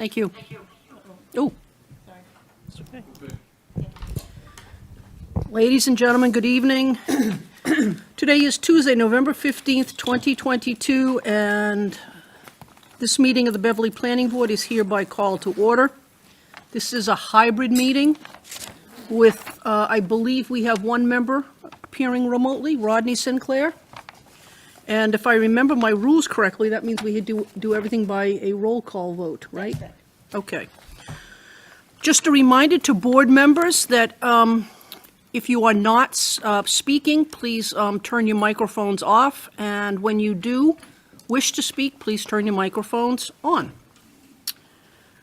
Thank you. Oh. It's okay. Ladies and gentlemen, good evening. Today is Tuesday, November 15th, 2022, and this meeting of the Beverly Planning Board is hereby called to order. This is a hybrid meeting with, I believe we have one member appearing remotely, Rodney Sinclair. And if I remember my rules correctly, that means we do everything by a roll call vote, right? Okay. Just a reminder to board members that if you are not speaking, please turn your microphones off. And when you do wish to speak, please turn your microphones on.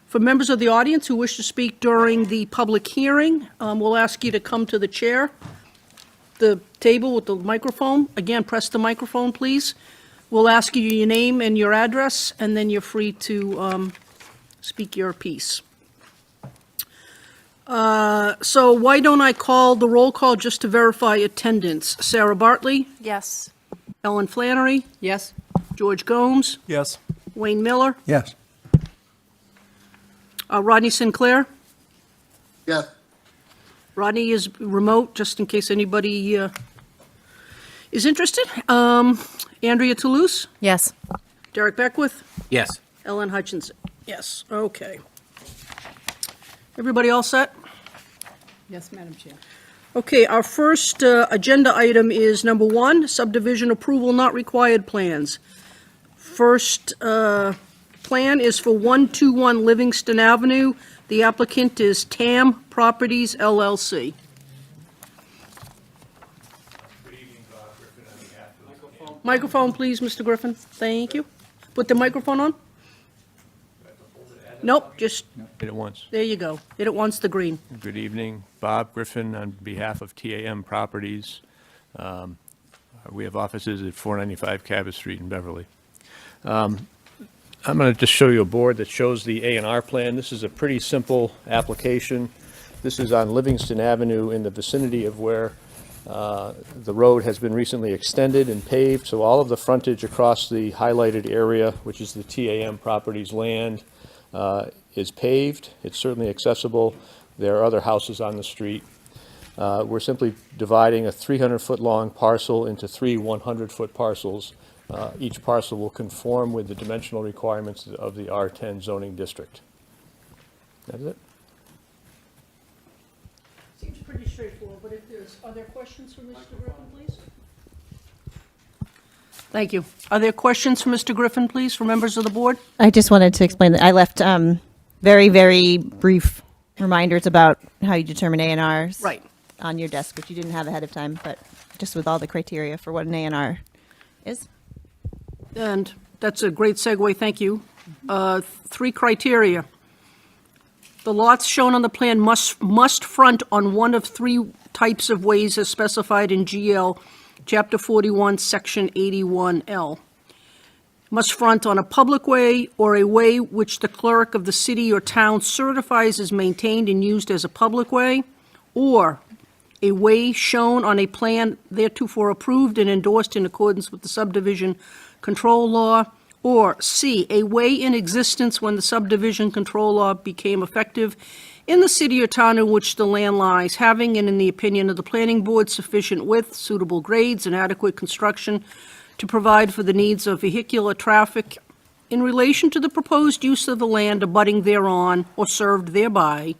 For members of the audience who wish to speak during the public hearing, we'll ask you to come to the chair, the table with the microphone. Again, press the microphone, please. We'll ask you your name and your address, and then you're free to speak your piece. So why don't I call the roll call just to verify attendance? Sarah Bartley, Yes. Ellen Flannery, Yes. George Gomes, Yes. Wayne Miller, Yes. Rodney Sinclair. Yes. Rodney is remote, just in case anybody is interested. Andrea Toulouse, Yes. Derek Beckwith, Yes. Ellen Hutchinson. Yes, okay. Everybody all set? Yes, Madam Chair. Okay, our first agenda item is number 1, subdivision approval not required plans. First plan is for 121 Livingston Avenue. The applicant is TAM Properties LLC. Good evening, Bob Griffin, on behalf of... Microphone, please, Mr. Griffin. Thank you. Put the microphone on. Nope, just, Hit it once. there you go. Hit it once, the green. Good evening, Bob Griffin, on behalf of TAM Properties. We have offices at 495 Cabot Street in Beverly. I'm going to just show you a board that shows the A&R plan. This is a pretty simple application. This is on Livingston Avenue in the vicinity of where the road has been recently extended and paved. So all of the frontage across the highlighted area, which is the TAM Properties land, is paved. It's certainly accessible. There are other houses on the street. We're simply dividing a 300-foot-long parcel into 3 100-foot parcels. Each parcel will conform with the dimensional requirements of the R10 zoning district. That's it. Seems pretty straightforward, but if are there questions for Mr. Griffin, please? Thank you. Are there questions for Mr. Griffin, please, for members of the board? I just wanted to explain that I left very, very brief reminders about how you determine A&Rs Right. on your desk, which you didn't have ahead of time, but just with all the criteria for what an A&R is. And that's a great segue, thank you. 3 criteria. The lots shown on the plan must front on one of 3 types of ways as specified in GL, Chapter 41, Section 81L. Must front on a public way or a way which the clerk of the city or town certifies is maintained and used as a public way, or a way shown on a plan theretofore approved and endorsed in accordance with the subdivision control law, or C, a way in existence when the subdivision control law became effective in the city or town in which the land lies, having, and in the opinion of the planning board, sufficient width, suitable grades, and adequate construction to provide for the needs of vehicular traffic in relation to the proposed use of the land abutting thereon or served thereby,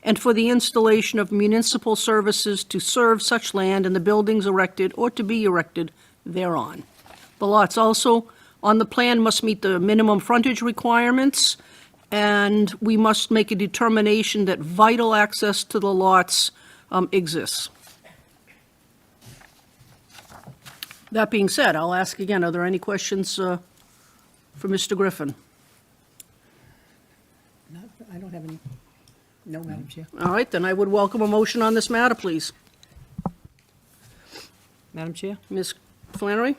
and for the installation of municipal services to serve such land and the buildings erected or to be erected thereon. The lots also on the plan must meet the minimum frontage requirements, and we must make a determination that vital access to the lots exists. That being said, I'll ask again, are there any questions for Mr. Griffin? I don't have any. No, Madam Chair. All right, then I would welcome a motion on this matter, please. Madam Chair, Ms. Flannery?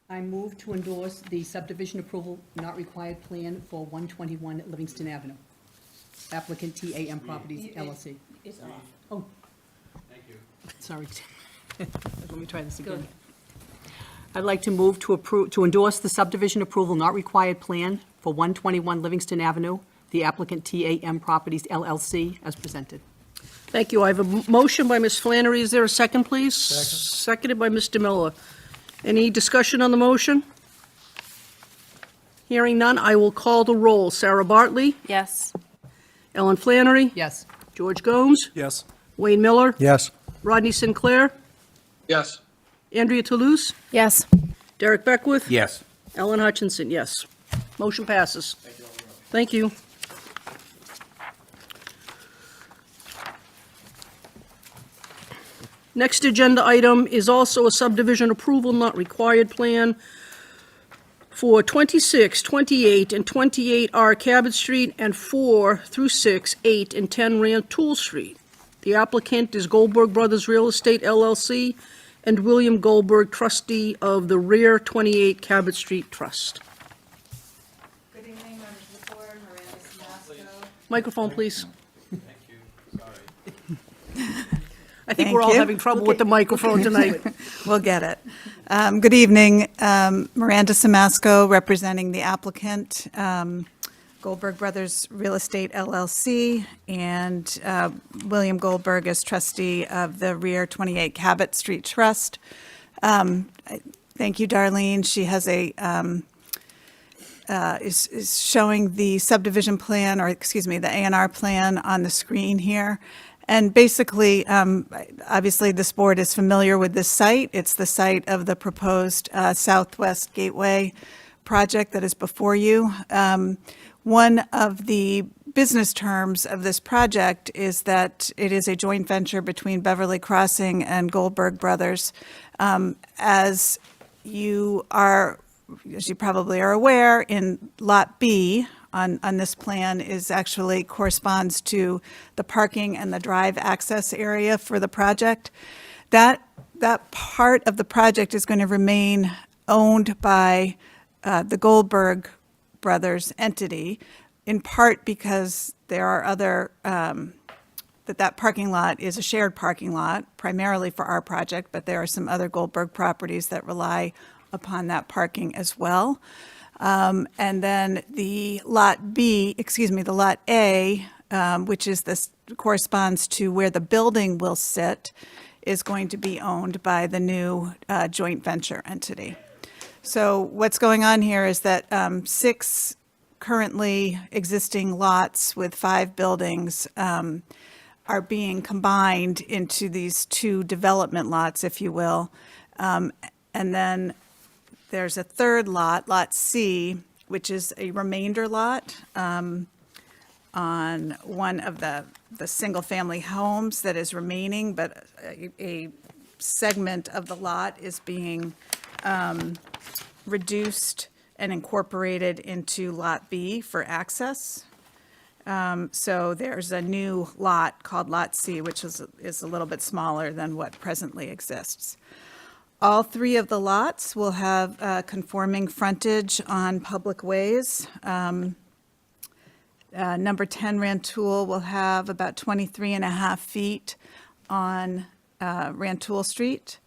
I move to endorse the subdivision approval not required plan for 121 Livingston Avenue. Applicant TAM Properties LLC. It's off. Oh, Thank you. sorry. Let me try this again. I'd like to move to endorse the subdivision approval not required plan for 121 Livingston Avenue, the applicant TAM Properties LLC, as presented. Thank you. I have a motion by Ms. Flannery. Is there a second, please? Seconded by Mr. Miller. Any discussion on the motion? Hearing none, I will call the roll. Sarah Bartley, Yes. Ellen Flannery, Yes. George Gomes, Yes. Wayne Miller, Yes. Rodney Sinclair, Yes. Andrea Toulouse, Yes. Derek Beckwith. Yes. Ellen Hutchinson, yes. Motion passes. Thank you. Next agenda item is also a subdivision approval not required plan for 26, 28, and 28R Cabot Street and 4 through 6, 8, and 10 Rantoul Street. The applicant is Goldberg Brothers Real Estate LLC and William Goldberg, trustee of the rear 28 Cabot Street Trust. Good evening, members of the board, Miranda Simasco. Microphone, please. Thank you, sorry. I think we're all Thank you. having trouble with the microphone tonight. We'll get it. Good evening, Miranda Simasco, representing the applicant, Goldberg Brothers Real Estate LLC, and William Goldberg as trustee of the rear 28 Cabot Street Trust. Thank you, Darlene. She has is showing the subdivision plan, or excuse me, the A&R plan on the screen here. And basically, obviously, this board is familiar with this site. It's the site of the proposed Southwest Gateway project that is before you. One of the business terms of this project is that it is a joint venture between Beverly Crossing and Goldberg Brothers. As you probably are aware, in Lot B on this plan actually corresponds to the parking and the drive access area for the project. That part of the project is going to remain owned by the Goldberg Brothers entity, in part because there are other, that parking lot is a shared parking lot, primarily for our project, but there are some other Goldberg properties that rely upon that parking as well. And then the Lot B, the Lot A, which is corresponds to where the building will sit, is going to be owned by the new joint venture entity. So what's going on here is that 6 currently existing lots with 5 buildings are being combined into these 2 development lots, if you will. And then there's a third lot, Lot C, which is a remainder lot on one of the single-family homes that is remaining, but a segment of the lot is being reduced and incorporated into Lot B for access. So there's a new lot called Lot C, which is a little bit smaller than what presently exists. All 3 of the lots will have conforming frontage on public ways. Number 10 Rantoul will have about 23 and a half feet on Rantoul Street.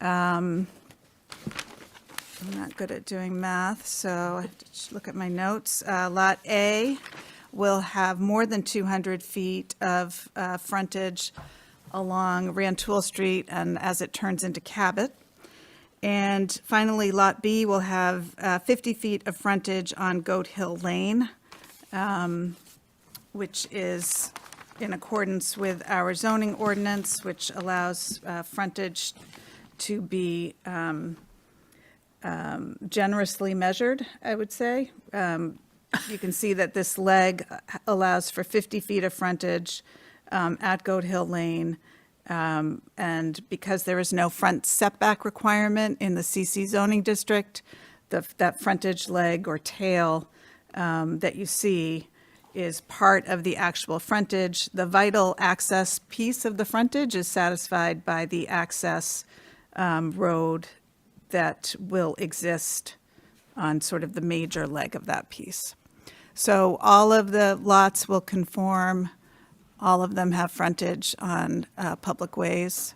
I'm not good at doing math, so I have to look at my notes. Lot A will have more than 200 feet of frontage along Rantoul Street and as it turns into Cabot. And finally, Lot B will have 50 feet of frontage on Goat Hill Lane, which is in accordance with our zoning ordinance, which allows frontage to be generously measured, I would say. You can see that this leg allows for 50 feet of frontage at Goat Hill Lane. And because there is no front setback requirement in the CC zoning district, that frontage leg or tail that you see is part of the actual frontage. The vital access piece of the frontage is satisfied by the access road that will exist on sort of the major leg of that piece. So all of the lots will conform. All of them have frontage on public ways,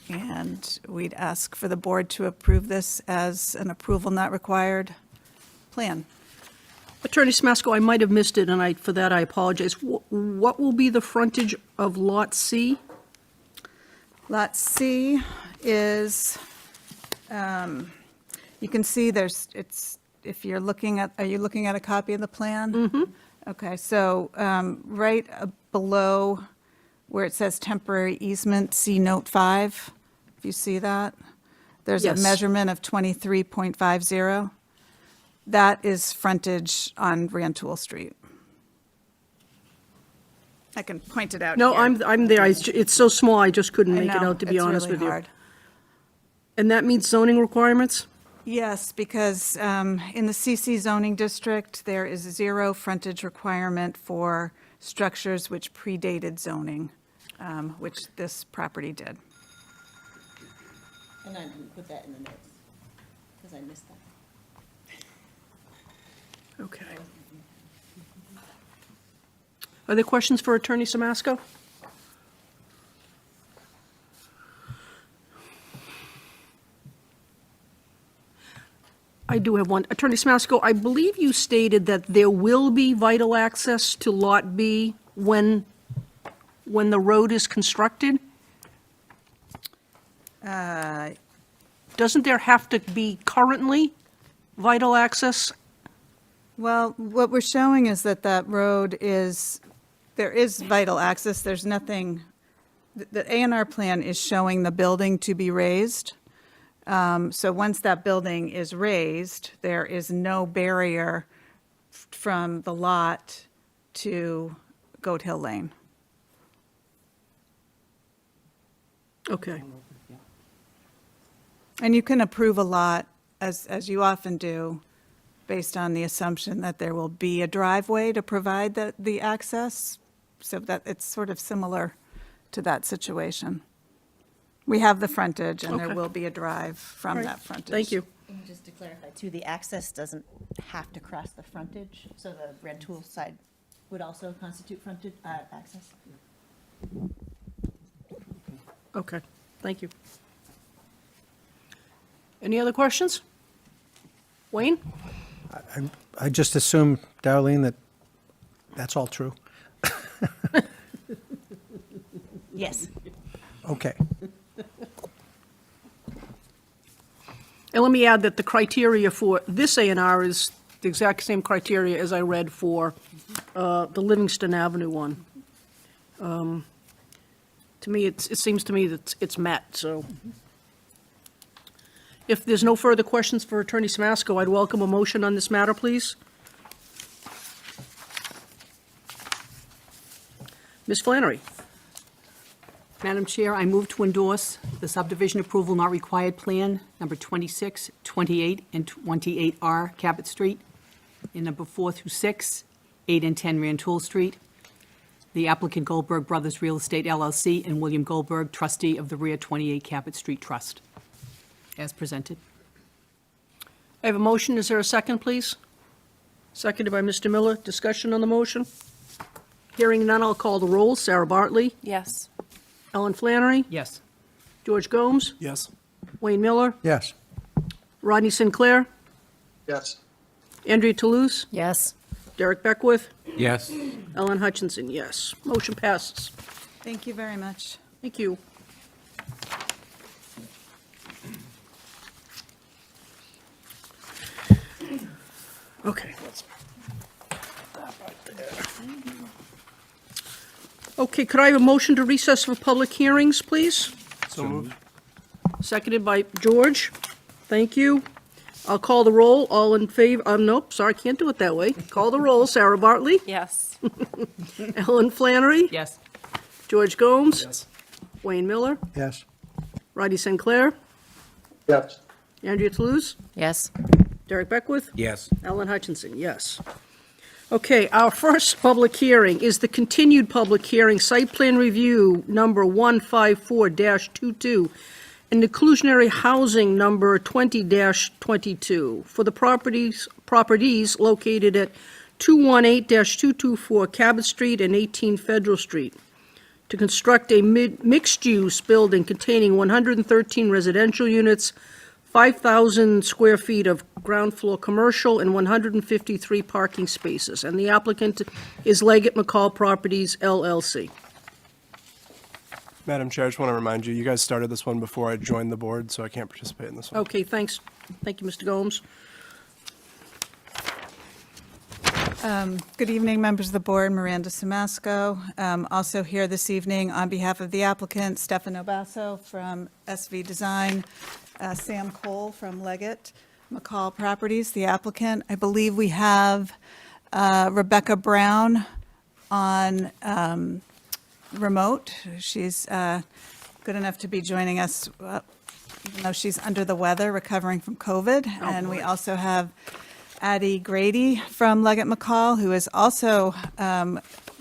and we'd ask for the board to approve this as an approval not required plan. Attorney Smasko, I might have missed it, and for that I apologize. What will be the frontage of Lot C? Lot C is, you can see if you're looking at, are you looking at a copy of the plan? Mm-hmm. Okay, so right below where it says temporary easement, see note 5, if you see that, there's a Yes. measurement of 23.50. That is frontage on Rantoul Street. I can point it out No, here. I'm there. It's so small, I just couldn't I make it know, out, to be it's honest really with you. hard. And that meets zoning requirements? Yes, because in the CC zoning district, there is 0 frontage requirement for structures which predated zoning, which this property did. And I didn't put that in the notes, because I missed that. Okay. Are there questions for Attorney Samasko? I do have one. Attorney Smasko, I believe you stated that there will be vital access to Lot B when the road is constructed? Doesn't there have to be currently vital access? Well, what we're showing is that that road is, there is vital access, there's nothing, the A&R plan is showing the building to be raised. So once that building is raised, there is no barrier from the lot to Goat Hill Lane. Okay. And you can approve a lot, as you often do, based on the assumption that there will be a driveway to provide the access, so that it's sort of similar to that situation. We have the frontage, and there Okay. will be a drive from All right. that frontage. Thank you. And just to clarify too, the access doesn't have to cross the frontage, so the Red Tool side would also constitute frontage, access? Okay, thank you. Any other questions? Wayne? I just assume, Darlene, that that's all true. Yes. Okay. And let me add that the criteria for this A&R is the exact same criteria as I read for the Livingston Avenue one. To me, it seems to me that it's met, so. If there's no further questions for Attorney Samasko, I'd welcome a motion on this matter, please. Ms. Flannery? Madam Chair, I move to endorse the subdivision approval not required plan, number 26, 28, and 28R Cabot Street, and number 4 through 6, 8 and 10 Rantoul Street. The applicant Goldberg Brothers Real Estate LLC and William Goldberg, trustee of the rear 28 Cabot Street Trust, as presented. I have a motion. Is there a second, please? Seconded by Mr. Miller. Discussion on the motion? Hearing none, I'll call the roll. Sarah Bartley? Yes. Ellen Flannery? Yes. George Gomes? Yes. Wayne Miller? Yes. Rodney Sinclair? Yes. Andrea Toulouse? Yes. Derek Beckwith? Yes. Ellen Hutchinson, yes. Motion passes. Thank you very much. Thank you. Okay, let's put that right there. Okay, could I have a motion to recess for public hearings, please? So moved. Seconded by George. Thank you. I'll call the roll. All in favor, nope, sorry, can't do it that way. Call the roll. Sarah Bartley? Yes. Ellen Flannery? Yes. George Gomes? Yes. Wayne Miller? Yes. Rodney Sinclair? Yes. Andrea Toulouse? Yes. Derek Beckwith? Yes. Ellen Hutchinson, yes. Okay, our first public hearing is the continued public hearing, site plan review number 154-22, and inclusionary housing number 20-22 for the properties located at 218-224 Cabot Street and 18 Federal Street, to construct a mixed-use building containing 113 residential units, 5,000 square feet of ground floor commercial and 153 parking spaces. And the applicant is Leggett McCall Properties LLC. Madam Chair, I just want to remind you, you guys started this one before I joined the board, so I can't participate in this one. Okay, thanks. Thank you, Mr. Gomes. Good evening, members of the board. Miranda Simasco. Also here this evening on behalf of the applicant, Stefano Basso from SV Design, Sam Cole from Leggett McCall Properties, the applicant. I believe we have Rebecca Brown on remote. She's good enough to be joining us, even though she's under the weather, recovering from COVID. And we also have Addie Grady from Leggett McCall, who is also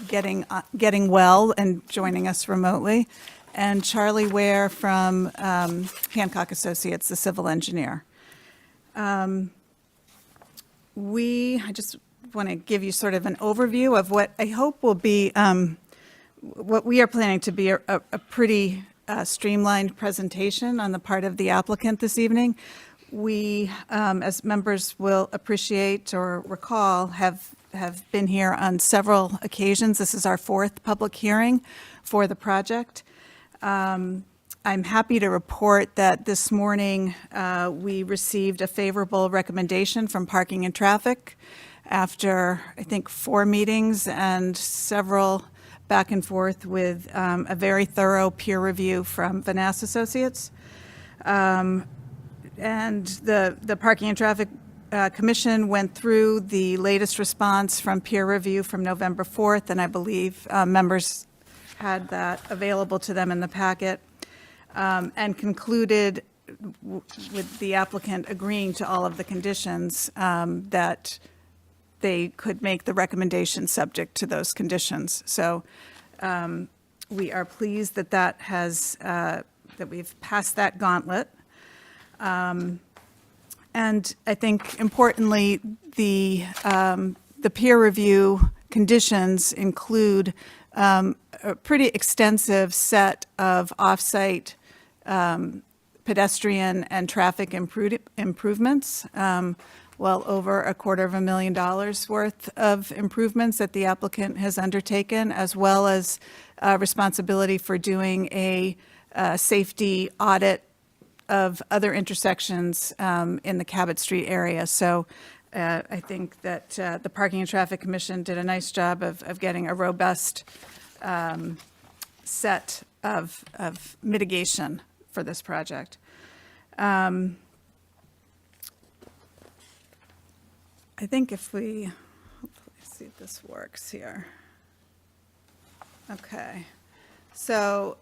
getting well and joining us remotely, and Charlie Ware from Hancock Associates, the civil engineer. I just want to give you sort of an overview of what I hope will be, what we are planning to be a pretty streamlined presentation on the part of the applicant this evening. We, as members will appreciate or recall, have been here on several occasions. This is our fourth public hearing for the project. I'm happy to report that this morning we received a favorable recommendation from Parking and Traffic after, I think, 4 meetings and several back and forth with a very thorough peer review from Vanass Associates. And the Parking and Traffic Commission went through the latest response from peer review from November 4th, and I believe members had that available to them in the packet, and concluded with the applicant agreeing to all of the conditions that they could make the recommendation subject to those conditions. So we are pleased that that we've passed that gauntlet. And I think importantly, the peer review conditions include a pretty extensive set of off-site pedestrian and traffic improvements, well over $250,000 worth of improvements that the applicant has undertaken, as well as responsibility for doing a safety audit of other intersections in the Cabot Street area. So I think that the Parking and Traffic Commission did a nice job of getting a robust set of mitigation for this project. I think if we, hopefully see if this works here. Okay. So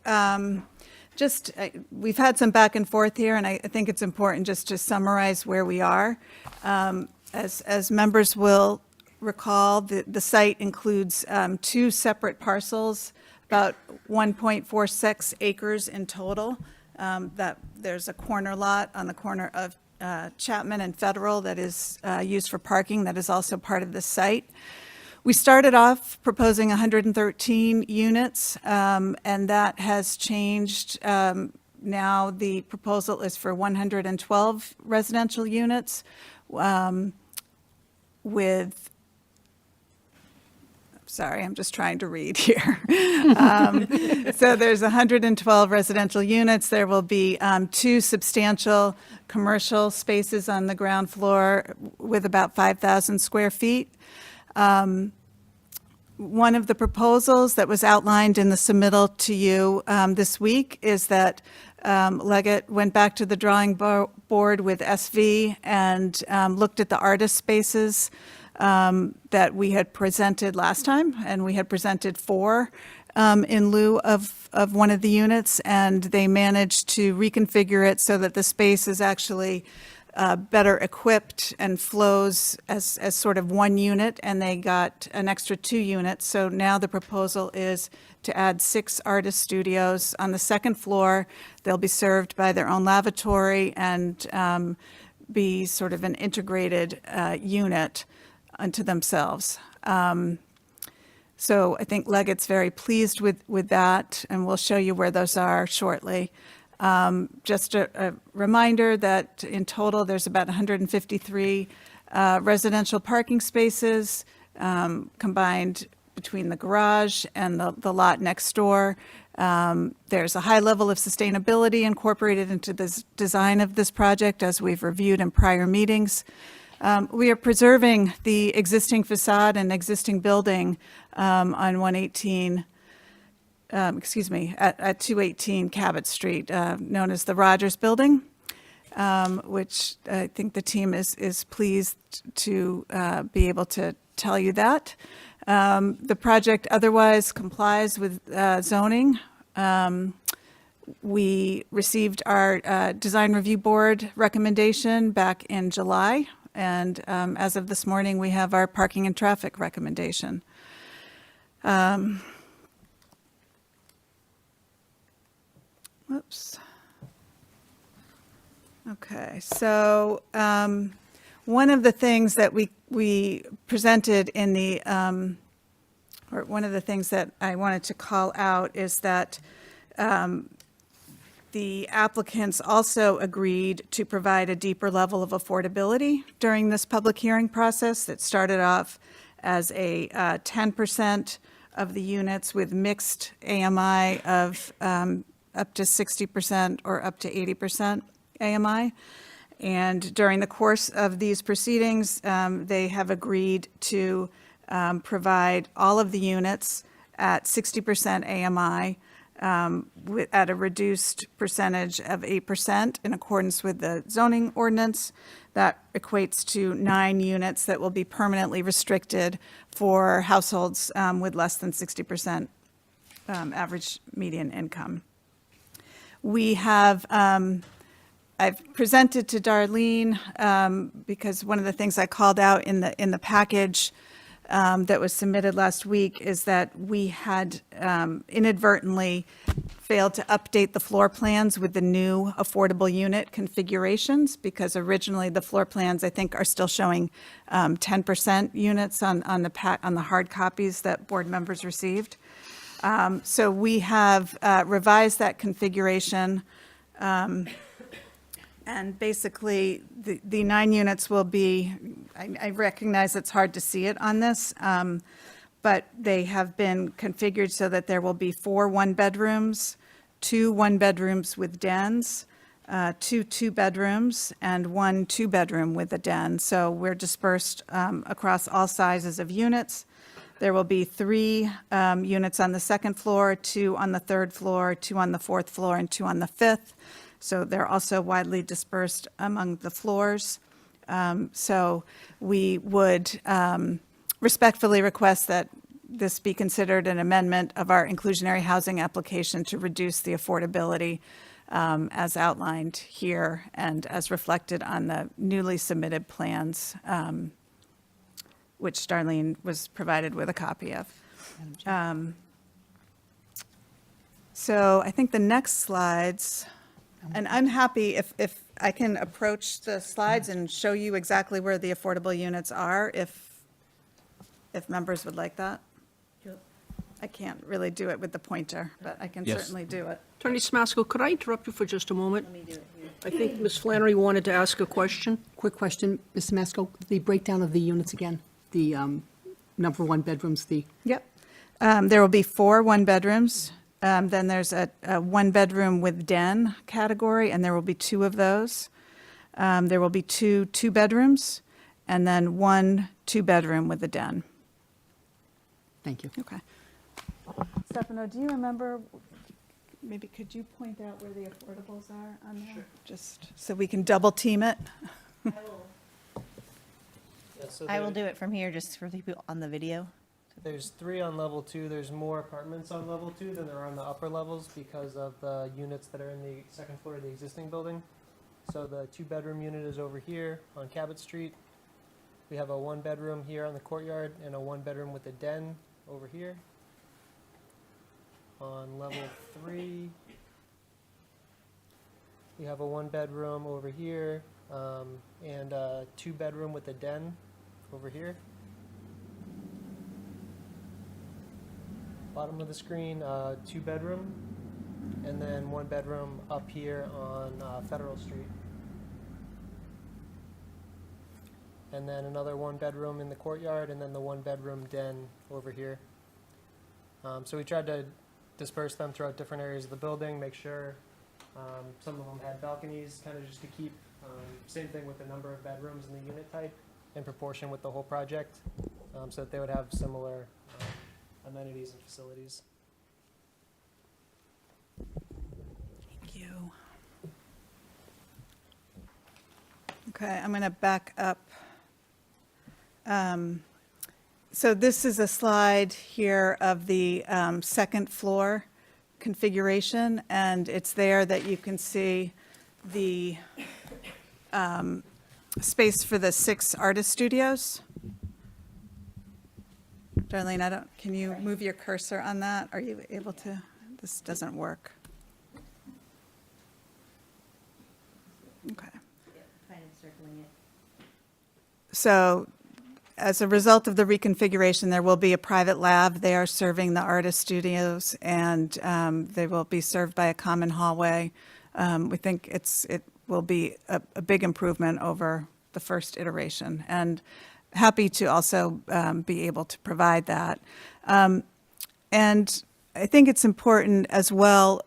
we've had some back and forth here, and I think it's important just to summarize where we are. As members will recall, the site includes 2 separate parcels, about 1.46 acres in total. That there's a corner lot on the corner of Chapman and Federal that is used for parking, that is also part of the site. We started off proposing 113 units, and that has changed. Now the proposal is for 112 residential units with, sorry, I'm just trying to read here. So there's 112 residential units. There will be 2 substantial commercial spaces on the ground floor with about 5,000 square feet. One of the proposals that was outlined in the submittal to you this week is that Leggett went back to the drawing board with SV and looked at the artist spaces that we had presented last time, and we had presented 4 in lieu of one of the units, and they managed to reconfigure it so that the space is actually better equipped and flows as sort of one unit, and they got an extra 2 units. So now the proposal is to add 6 artist studios on the second floor. They'll be served by their own lavatory and be sort of an integrated unit unto themselves. So I think Leggett's very pleased with that, and we'll show you where those are shortly. Just a reminder that in total, there's about 153 residential parking spaces combined between the garage and the lot next door. There's a high level of sustainability incorporated into the design of this project, as we've reviewed in prior meetings. We are preserving the existing facade and existing building on 118, at 218 Cabot Street, known as the Rogers Building, which I think the team is pleased to be able to tell you that. The project otherwise complies with zoning. We received our Design Review Board recommendation back in July, and as of this morning, we have our parking and traffic recommendation. Whoops. Okay, so one of the things that we presented in the, or one of the things that I wanted to call out is that the applicants also agreed to provide a deeper level of affordability during this public hearing process that started off as a 10% of the units with mixed AMI of up to 60% or up to 80% AMI. And during the course of these proceedings, they have agreed to provide all of the units at 60% AMI at a reduced percentage of 8% in accordance with the zoning ordinance. That equates to 9 units that will be permanently restricted for households with less than 60% average median income. We have, I've presented to Darlene, because one of the things I called out in the package that was submitted last week is that we had inadvertently failed to update the floor plans with the new affordable unit configurations, because originally the floor plans, I think, are still showing 10% units on the hard copies that board members received. So we have revised that configuration, and basically the 9 units will be, I recognize it's hard to see it on this, but they have been configured so that there will be 4 one-bedrooms, 2 one-bedrooms with dens, 2 two-bedrooms, and 1 two-bedroom with a den. So we're dispersed across all sizes of units. There will be 3 units on the second floor, 2 on the third floor, 2 on the fourth floor, and 2 on the fifth. So they're also widely dispersed among the floors. So we would respectfully request that this be considered an amendment of our inclusionary housing application to reduce the affordability as outlined here and as reflected on the newly submitted plans, which Darlene was provided with a copy of. So I think the next slides, and I'm happy if I can approach the slides and show you exactly where the affordable units are, if members would like that. I can't really do it with the pointer, but I can certainly do it. Attorney Smasko, could I interrupt you for just a moment? Let me do it here. I think Ms. Flannery wanted to ask a question. Quick question, Ms. Masco, the breakdown of the units again, the number 1 bedrooms, the, Yep. There will be 4 one-bedrooms. Then there's a one-bedroom with den category, and there will be 2 of those. There will be 2 two-bedrooms, and then 1 two-bedroom with a den. thank you. Okay. Stefano, do you remember, maybe could you point out where the affordables are on there? Just so we can double team it? I will do it from here, just for the people on the video. There's 3 on level 2. There's more apartments on level 2 than there are on the upper levels because of the units that are in the second floor of the existing building. So the 2-bedroom unit is over here on Cabot Street. We have a 1-bedroom here on the courtyard and a 1-bedroom with a den over here. On level 3, we have a 1-bedroom over here and a 2-bedroom with a den over here. Bottom of the screen, 2-bedroom and then one bedroom up here on Federal Street. And then another one bedroom in the courtyard, and then the one bedroom den over here. So we tried to disperse them throughout different areas of the building, make sure some of them had balconies, kind of just to keep, same thing with the number of bedrooms and the unit type in proportion with the whole project, so that they would have similar amenities and facilities. Thank you. Okay, I'm going to back up. So this is a slide here of the second floor configuration, and it's there that you can see the space for the 6 artist studios. Darlene, can you move your cursor on that? Are you able to? This doesn't work. Okay. Kind of circling it. So as a result of the reconfiguration, there will be a private lab there serving the artist studios, and they will be served by a common hallway. We think it will be a big improvement over the first iteration, and happy to also be able to provide that. And I think it's important as well,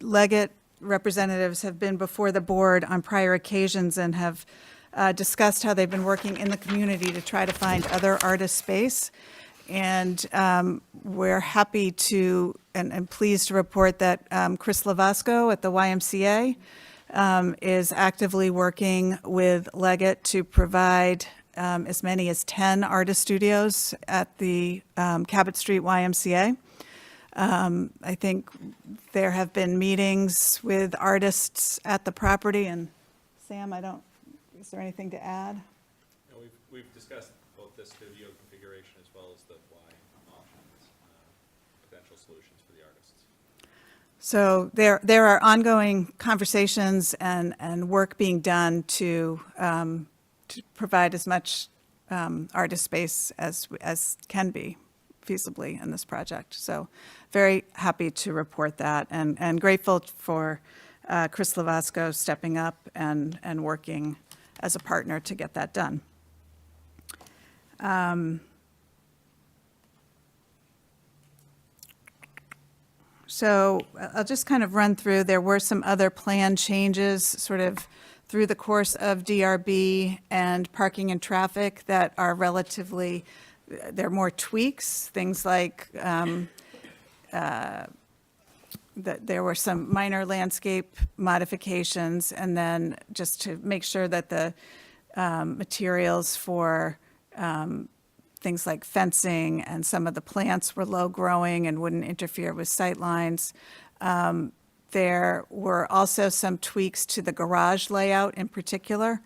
Leggett representatives have been before the board on prior occasions and have discussed how they've been working in the community to try to find other artist space. And we're happy to, and pleased to report that Chris Lavasco at the YMCA is actively working with Leggett to provide as many as 10 artist studios at the Cabot Street YMCA. I think there have been meetings with artists at the property, and Sam, is there anything to add? No, we've discussed both the studio configuration as well as the Y options, potential solutions for the artists. So there are ongoing conversations and work being done to provide as much artist space as can be feasibly in this project. So very happy to report that, and grateful for Chris Lavasco stepping up and working as a partner to get that done. So I'll just kind of run through. There were some other plan changes sort of through the course of DRB and parking and traffic that are relatively, they're more tweaks, things like that there were some minor landscape modifications, and then just to make sure that the materials for things like fencing and some of the plants were low growing and wouldn't interfere with sight lines. There were also some tweaks to the garage layout in particular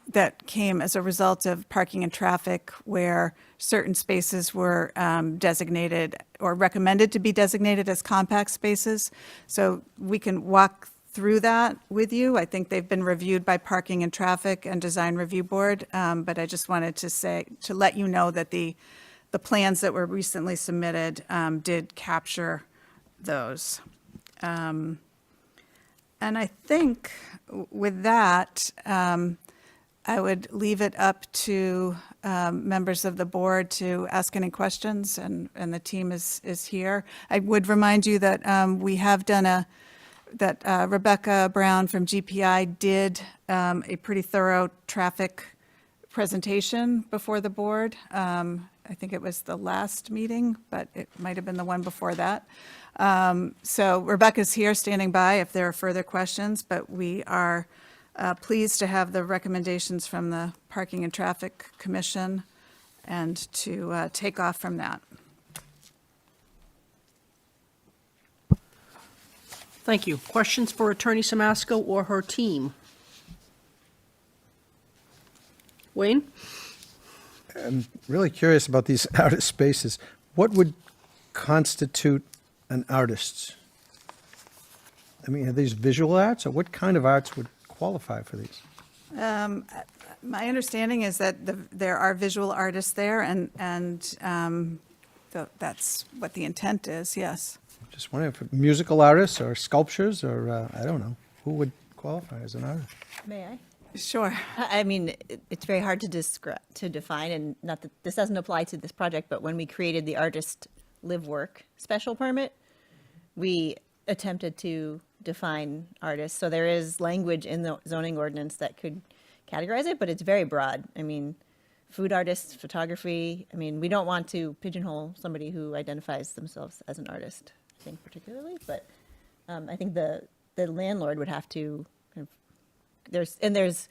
that came as a result of parking and traffic, where certain spaces were designated or recommended to be designated as compact spaces. So we can walk through that with you. I think they've been reviewed by Parking and Traffic and Design Review Board, but I just wanted to let you know that the plans that were recently submitted did capture those. And I think with that, I would leave it up to members of the board to ask any questions, and the team is here. I would remind you that we have done that Rebecca Brown from GPI did a pretty thorough traffic presentation before the board. I think it was the last meeting, but it might have been the one before that. So Rebecca's here standing by if there are further questions, but we are pleased to have the recommendations from the Parking and Traffic Commission and to take off from that. Thank you. Questions for Attorney Samasco or her team? Wayne? Really curious about these artist spaces. What would constitute an artist? I mean, are these visual arts, or what kind of arts would qualify for these? My understanding is that there are visual artists there, and that's what the intent is, yes. Just wondering if musical artists or sculptures or, I don't know, who would qualify as an artist? May I? Sure. I mean, it's very hard to to define, and not that this doesn't apply to this project, but when we created the artist live work special permit, we attempted to define artists. So there is language in the zoning ordinance that could categorize it, but it's very broad. I mean, food artists, photography. I mean, we don't want to pigeonhole somebody who identifies themselves as an artist, I think particularly, but I think the landlord would have to kind of there's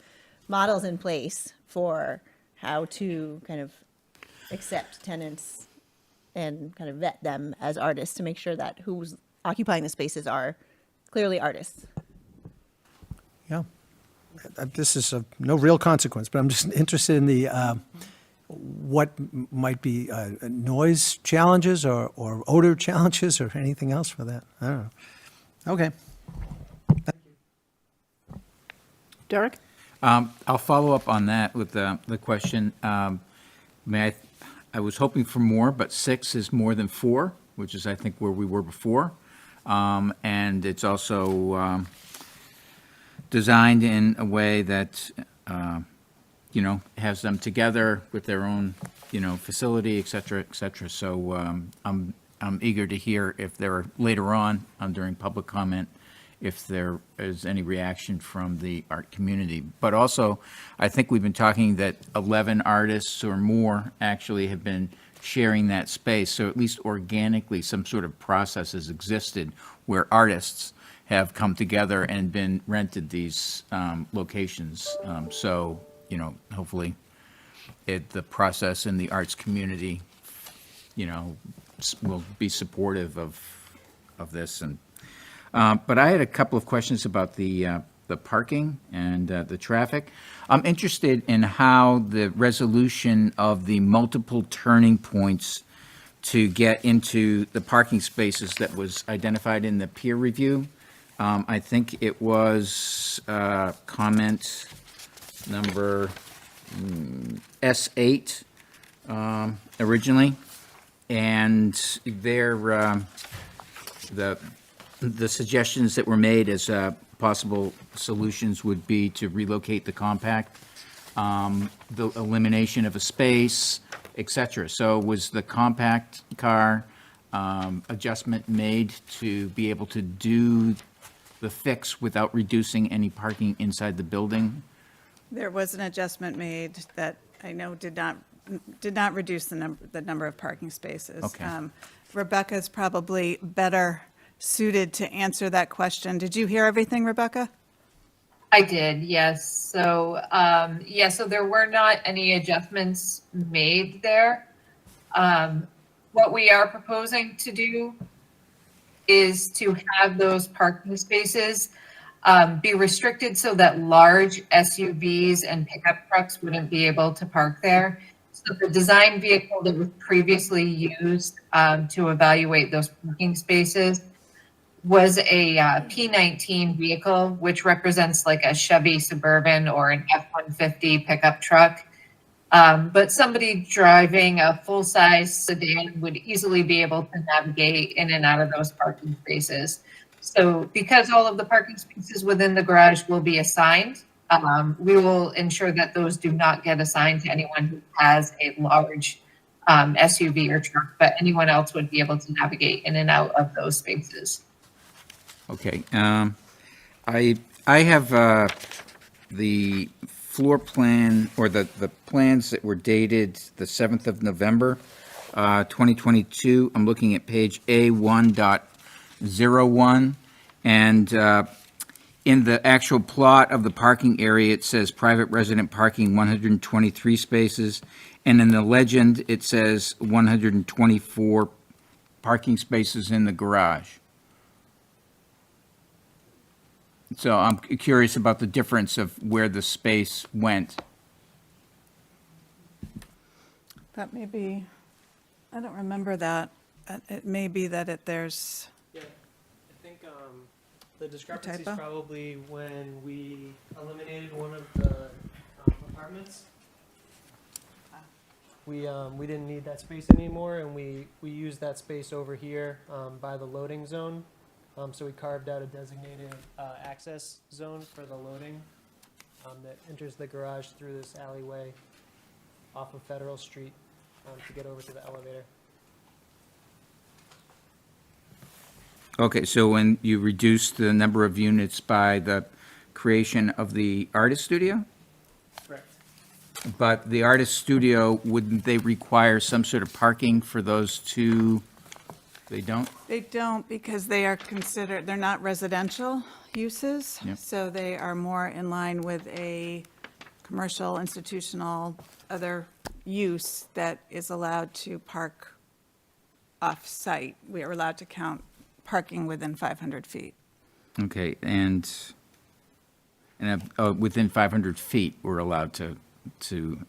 models in place for how to kind of accept tenants and kind of vet them as artists to make sure that who's occupying the spaces are clearly artists. Yeah. This is of no real consequence, but I'm just interested in the, what might be noise challenges or odor challenges or anything else for that. I don't know. Okay. Derek? I'll follow up on that with the question. I was hoping for more, but 6 is more than 4, which is, I think, where we were before. And it's also designed in a way that, has them together with their own, facility, et cetera, et cetera. So I'm eager to hear if there, later on, during public comment, if there is any reaction from the art community. But also, I think we've been talking that 11 artists or more actually have been sharing that space. So at least organically, some sort of process has existed where artists have come together and been rented these locations. So, hopefully the process in the arts community, will be supportive of this. And but I had a couple of questions about the parking and the traffic. I'm interested in how the resolution of the multiple turning points to get into the parking spaces that was identified in the peer review. I think it was comment number S8 originally, and there the suggestions that were made as possible solutions would be to relocate the compact, the elimination of a space, et cetera. So was the compact car adjustment made to be able to do the fix without reducing any parking inside the building? There was an adjustment made that I know did not reduce the number of parking spaces. Okay. Rebecca's probably better suited to answer that question. Did you hear everything, Rebecca? I did, yes. So, so there were not any adjustments made there. What we are proposing to do is to have those parking spaces be restricted so that large SUVs and pickup trucks wouldn't be able to park there. So the design vehicle that was previously used to evaluate those parking spaces was a P19 vehicle, which represents like a Chevy Suburban or an F-150 pickup truck. But somebody driving a full-size sedan would easily be able to navigate in and out of those parking spaces. So because all of the parking spaces within the garage will be assigned, we will ensure that those do not get assigned to anyone who has a large SUV or truck, but anyone else would be able to navigate in and out of those spaces. Okay. I have the floor plan, or the plans that were dated the 7th of November, 2022. I'm looking at page A1.01, and in the actual plot of the parking area, it says private resident parking 123 spaces, and in the legend, it says 124 parking spaces in the garage. So I'm curious about the difference of where the space went. That may be, I don't remember that. It may be that there's, Yeah, I think the discrepancy is typo? probably when we eliminated one of the apartments. We didn't need that space anymore, and we used that space over here by the loading zone. So we carved out a designated access zone for the loading that enters the garage through this alleyway off of Federal Street to get over to the elevator. Okay, so when you reduced the number of units by the creation of the artist studio? Correct. But the artist studio, wouldn't they require some sort of parking for those two? They don't? They don't because they are considered, they're not residential uses. Yep. So they are more in line with a commercial, institutional, other use that is allowed to park off-site. We are allowed to count parking within 500 feet. Okay, and within 500 feet, we're allowed to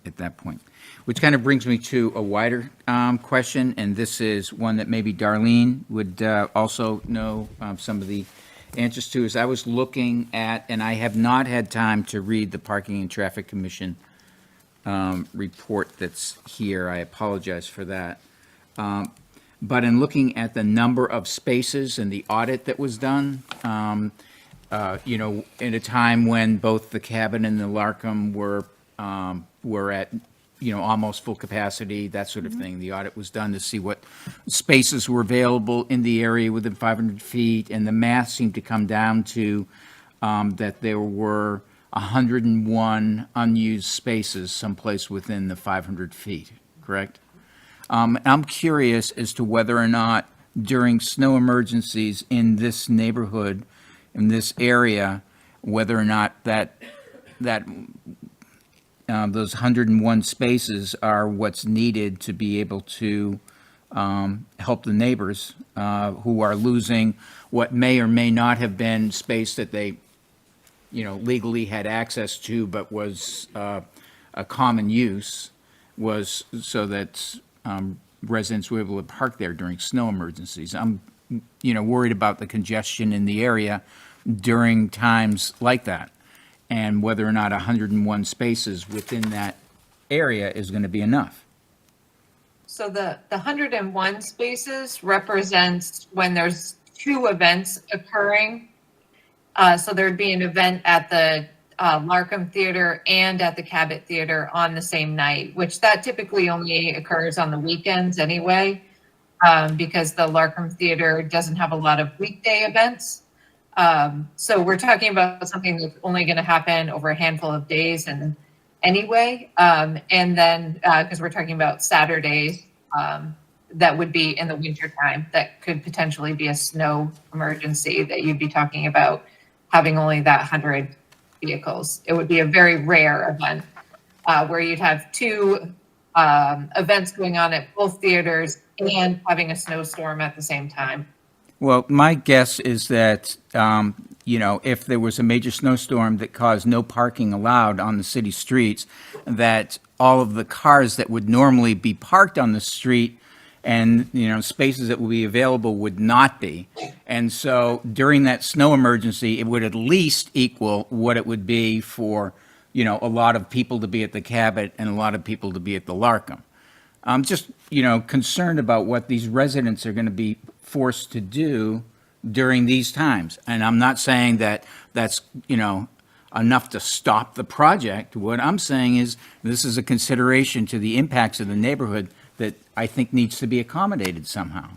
at that point. Which kind of brings me to a wider question, and this is one that maybe Darlene would also know some of the answers to. Is I was looking at, and I have not had time to read the Parking and Traffic Commission report that's here. I apologize for that. But in looking at the number of spaces and the audit that was done, you know, in a time when both the Cabot and the Larkham were at, you know, almost full capacity, that sort of thing. The audit was done to see what spaces were available in the area within 500 feet, and the math seemed to come down to that there were 101 unused spaces someplace within the 500 feet, correct? I'm curious as to whether or not during snow emergencies in this neighborhood, in this area, whether or not that those 101 spaces are what's needed to be able to help the neighbors who are losing what may or may not have been space that they, you know, legally had access to, but was a common use, was so that residents were able to park there during snow emergencies. I'm, you know, worried about the congestion in the area during times like that, and whether or not 101 spaces within that area is going to be enough. So the 101 spaces represents when there's two events occurring. So there'd be an event at the Larkham Theater and at the Cabot Theater on the same night, which that typically only occurs on the weekends anyway, because the Larkham Theater doesn't have a lot of weekday events. So we're talking about something that's only going to happen over a handful of days and anyway. And then, because we're talking about Saturdays, that would be in the winter time, that could potentially be a snow emergency that you'd be talking about having only that 100 vehicles. It would be a very rare event where you'd have two events going on at both theaters and having a snowstorm at the same time. Well, my guess is that, you know, if there was a major snowstorm that caused no parking allowed on the city streets, that all of the cars that would normally be parked on the street and, you know, spaces that would be available would not be. And so during that snow emergency, it would at least equal what it would be for, you know, a lot of people to be at the Cabot and a lot of people to be at the Larkham. I'm just, you know, concerned about what these residents are going to be forced to do during these times. And I'm not saying that that's, you know, enough to stop the project. What I'm saying is this is a consideration to the impacts of the neighborhood that I think needs to be accommodated somehow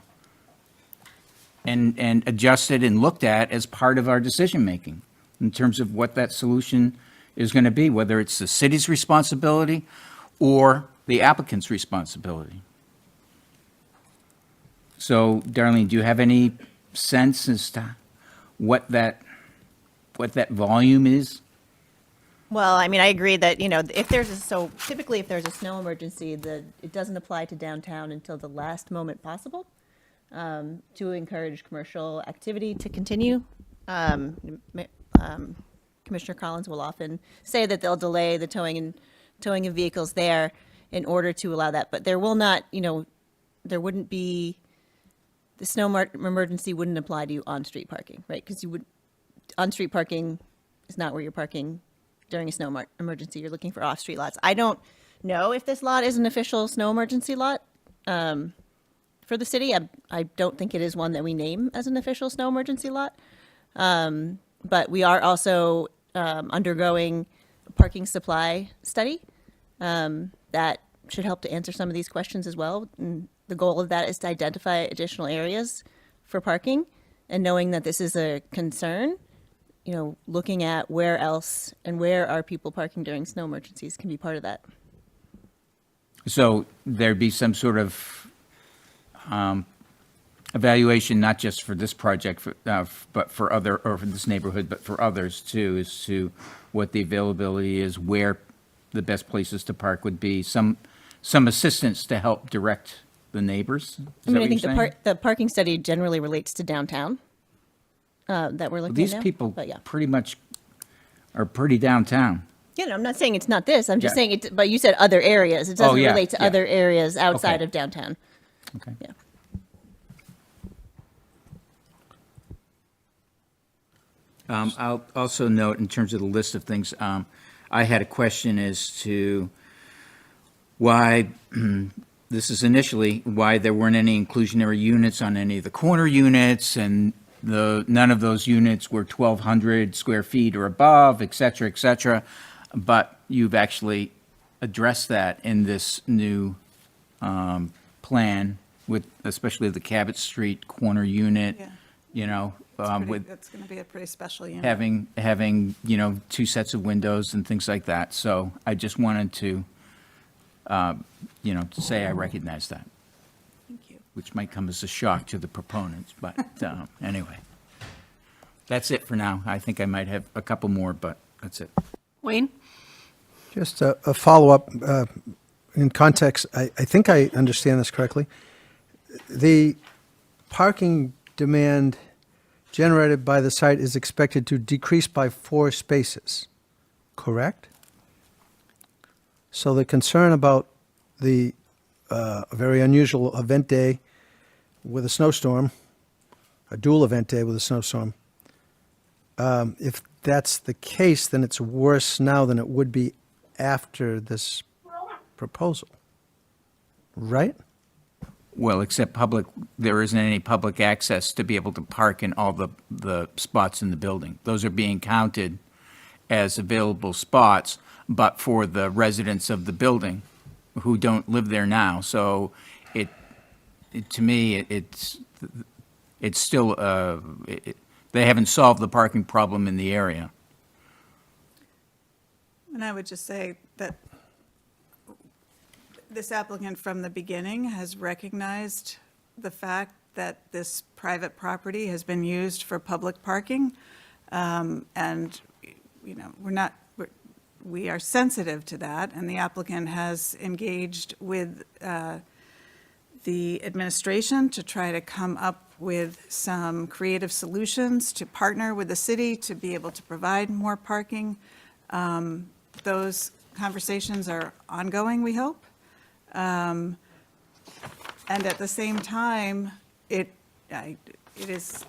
and adjusted and looked at as part of our decision-making in terms of what that solution is going to be, whether it's the city's responsibility or the applicant's responsibility. So, Darlene, do you have any sense as to what that volume is? Well, I mean, I agree that, you know, if there's typically if there's a snow emergency, it doesn't apply to downtown until the last moment possible, to encourage commercial activity to continue. Commissioner Collins will often say that they'll delay the towing of vehicles there in order to allow that, but there will not, you know, there wouldn't be, the snow emergency wouldn't apply to you on-street parking, right? Because on-street parking is not where you're parking during a snow emergency. You're looking for off-street lots. I don't know if this lot is an official snow emergency lot for the city. I don't think it is one that we name as an official snow emergency lot. But we are also undergoing a parking supply study that should help to answer some of these questions as well. And the goal of that is to identify additional areas for parking, and knowing that this is a concern, you know, looking at where else and where are people parking during snow emergencies can be part of that. So there'd be some sort of evaluation, not just for this project, but for other, or for this neighborhood, but for others too, as to what the availability is, where the best places to park would be, some assistance to help direct the neighbors? Is I mean, that I what think you're saying? the parking study generally relates to downtown that we're looking at These now. people But yeah. pretty much are pretty downtown. Yeah, no, I'm not saying it's not this. I'm just Yeah. saying it, but you said other areas. It doesn't yeah, relate to yeah. other areas outside Okay. of downtown. Okay. Yeah. I'll also note, in terms of the list of things, I had a question as to why, this is initially, why there weren't any inclusionary units on any of the corner units, and none of those units were 1,200 square feet or above, et cetera, but you've actually addressed that in this new plan with, especially the Cabot Street corner unit, Yeah. you know, with That's going to be a pretty special unit. having, you know, 2 sets of windows and things like that. So I just wanted to, you know, to say I recognize that, Thank you. which might come as a shock to the proponents, but anyway. That's it for now. I think I might have a couple more, but that's it. Wayne? Just a follow-up in context. I think I understand this correctly. The parking demand generated by the site is expected to decrease by 4 spaces, correct? So the concern about the very unusual event day with a snowstorm, a dual event day with a snowstorm, if that's the case, then it's worse now than it would be after this proposal, right? Well, except there isn't any public access to be able to park in all the spots in the building. Those are being counted as available spots, but for the residents of the building who don't live there now. So to me, it's still, they haven't solved the parking problem in the area. And I would just say that this applicant from the beginning has recognized the fact that this private property has been used for public parking. And, you know, we are sensitive to that, and the applicant has engaged with the administration to try to come up with some creative solutions to partner with the city to be able to provide more parking. Those conversations are ongoing, we hope. And at the same time, this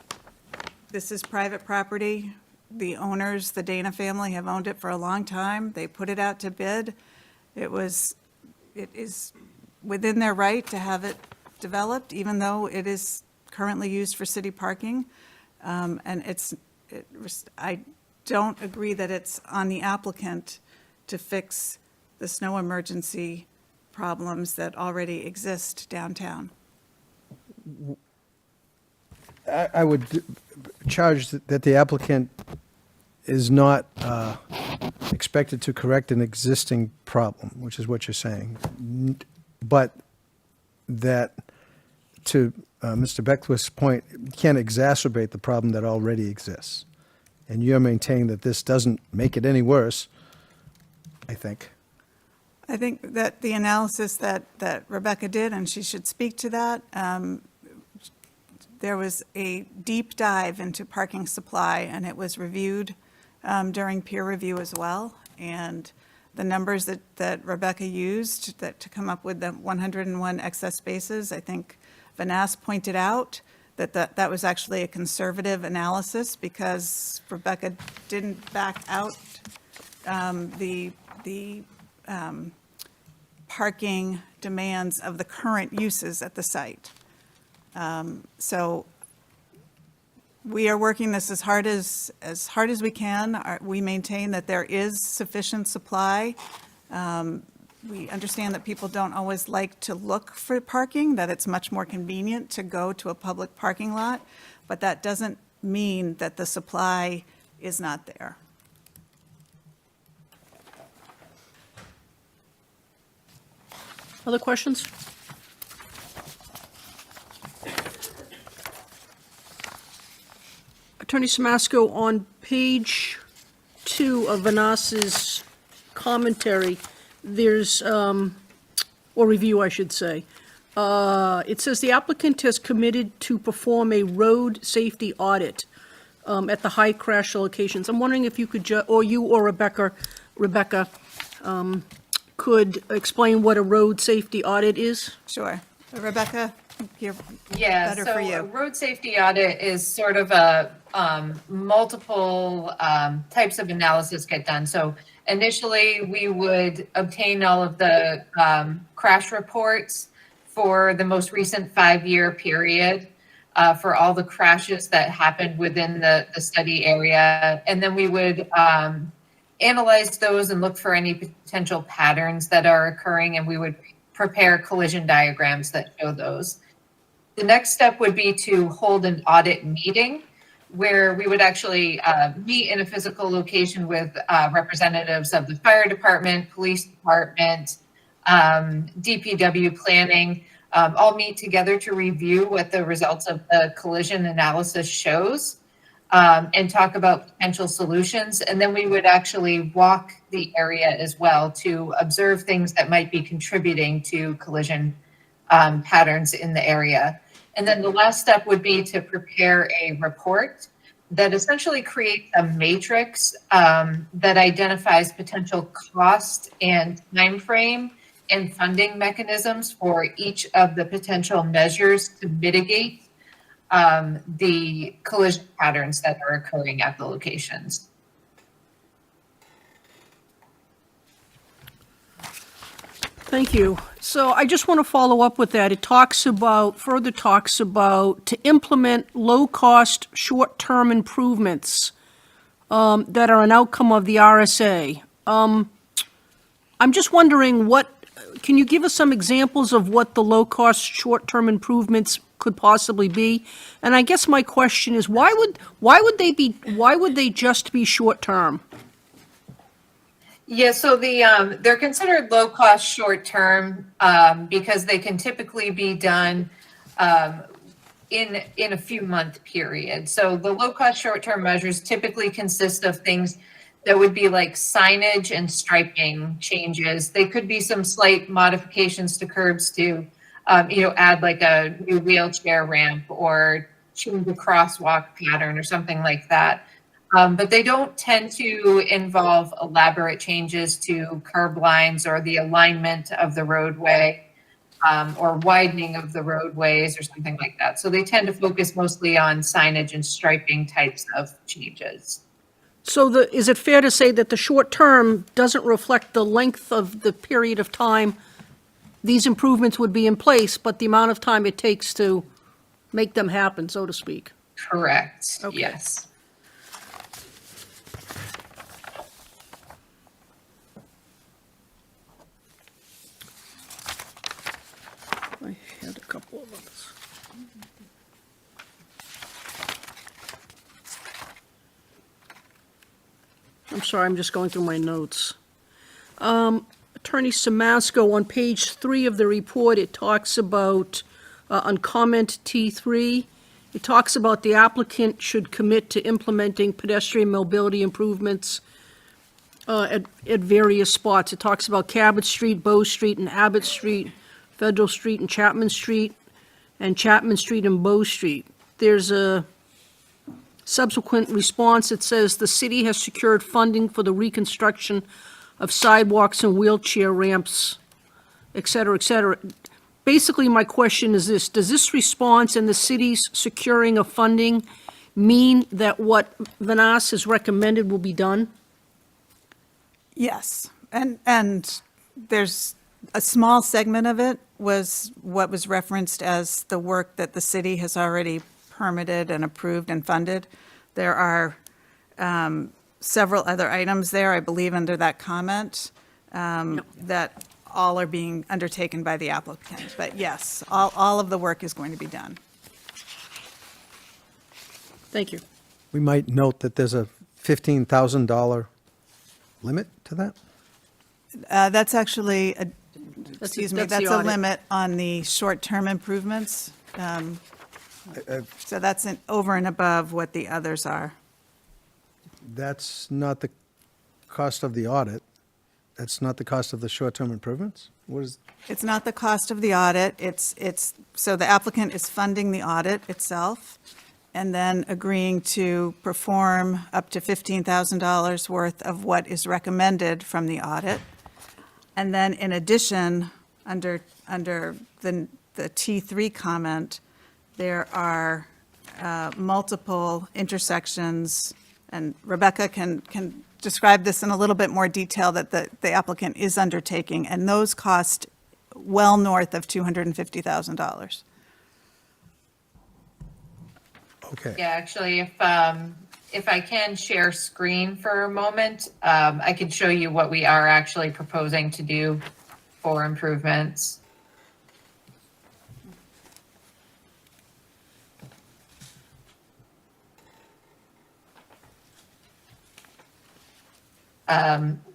is private property. The owners, the Dana family, have owned it for a long time. They put it out to bid. It is within their right to have it developed, even though it is currently used for city parking. And I don't agree that it's on the applicant to fix the snow emergency problems that already exist downtown. I would charge that the applicant is not expected to correct an existing problem, which is what you're saying. But that, to Mr. Beckwith's point, can't exacerbate the problem that already exists. And you're maintaining that this doesn't make it any worse, I think. I think that the analysis that Rebecca did, and she should speak to that, there was a deep dive into parking supply, and it was reviewed during peer review as well. And the numbers that Rebecca used to come up with the 101 excess spaces, I think Vanas pointed out that was actually a conservative analysis, because Rebecca didn't back out the parking demands of the current uses at the site. So we are working this as hard as we can. We maintain that there is sufficient supply. We understand that people don't always like to look for parking, that it's much more convenient to go to a public parking lot, but that doesn't mean that the supply is not there. Other questions? Attorney Samasco, on page 2 of Vanessa's commentary, there's, or review, I should say, it says the applicant has committed to perform a road safety audit at the high crash locations. I'm wondering if you could, or you or Rebecca, could explain what a road safety audit is? Sure. Rebecca, you're Yeah, better so for a you. road safety audit is sort of a multiple types of analysis get done. So initially, we would obtain all of the crash reports for the most recent 5-year period for all the crashes that happened within the study area. And then we would analyze those and look for any potential patterns that are occurring, and we would prepare collision diagrams that show those. The next step would be to hold an audit meeting where we would actually meet in a physical location with representatives of the fire department, police department, DPW planning, all meet together to review what the results of the collision analysis shows and talk about potential solutions. And then we would actually walk the area as well to observe things that might be contributing to collision patterns in the area. And then the last step would be to prepare a report that essentially creates a matrix that identifies potential cost and time frame and funding mechanisms for each of the potential measures to mitigate the collision patterns that are occurring at the locations. Thank you. So I just want to follow up with that. It further talks about to implement low-cost, short-term improvements that are an outcome of the RSA. I'm just wondering can you give us some examples of what the low-cost, short-term improvements could possibly be? And I guess my question is, why would they just be short-term? Yeah, so they're considered low cost short term because they can typically be done in a few month period. So the low cost short term measures typically consist of things that would be like signage and striping changes. They could be some slight modifications to curbs to add like a new wheelchair ramp or change the crosswalk pattern or something like that. But they don't tend to involve elaborate changes to curb lines or the alignment of the roadway or widening of the roadways or something like that. So they tend to focus mostly on signage and striping types of changes. So is it fair to say that the short term doesn't reflect the length of the period of time these improvements would be in place, but the amount of time it takes to make them happen, so to speak? Correct. Okay. Yes. I had a couple of others. I'm sorry, I'm just going through my notes. Attorney Samasco, on page 3 of the report, it talks about, on comment T3, it talks about the applicant should commit to implementing pedestrian mobility improvements at various spots. It talks about Cabot Street, Bow Street, and Abbott Street, Federal Street and Chapman Street and Bow Street. There's a subsequent response that says the city has secured funding for the reconstruction of sidewalks and wheelchair ramps, et cetera, et cetera. Basically, my question is this: does this response and the city's securing of funding mean that what Vanessa has recommended will be done? Yes, and there's A small segment of it was what was referenced as the work that the city has already permitted and approved and funded. There are several other items there, I believe, under that comment, that all are being undertaken by the applicant. But yes, all of the work is going to be done. Thank you. We might note that there's a $15,000 limit to that? That's actually, That's excuse me, the that's a audit. limit on the short-term improvements. So that's over and above what the others are. That's not the cost of the audit. That's not the cost of the short-term improvements? What is, It's not the cost of the audit, so the applicant is funding the audit itself, and then agreeing to perform up to $15,000 worth of what is recommended from the audit. And then in addition, under the T3 comment, there are multiple intersections, and Rebecca can describe this in a little bit more detail, that the applicant is undertaking, and those cost well north of $250,000. okay. Yeah, actually, if I can share screen for a moment, I can show you what we are actually proposing to do for improvements.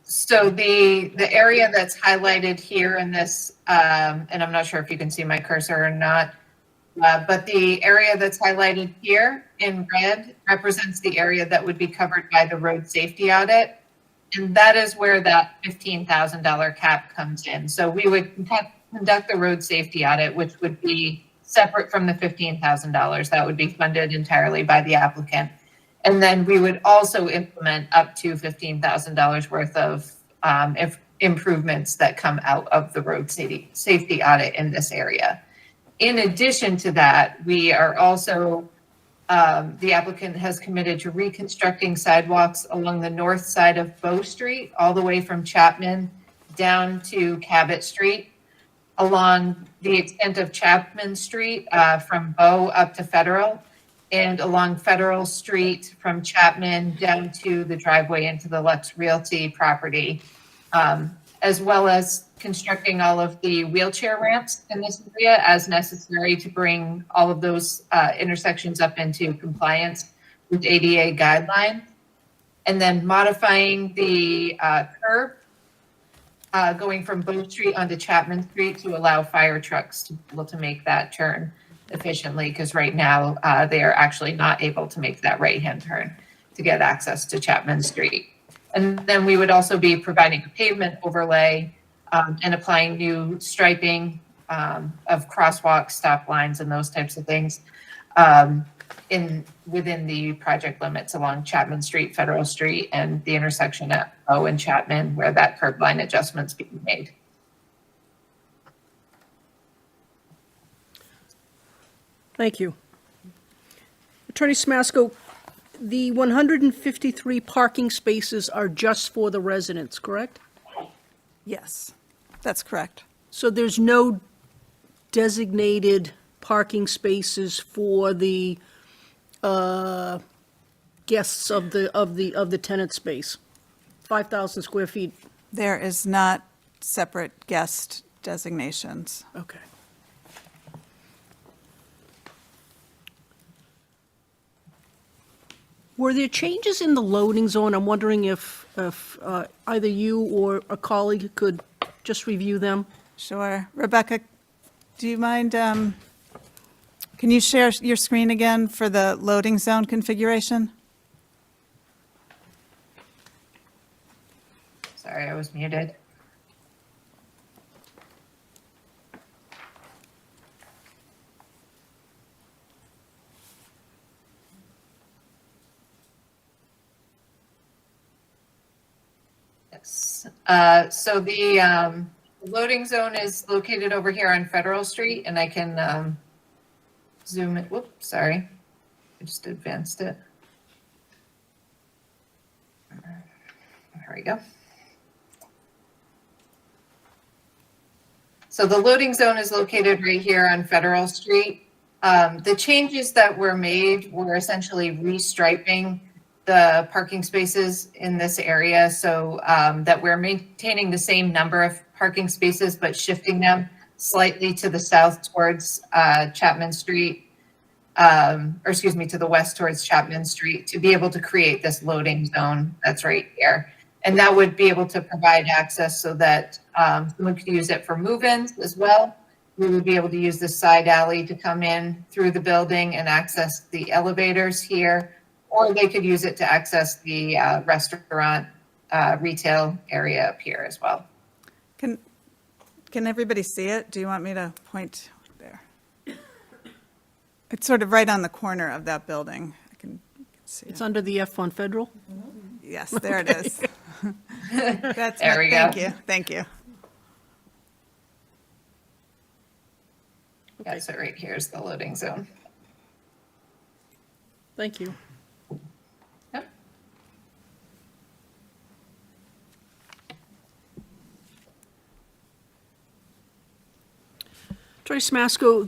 So the area that's highlighted here in this, and I'm not sure if you can see my cursor or not, but the area that's highlighted here in red represents the area that would be covered by the road safety audit. And that is where that $15,000 cap comes in. So we would conduct the road safety audit, which would be separate from the $15,000. That would be funded entirely by the applicant. And then we would also implement up to $15,000 worth of improvements that come out of the road safety audit in this area. In addition to that, we are also, the applicant has committed to reconstructing sidewalks along the north side of Bow Street, all the way from Chapman down to Cabot Street, along the extent of Chapman Street from Bow up to Federal, and along Federal Street from Chapman down to the driveway into the Lux Realty property, as well as constructing all of the wheelchair ramps in this area as necessary to bring all of those intersections up into compliance with ADA guidelines. And then modifying the curb going from Bow Street onto Chapman Street to allow fire trucks to be able to make that turn efficiently, because right now they are actually not able to make that right-hand turn to get access to Chapman Street. And then we would also be providing a pavement overlay and applying new striping of crosswalks, stop lines, and those types of things within the project limits along Chapman Street, Federal Street, and the intersection at Bow and Chapman, where that curb line adjustment's being made. Thank you. Attorney Smasko, the 153 parking spaces are just for the residents, correct? Yes, that's correct. So there's no designated parking spaces for the guests of the tenant space? 5,000 square feet, There is not separate guest designations. okay. Were there changes in the loading zone? I'm wondering if either you or a colleague could just review them. Sure. Rebecca, do you mind, can you share your screen again for the loading zone configuration? Sorry, I was muted. Yes. So the loading zone is located over here on Federal Street, and I can zoom it. Whoops, sorry. I just advanced it. There we go. So the loading zone is located right here on Federal Street. The changes that were made were essentially restriping the parking spaces in this area so that we're maintaining the same number of parking spaces, but shifting them slightly to the south towards Chapman Street, or excuse me, to the west towards Chapman Street to be able to create this loading zone that's right here. And that would be able to provide access so that someone could use it for move-ins as well. We would be able to use this side alley to come in through the building and access the elevators here, or they could use it to access the restaurant retail area up here as well. Can everybody see it? Do you want me to point there? It's sort of right on the corner of that building. I can see It's it. under the F on Federal? Yes, there it is. That's There we go. Thank you, thank you. Yeah, so right here is the loading zone. Thank you. Yep. Trace Masco,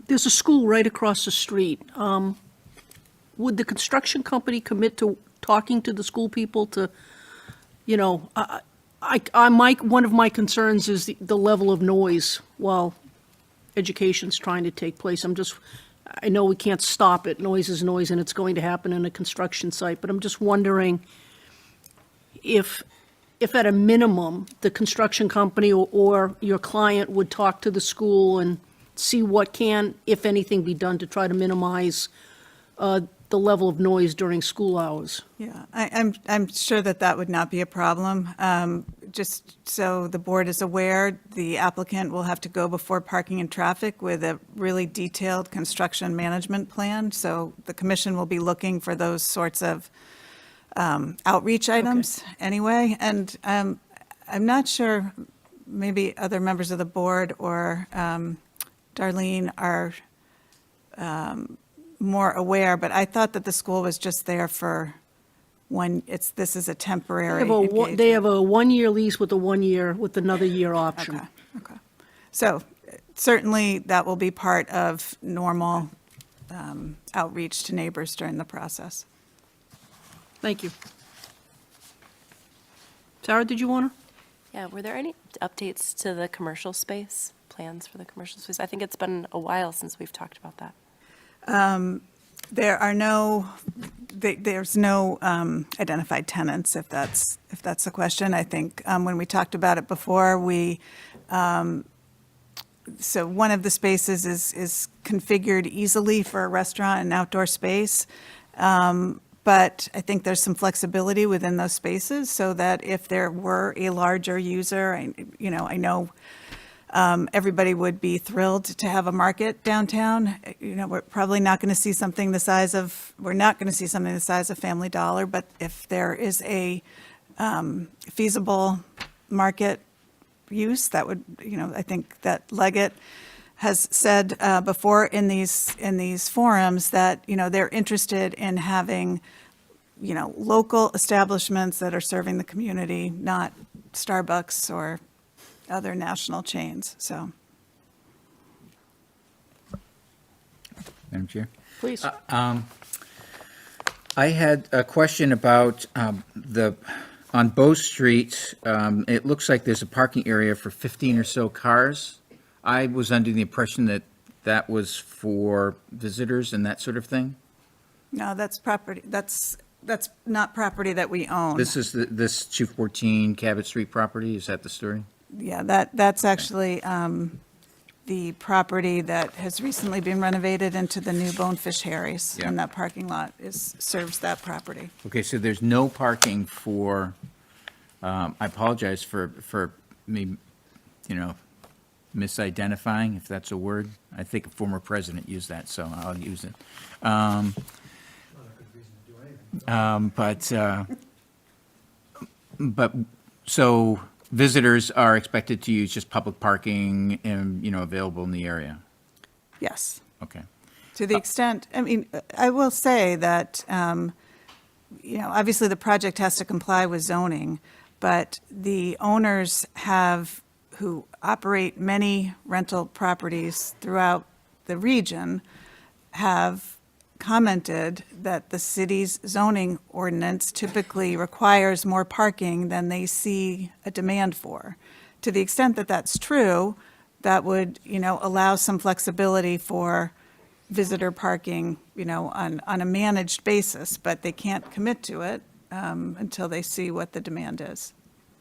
there's a school right across the street. Would the construction company commit to talking to the school people to, you know, one of my concerns is the level of noise while education's trying to take place. I know we can't stop it. Noise is noise and it's going to happen in a construction site, but I'm just wondering if at a minimum, the construction company or your client would talk to the school and see what can, if anything, be done to try to minimize the level of noise during school hours. Yeah, I'm sure that would not be a problem. Just so the board is aware, the applicant will have to go before Parking and Traffic with a really detailed construction management plan. So the commission will be looking for those sorts of outreach items anyway. And I'm not sure, maybe other members of the board or Darlene are more aware, but I thought that the school was just there for when this is a temporary engagement. They have a one-year lease with another year option. Okay. So certainly that will be part of normal outreach to neighbors during the process. Thank you. Sarah, did you want to? Yeah, were there any updates to the commercial space, plans for the commercial space? I think it's been a while since we've talked about that. There's no identified tenants, if that's the question. I think when we talked about it before, so one of the spaces is configured easily for a restaurant and outdoor space. But I think there's some flexibility within those spaces so that if there were a larger user, I know everybody would be thrilled to have a market downtown. We're probably not going to see something the size of Family Dollar, but if there is a feasible market use, that would, I think that Leggett has said before in these forums that, they're interested in having, local establishments that are serving the community, not Starbucks or other national chains, so. Madam Chair? Please. I had a question about on Bow Street, it looks like there's a parking area for 15 or so cars. I was under the impression that was for visitors and that sort of thing. No, that's property, that's not property that we own. This is this 214 Cabot Street property, is that the story? Yeah, that's actually the property that has recently been renovated into the new Bonefish Harry's. Yeah. And that parking lot serves that property. Okay, so there's no parking for, I apologize for me, misidentifying, if that's a word. I think a former president used that, so I'll use it. But so visitors are expected to use just public parking and, available in the area? Yes. Okay. To the extent, I will say that, obviously the project has to comply with zoning, but the owners who operate many rental properties throughout the region have commented that the city's zoning ordinance typically requires more parking than they see a demand for. To the extent that that's true, that would, allow some flexibility for visitor parking, on a managed basis, but they can't commit to it until they see what the demand is.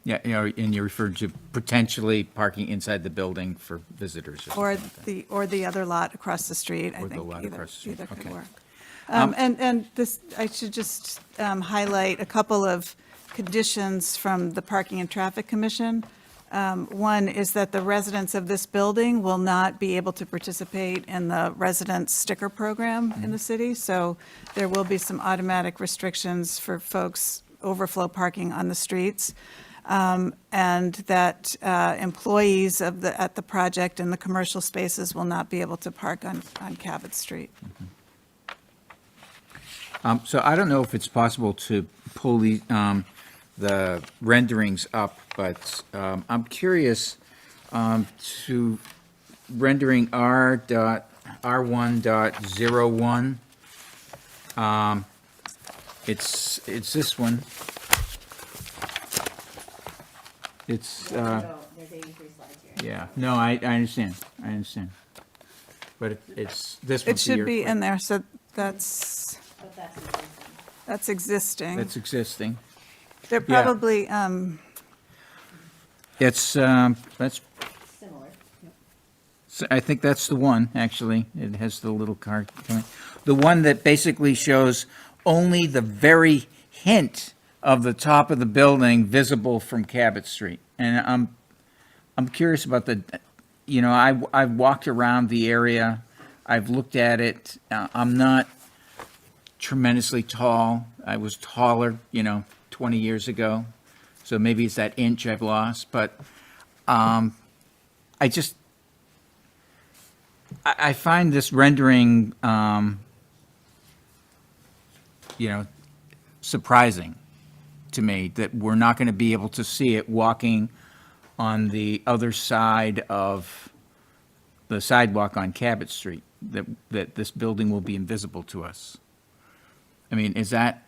Yeah, and you referred to potentially parking inside the building for visitors or something like that. Or the other lot across the street, I Or the think lot either, across the street, either could okay. work. And this, I should just highlight a couple of conditions from the Parking and Traffic Commission. One is that the residents of this building will not be able to participate in the resident sticker program in the city, so there will be some automatic restrictions for folks overflow parking on the streets. And that employees at the project in the commercial spaces will not be able to park on Cabot Street. So I don't know if it's possible to pull the renderings up, but I'm curious to rendering R1.01. It's this one. It's, There's 83 slides here. yeah, no, I understand, But it's this one. It should be in there, so that's But that's existing. That's existing. That's existing. They're yeah. probably, That's, Similar. I think that's the one, actually. It has the little card coming. The one that basically shows only the very hint of the top of the building visible from Cabot Street. And I'm curious about I've walked around the area. I've looked at it. I'm not tremendously tall. I was taller, 20 years ago. So maybe it's that inch I've lost. But I find this rendering, surprising to me that we're not going to be able to see it walking on the other side of the sidewalk on Cabot Street, that this building will be invisible to us. I mean, is that,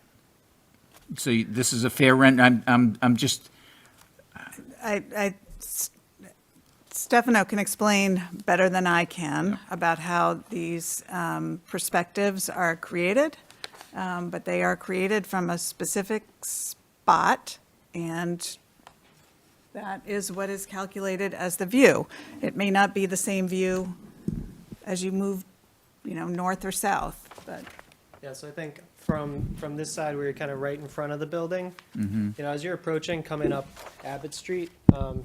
so this is a fair rent? I'm just, Stefano can explain better than I can about how these perspectives are created, but they are created from a specific spot, and that is what is calculated as the view. It may not be the same view as you move, north or south, but. Yeah, so I think from this side where you're kind of right in front of the building, as you're approaching, coming up Abbott Street,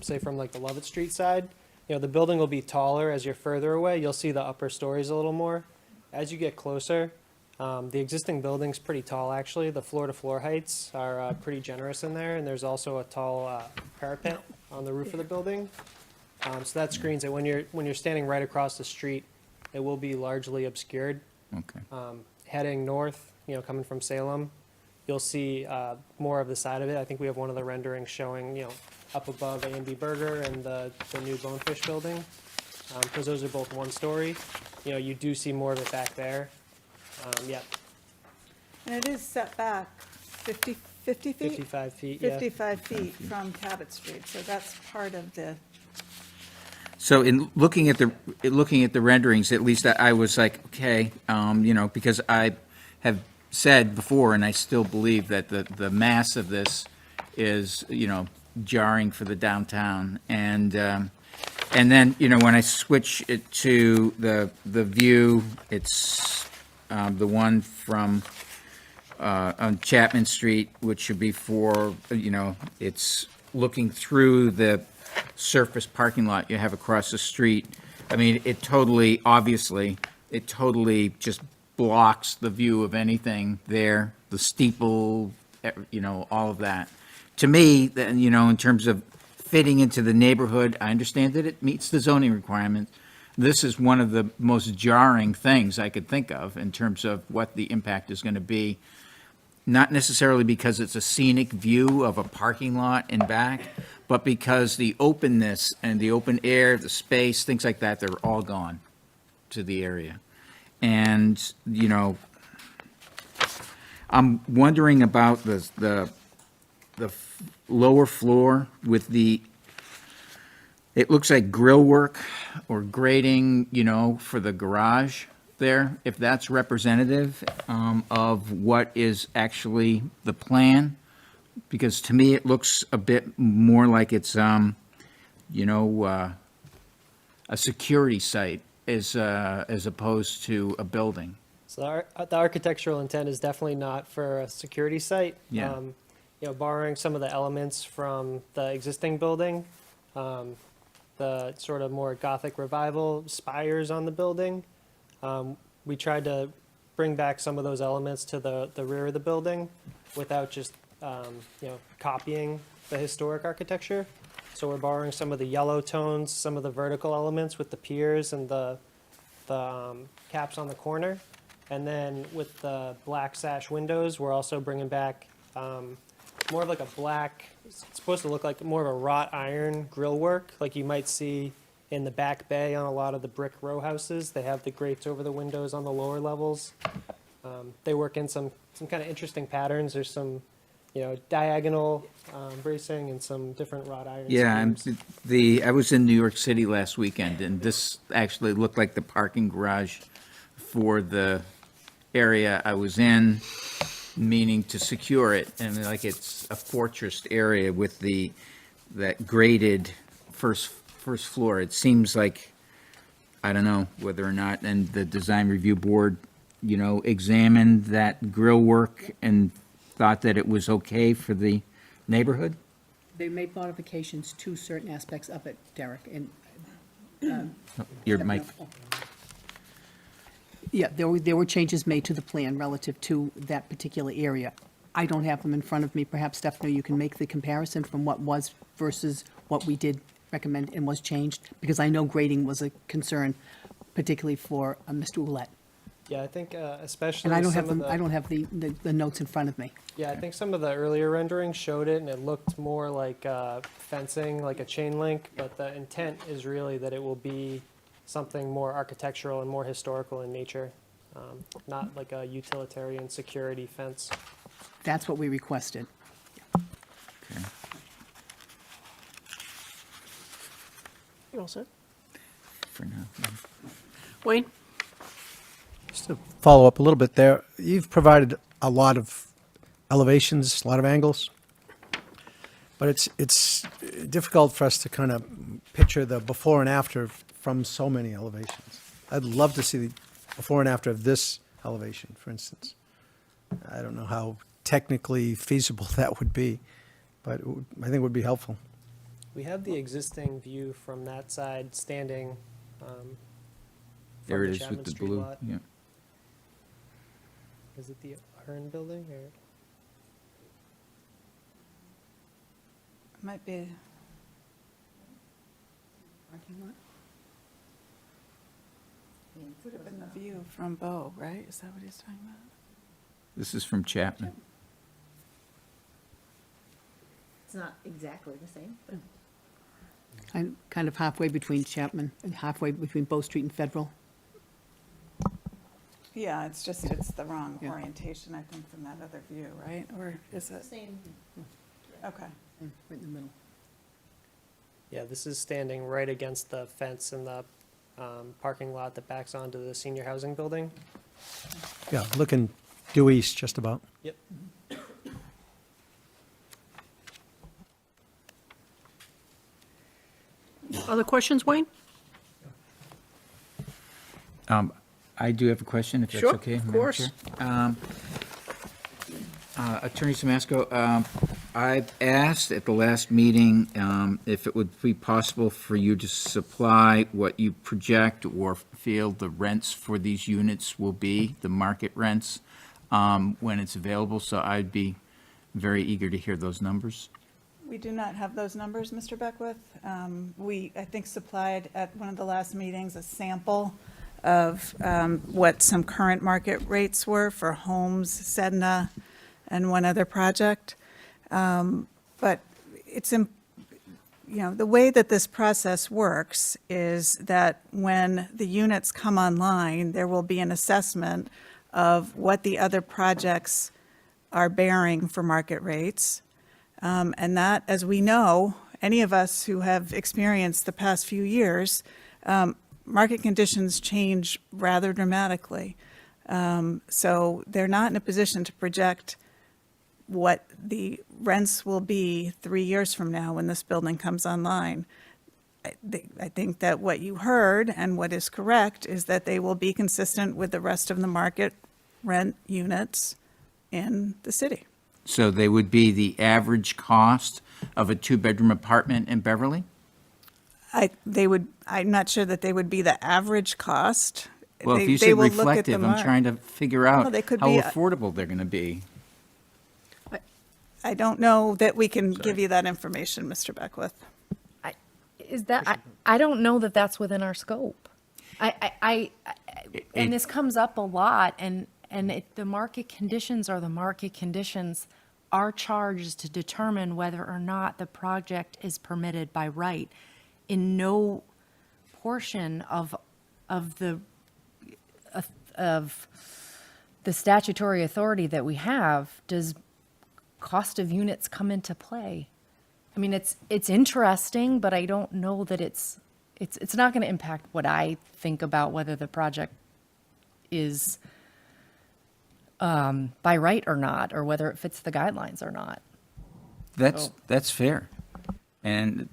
say from like the Lovett Street side, the building will be taller. As you're further away, you'll see the upper stories a little more. As you get closer, the existing building's pretty tall, actually. The floor-to-floor heights are pretty generous in there, and there's also a tall parapet on the roof of the building. So that screens it. When you're standing right across the street, it will be largely obscured. okay. Heading north, coming from Salem, you'll see more of the side of it. I think we have one of the renderings showing, up above A&B Burger and the new Bonefish building, because those are both one story. You do see more of it back there. Yep, And it is set back 50 feet? 55 feet, yeah. 55 feet from Cabot Street, so that's part of the, So in looking at the renderings, at least I was like, okay, because I have said before, and I still believe that the mass of this is, jarring for the downtown. And then, when I switch it to the view, it's the one from on Chapman Street, which should be for, it's looking through the surface parking lot you have across the street. I mean, it totally just blocks the view of anything there, the steeple, all of that. To me, then, in terms of fitting into the neighborhood, I understand that it meets the zoning requirements. This is one of the most jarring things I could think of in terms of what the impact is going to be. not necessarily because it's a scenic view of a parking lot in back, but because the openness and the open air, the space, things like that, they're all gone to the area. And, you know, I'm wondering about the lower floor with it looks like grill work or grading, you know, for the garage there, if that's representative of what is actually the plan. Because to me, it looks a bit more like it's, you know, a security site as opposed to a building. So the architectural intent is definitely not for a security site. Yeah. You know, borrowing some of the elements from the existing building, the sort of more Gothic revival spires on the building. We tried to bring back some of those elements to the rear of the building without just, you know, copying the historic architecture. So we're borrowing some of the yellow tones, some of the vertical elements with the piers and the caps on the corner. And then with the black sash windows, we're also bringing back more of like a black, it's supposed to look like more of a wrought iron grill work, like you might see in the back bay on a lot of the brick row houses. They have the grates over the windows on the lower levels. They work in some kind of interesting patterns. There's some, you know, diagonal bracing and some different wrought iron Yeah, schemes. I was in New York City last weekend, and this actually looked like the parking garage for the area I was in, meaning to secure it, and like it's a fortress area with that graded first floor. It seems like, I don't know whether or not, and the design review board, you know, examined that grill work and thought that it was okay for the neighborhood? They made modifications to certain aspects of it, Derek, and. Your mic. Yeah, there were changes made to the plan relative to that particular area. I don't have them in front of me. Perhaps, Stephanie, you can make the comparison from what was versus what we did recommend and was changed, because I know grading was a concern, particularly for Mr. Ouellette. Yeah, I think especially And I don't some have of them, I don't have the notes in front of me. Yeah, I think some of the earlier renderings showed it, and it looked more like fencing, like a chain link, but the intent is really that it will be something more architectural and more historical in nature, not like a utilitarian security fence. That's what we requested. Okay. You all set? For now. Wayne? Just to follow up a little bit there, you've provided a lot of elevations, a lot of angles, but it's difficult for us to kind of picture the before and after from so many elevations. I'd love to see the before and after of this elevation, for instance. I don't know how technically feasible that would be, but I think it would be helpful. We have the existing view from that side standing There from it the is Chapman with the Street blue. lot. Yeah. Is it the Hearn building or? Might be. Would have been the view from Bow, right? Is that what he's talking about? This is from Chapman. It's not exactly the same, but I'm kind of halfway between Chapman and halfway between Bow Street and Federal. Yeah, it's just, it's the wrong Yeah. orientation, I think, from that other view, right? Or is it? same. Okay. Right in the middle. Yeah, this is standing right against the fence in the parking lot that backs onto the senior housing building. Yeah, looking due east just about. Yep. Other questions, Wayne? I do have a question, if that's Sure, okay. of Madam course. Chair. Attorney Samasco, I asked at the last meeting if it would be possible for you to supply what you project or feel the rents for these units will be, the market rents, when it's available, so I'd be very eager to hear those numbers. We do not have those numbers, Mr. Beckwith. We, I think, supplied at one of the last meetings a sample of what some current market rates were for Homes, Sedna, and one other project. But it's, the way that this process works is that when the units come online, there will be an assessment of what the other projects are bearing for market rates. And that, as we know, any of us who have experienced the past few years, market conditions change rather dramatically. So they're not in a position to project what the rents will be 3 years from now when this building comes online. I think that what you heard and what is correct is that they will be consistent with the rest of the market rent units in the city. So they would be the average cost of a two-bedroom apartment in Beverly? I'm not sure that they would be the average cost. Well, if They- you they said will look at the reflective, I'm mark. trying to figure Well, out they could how be, affordable they're going to be. I don't know that we can give you that information, Mr. Beckwith. I don't know that that's within our scope. And this comes up a lot, and the market conditions are the market conditions. Our charge is to determine whether or not the project is permitted by right. In no portion of the statutory authority that we have does cost of units come into play. I mean, it's interesting, but I don't know that it's not going to impact what I think about whether the project is by right or not, or whether it fits the guidelines or not. That's fair. And,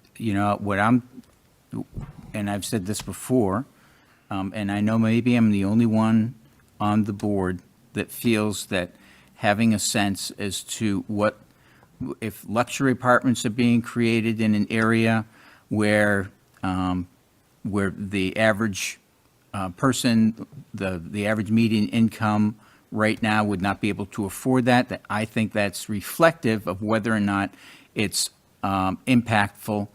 and I've said this before, and I know maybe I'm the only one on the board that feels that having a sense as to if luxury apartments are being created in an area where the average person, the average median income right now would not be able to afford that I think that's reflective of whether or not it's impactful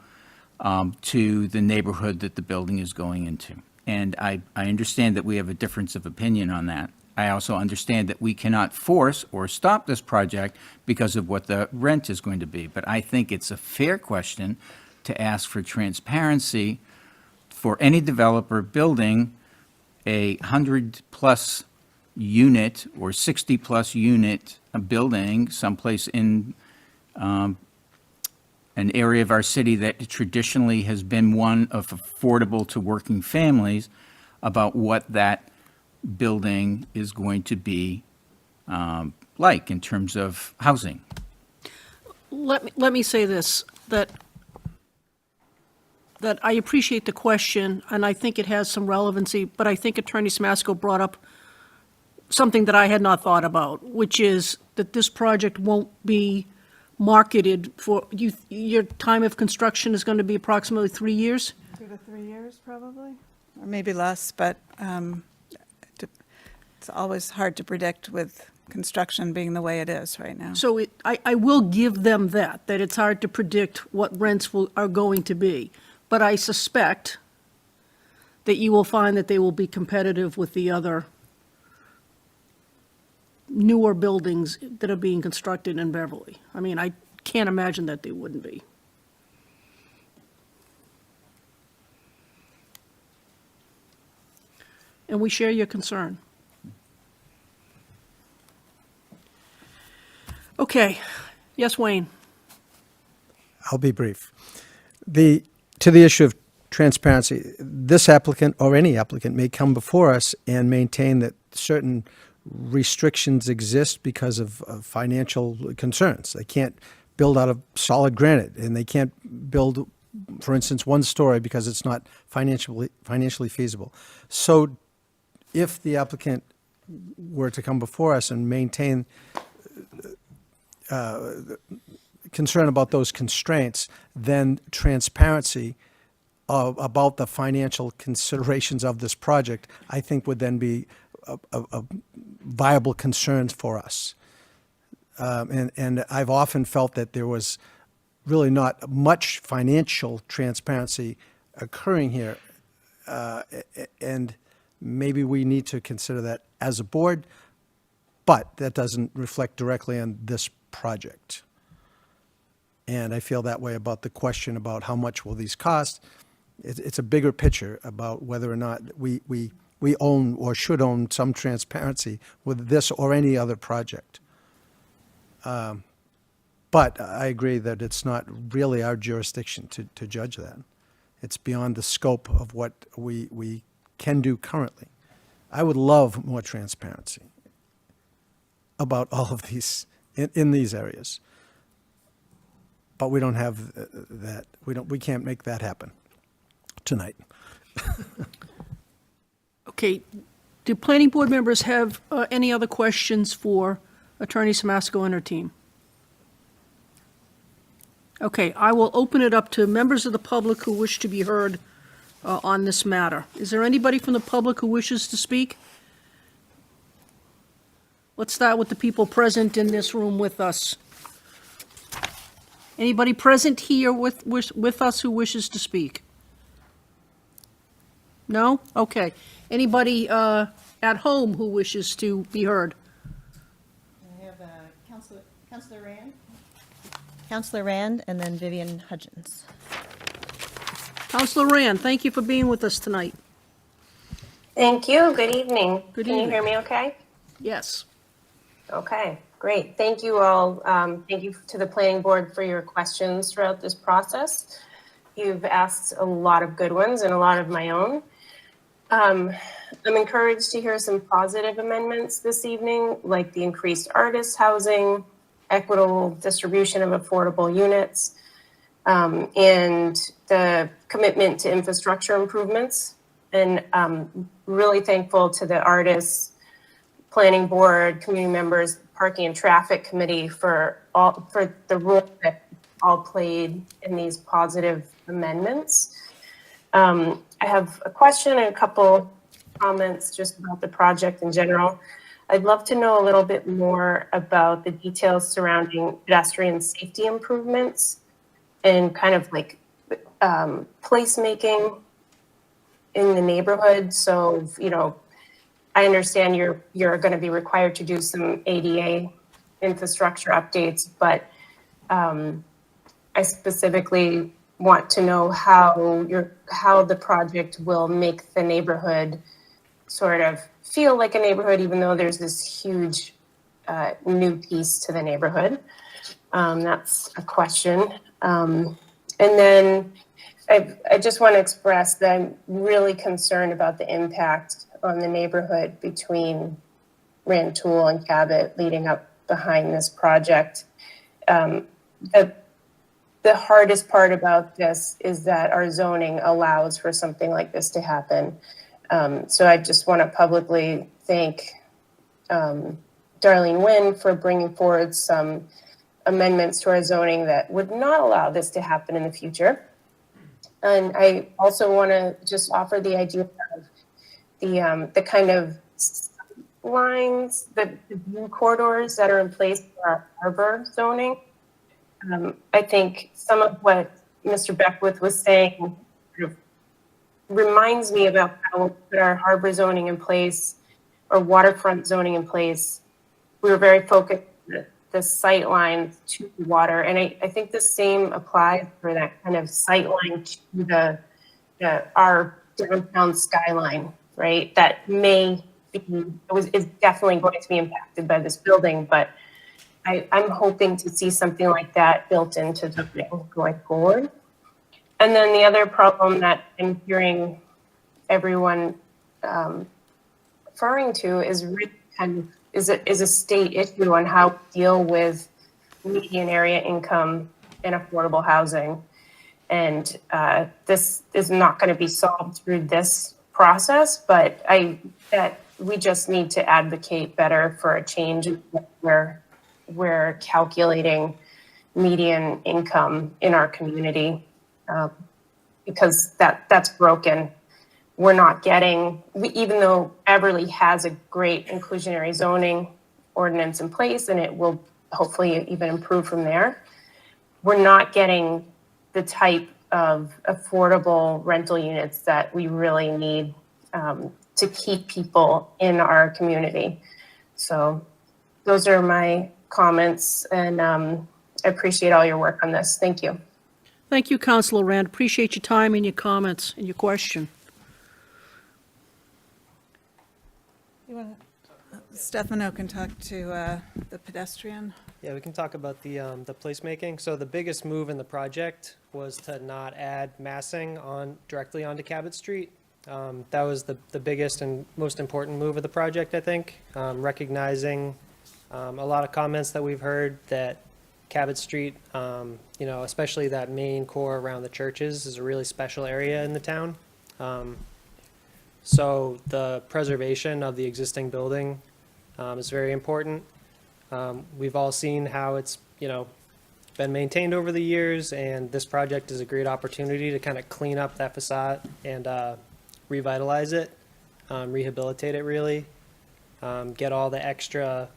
to the neighborhood that the building is going into. And I understand that we have a difference of opinion on that. I also understand that we cannot force or stop this project because of what the rent is going to be. But I think it's a fair question to ask for transparency for any developer building a 100-plus unit or 60-plus unit building someplace in an area of our city that traditionally has been one of affordable to working families, about what that building is going to be like in terms of housing. Let me say this, that I appreciate the question, and I think it has some relevancy, but I think Attorney Smasko brought up something that I had not thought about, which is that this project won't be marketed for, your time of construction is going to be approximately 3 years? 2 to 3 years, probably, or maybe less, but it's always hard to predict with construction being the way it is right now. So I will give them that it's hard to predict what rents are going to be. But I suspect that you will find that they will be competitive with the other newer buildings that are being constructed in Beverly. I mean, I can't imagine that they wouldn't be. And we share your concern. Okay. Yes, Wayne? I'll be brief. To the issue of transparency, this applicant or any applicant may come before us and maintain that certain restrictions exist because of financial concerns. They can't build out of solid granite, and they can't build, for instance, one story because it's not financially feasible. So if the applicant were to come before us and maintain concern about those constraints, then transparency about the financial considerations of this project, I think, would then be a viable concerns for us. And I've often felt that there was really not much financial transparency occurring here. And maybe we need to consider that as a board. But that doesn't reflect directly on this project. And I feel that way about the question about how much will these cost. It's a bigger picture about whether or not we own or should own some transparency with this or any other project. But I agree that it's not really our jurisdiction to judge that. It's beyond the scope of what we can do currently. I would love more transparency about all of these, in these areas. But we don't have that. We can't make that happen tonight. Okay, do planning board members have any other questions for Attorney Samasco and her team? Okay, I will open it up to members of the public who wish to be heard on this matter. Is there anybody from the public who wishes to speak? Let's start with the people present in this room with us. Anybody present here with us who wishes to speak? No? Okay. Anybody at home who wishes to be heard? I have Councilor Rand. Councilor Rand, and then Vivian Hudgens. Counselor Rand, thank you for being with us tonight. Thank you. Good evening. Good Can evening. you hear me okay? Yes. Okay, great. Thank you all. Thank you to the planning board for your questions throughout this process. You've asked a lot of good ones and a lot of my own. I'm encouraged to hear some positive amendments this evening, like the increased artist housing, equitable distribution of affordable units, and the commitment to infrastructure improvements. And I'm really thankful to the artists, planning board, community members, parking and traffic committee for the role that all played in these positive amendments. I have a question and a couple comments just about the project in general. I'd love to know a little bit more about the details surrounding pedestrian safety improvements and kind of like placemaking in the neighborhood. So, you know, I understand you're going to be required to do some ADA infrastructure updates, but I specifically want to know how the project will make the neighborhood sort of feel like a neighborhood, even though there's this huge new piece to the neighborhood. That's a question. And then I just want to express that I'm really concerned about the impact on the neighborhood between Rantoul and Cabot leading up behind this project. The hardest part about this is that our zoning allows for something like this to happen. So I just want to publicly thank Darlene Nguyen for bringing forward some amendments to our zoning that would not allow this to happen in the future. And I also want to just offer the idea of the kind of lines, the view corridors that are in place for our harbor zoning. I think some of what Mr. Beckwith was saying sort of reminds me about how we put our harbor zoning in place or waterfront zoning in place. We were very focused on the sight lines to the water. And I think the same applies for that kind of sight line to our downtown skyline, right? That may be, is definitely going to be impacted by this building, but I'm hoping to see something like that built into the thing going forward. And then the other problem that I'm hearing everyone referring to is really kind of is a state issue on how to deal with median area income and affordable housing. And this is not going to be solved through this process, but that we just need to advocate better for a change where we're calculating median income in our community, because that's broken. We're not getting, even though Everly has a great inclusionary zoning ordinance in place, and it will hopefully even improve from there, we're not getting the type of affordable rental units that we really need to keep people in our community. So those are my comments, and I appreciate all your work on this. Thank you. Thank you, Councilor Rand. Appreciate your time and your comments and your question. Stefano can talk to the pedestrian. Yeah, we can talk about the placemaking. So the biggest move in the project was to not add massing directly onto Cabot Street. That was the biggest and most important move of the project, I think. Recognizing a lot of comments that we've heard that Cabot Street, especially that main core around the churches, is a really special area in the town. So the preservation of the existing building is very important. We've all seen how it's, been maintained over the years, and this project is a great opportunity to kind of clean up that facade and revitalize it, rehabilitate it really, get all the extra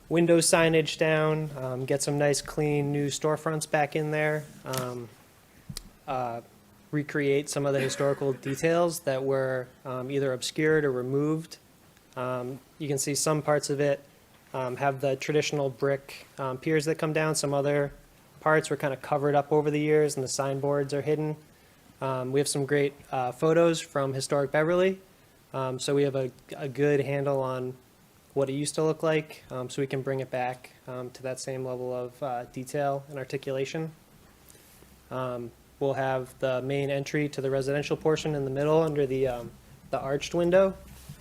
window signage down, get some nice clean new storefronts back in there, recreate some of the historical details that were either obscured or removed. You can see some parts of it have the traditional brick piers that come down. Some other parts were kind of covered up over the years and the signboards are hidden. We have some great photos from Historic Beverly. So we have a good handle on what it used to look like, so we can bring it back to that same level of detail and articulation. We'll have the main entry to the residential portion in the middle under the arched window,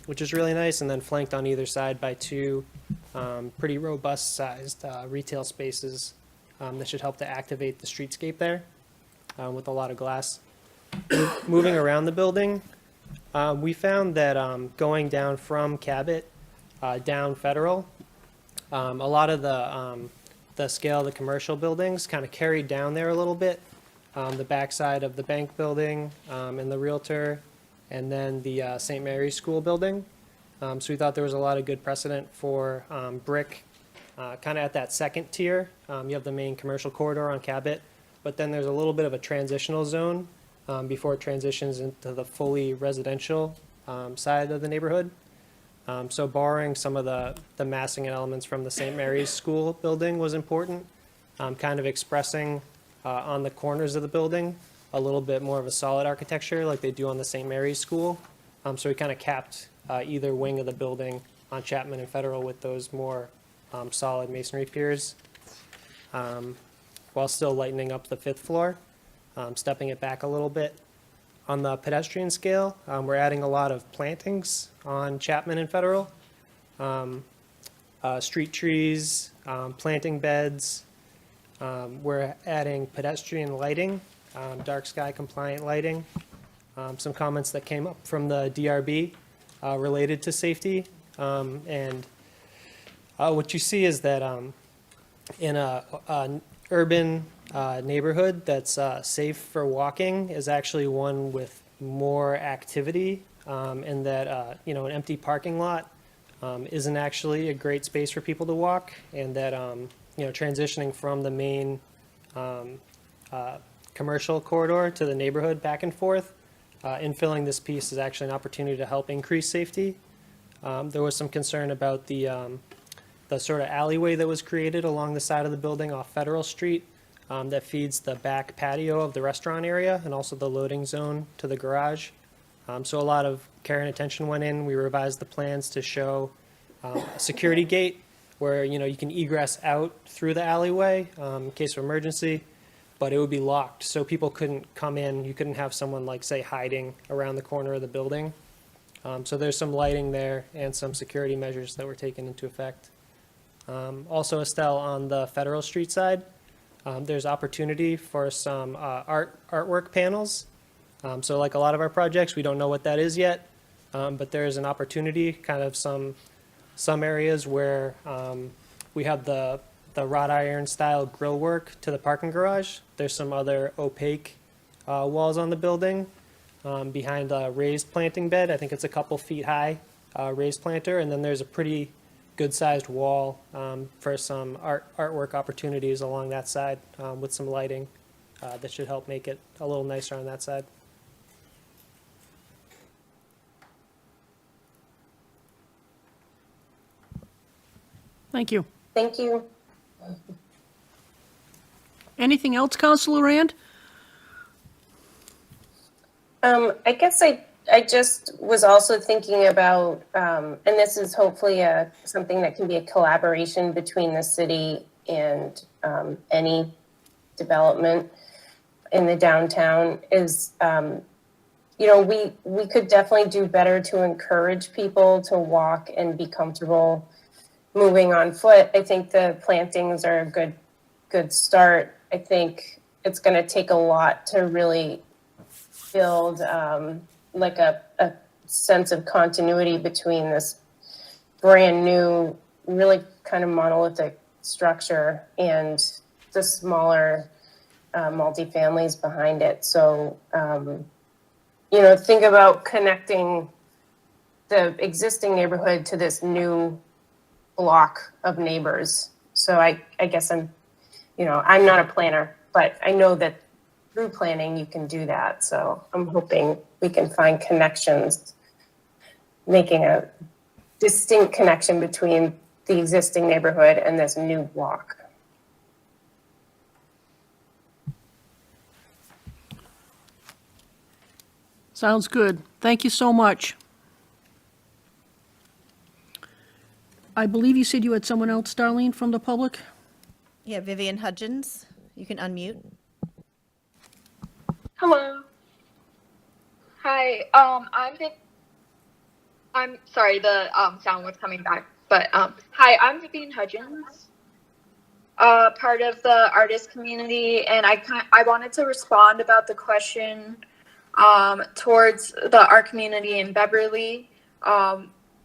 which is really nice, and then flanked on either side by two pretty robust sized retail spaces that should help to activate the streetscape there with a lot of glass. Moving around the building, we found that going down from Cabot down Federal, a lot of the scale of the commercial buildings kind of carried down there a little bit. The backside of the bank building and the Realtor, and then the St. Mary's School building. So we thought there was a lot of good precedent for brick kind of at that second tier. You have the main commercial corridor on Cabot, but then there's a little bit of a transitional zone before it transitions into the fully residential side of the neighborhood. So borrowing some of the massing and elements from the St. Mary's School building was important, kind of expressing on the corners of the building a little bit more of a solid architecture like they do on the St. Mary's School. So we kind of capped either wing of the building on Chapman and Federal with those more solid masonry piers, while still lightening up the fifth floor, stepping it back a little bit. On the pedestrian scale, we're adding a lot of plantings on Chapman and Federal, street trees, planting beds. We're adding pedestrian lighting, dark sky compliant lighting. Some comments that came up from the DRB related to safety. And what you see is that in an urban neighborhood that's safe for walking is actually one with more activity, and that an empty parking lot isn't actually a great space for people to walk, and that transitioning from the main commercial corridor to the neighborhood back and forth, infilling this piece is actually an opportunity to help increase safety. There was some concern about the sort of alleyway that was created along the side of the building off Federal Street that feeds the back patio of the restaurant area and also the loading zone to the garage. So a lot of care and attention went in. We revised the plans to show a security gate where you can egress out through the alleyway in case of emergency, but it would be locked, so people couldn't come in. You couldn't have someone, like, say, hiding around the corner of the building. So there's some lighting there and some security measures that were taken into effect. Also, Estelle, on the Federal Street side, there's opportunity for some artwork panels. So like a lot of our projects, we don't know what that is yet, but there's an opportunity, kind of some areas where we have the wrought iron style grill work to the parking garage. There's some other opaque walls on the building behind a raised planting bed. I think it's a couple feet high raised planter, and then there's a pretty good sized wall for some artwork opportunities along that side with some lighting that should help make it a little nicer on that side. Thank you. Thank you. Anything else, Counselor Rand? I guess I just was also thinking about, and this is hopefully something that can be a collaboration between the city and any development in the downtown is, we could definitely do better to encourage people to walk and be comfortable moving on foot. I think the plantings are a good start. I think it's going to take a lot to really build like a sense of continuity between this brand new, really kind of monolithic structure and the smaller multifamilies behind it. So, think about connecting the existing neighborhood to this new block of neighbors. So I guess I'm not a planner, but I know that through planning you can do that. So I'm hoping we can find connections, making a distinct connection between the existing neighborhood and this new block. Sounds good. Thank you so much. I believe you said you had someone else, Darlene, from the public? Yeah, Vivian Hudgens, you can unmute. Hello. Hi. I'm sorry, the sound was coming back, but hi, I'm Vivian Hudgens, part of the artist community, and I wanted to respond about the question towards the art community in Beverly.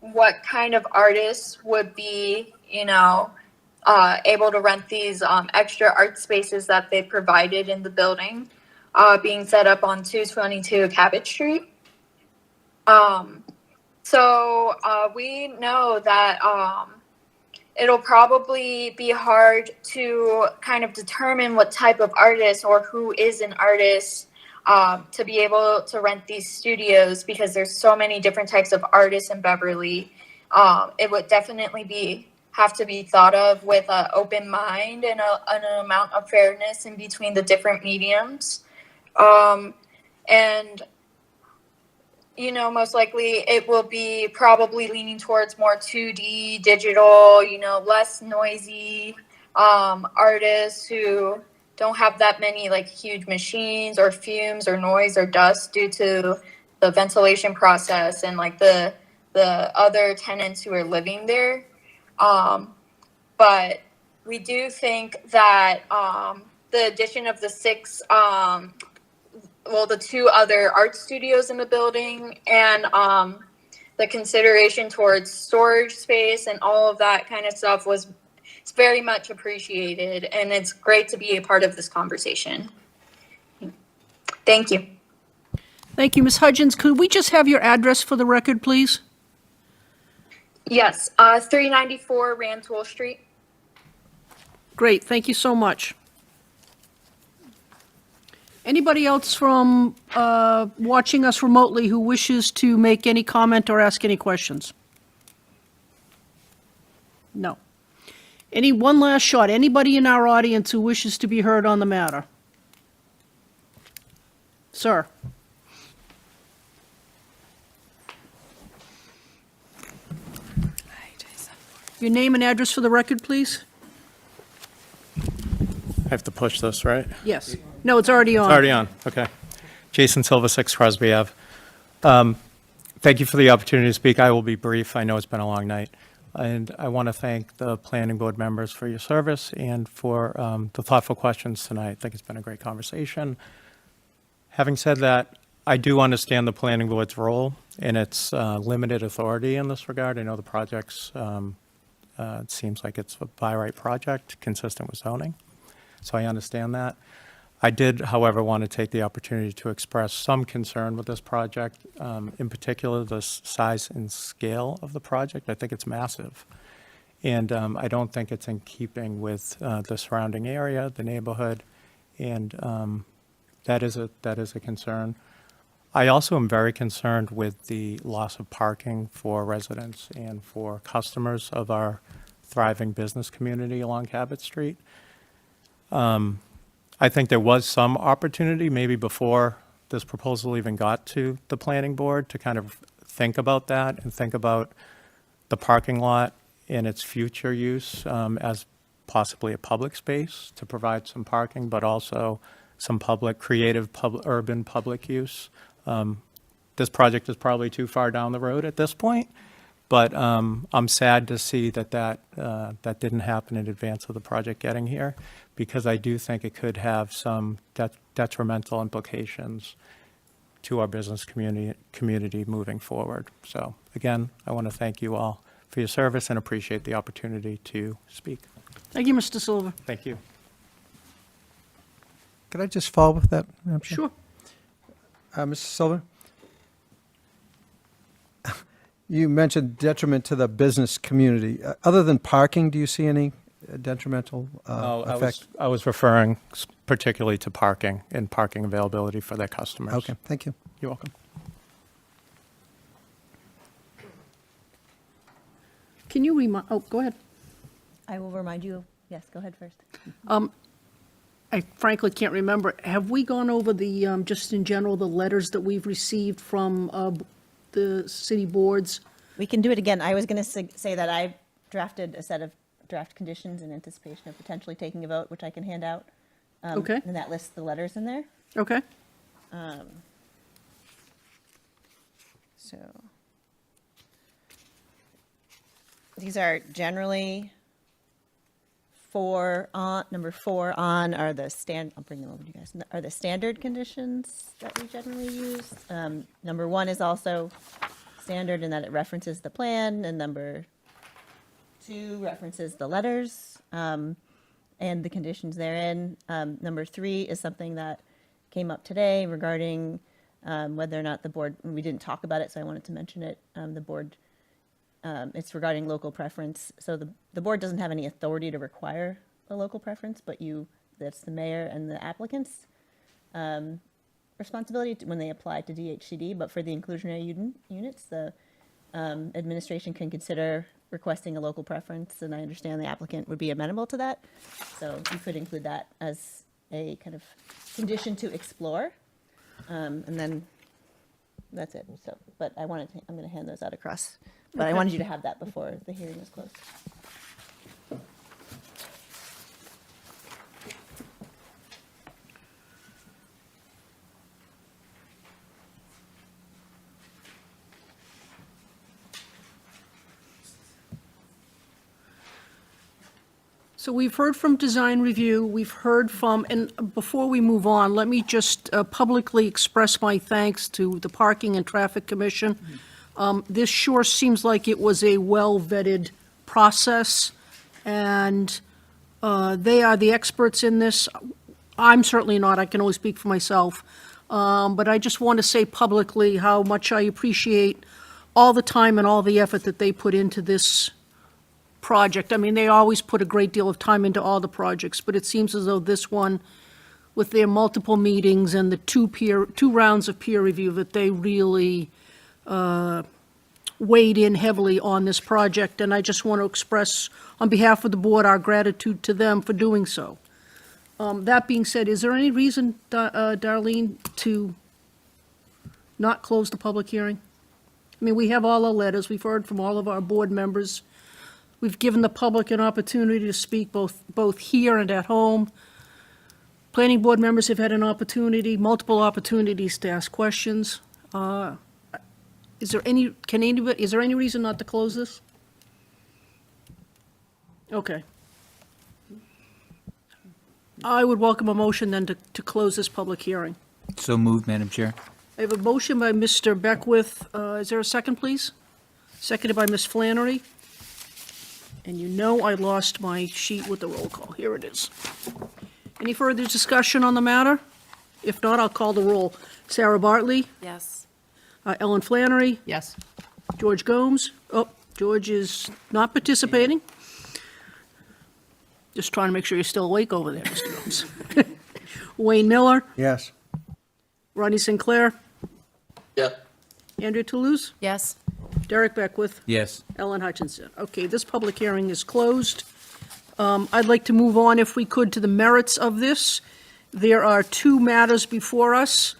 What kind of artists would be, able to rent these extra art spaces that they provided in the building, being set up on 222 Cabot Street. So we know that it'll probably be hard to kind of determine what type of artist or who is an artist to be able to rent these studios, because there's so many different types of artists in Beverly. It would definitely have to be thought of with an open mind and an amount of fairness in between the different mediums. And most likely it will be probably leaning towards more 2D digital, less noisy artists who don't have that many like huge machines or fumes or noise or dust due to the ventilation process and like the other tenants who are living there. But we do think that the addition of the the two other art studios in the building and the consideration towards storage space and all of that kind of stuff it's very much appreciated, and it's great to be a part of this conversation. Thank you. Thank you, Ms. Hudgens. Could we just have your address for the record, please? Yes, 394 Rantoul Street. Great, thank you so much. Anybody else from watching us remotely who wishes to make any comment or ask any questions? No. One last shot. Anybody in our audience who wishes to be heard on the matter? Sir. Your name and address for the record, please? I have to push this, right? Yes. No, it's already on. It's already on, okay. Jason Silva, 6 Crosby Ave. Thank you for the opportunity to speak. I will be brief. I know it's been a long night. And I want to thank the planning board members for your service and for the thoughtful questions tonight. I think it's been a great conversation. Having said that, I do understand the planning board's role and its limited authority in this regard. I know the project's, it seems like it's a by right project consistent with zoning. So I understand that. I did, however, want to take the opportunity to express some concern with this project, in particular the size and scale of the project. I think it's massive. And I don't think it's in keeping with the surrounding area, the neighborhood, and that is a concern. I also am very concerned with the loss of parking for residents and for customers of our thriving business community along Cabot Street. I think there was some opportunity, maybe before this proposal even got to the planning board, to kind of think about that and think about the parking lot and its future use as possibly a public space to provide some parking, but also some creative urban public use. This project is probably too far down the road at this point, but I'm sad to see that didn't happen in advance of the project getting here, because I do think it could have some detrimental implications to our business community moving forward. So again, I want to thank you all for your service and appreciate the opportunity to speak. Thank you, Mr. Silva. Thank you. Could I just follow up with that, Madam Chair? Sure. Mr. Silver? You mentioned detriment to the business community. Other than parking, do you see any detrimental effect? I was referring particularly to parking and parking availability for their customers. Okay, thank you. You're welcome. Can you remind, oh, go ahead. I will remind you, yes, go ahead first. I frankly can't remember. Have we gone over the, just in general, the letters that we've received from the city boards? We can do it again. I was going to say that I drafted a set of draft conditions in anticipation of potentially taking a vote, which I can hand out. Okay. And that lists the letters in there. Okay. So these are generally number 4 on are the I'll bring them over to you guys, are the standard conditions that we generally use. Number 1 is also standard in that it references the plan, and number 2 references the letters and the conditions therein. Number 3 is something that came up today regarding whether or not the board, we didn't talk about it, so I wanted to mention it, the board, it's regarding local preference. So the board doesn't have any authority to require a local preference, but that's the mayor and the applicant's responsibility when they apply to DHCD. But for the inclusionary units, the administration can consider requesting a local preference, and I understand the applicant would be amenable to that. So you could include that as a kind of condition to explore. And then that's it. So, but I'm going to hand those out across. But I wanted you to have that before the hearing was closed. So we've heard from design review, we've heard from, and before we move on, let me just publicly express my thanks to the Parking and Traffic Commission. This sure seems like it was a well-vetted process, and they are the experts in this. I'm certainly not, I can only speak for myself. But I just want to say publicly how much I appreciate all the time and all the effort that they put into this project. I mean, they always put a great deal of time into all the projects, but it seems as though this one, with their multiple meetings and the two rounds of peer review, that they really weighed in heavily on this project, and I just want to express, on behalf of the board, our gratitude to them for doing so. That being said, is there any reason, Darlene, to not close the public hearing? I mean, we have all our letters, we've heard from all of our board members. We've given the public an opportunity to speak both here and at home. Planning board members have had an opportunity, multiple opportunities to ask questions. Is there any reason not to close this? Okay. I would welcome a motion then to close this public hearing. So moved, Madam Chair. I have a motion by Mr. Beckwith. Is there a second, please? Seconded by Ms. Flannery. And you know I lost my sheet with the roll call. Here it is. Any further discussion on the matter? If not, I'll call the roll. Sarah Bartley? Yes. Ellen Flannery? Yes. George Gomes? Oh, George is not participating. Just trying to make sure you're still awake over there, Mr. Gomes. Wayne Miller? Yes. Ronnie Sinclair? Yeah. Andrea Toulouse? Yes. Derek Beckwith. Yes. Ellen Hutchinson. Okay, this public hearing is closed. I'd like to move on, if we could, to the merits of this. There are two matters before us.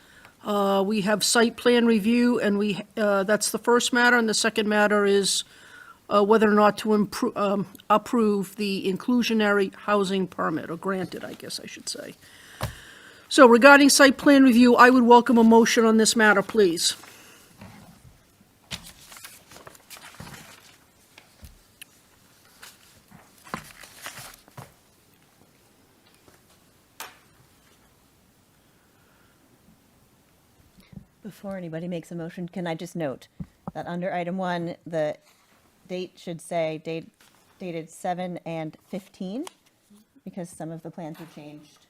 We have site plan review, and that's the first matter, and the second matter is whether or not to approve the inclusionary housing permit, or grant it, I guess I should say. So regarding site plan review, I would welcome a motion on this matter, please. Before anybody makes a motion, can I just note that under item 1, the date should say dated 7/15, because some of the plans were changed,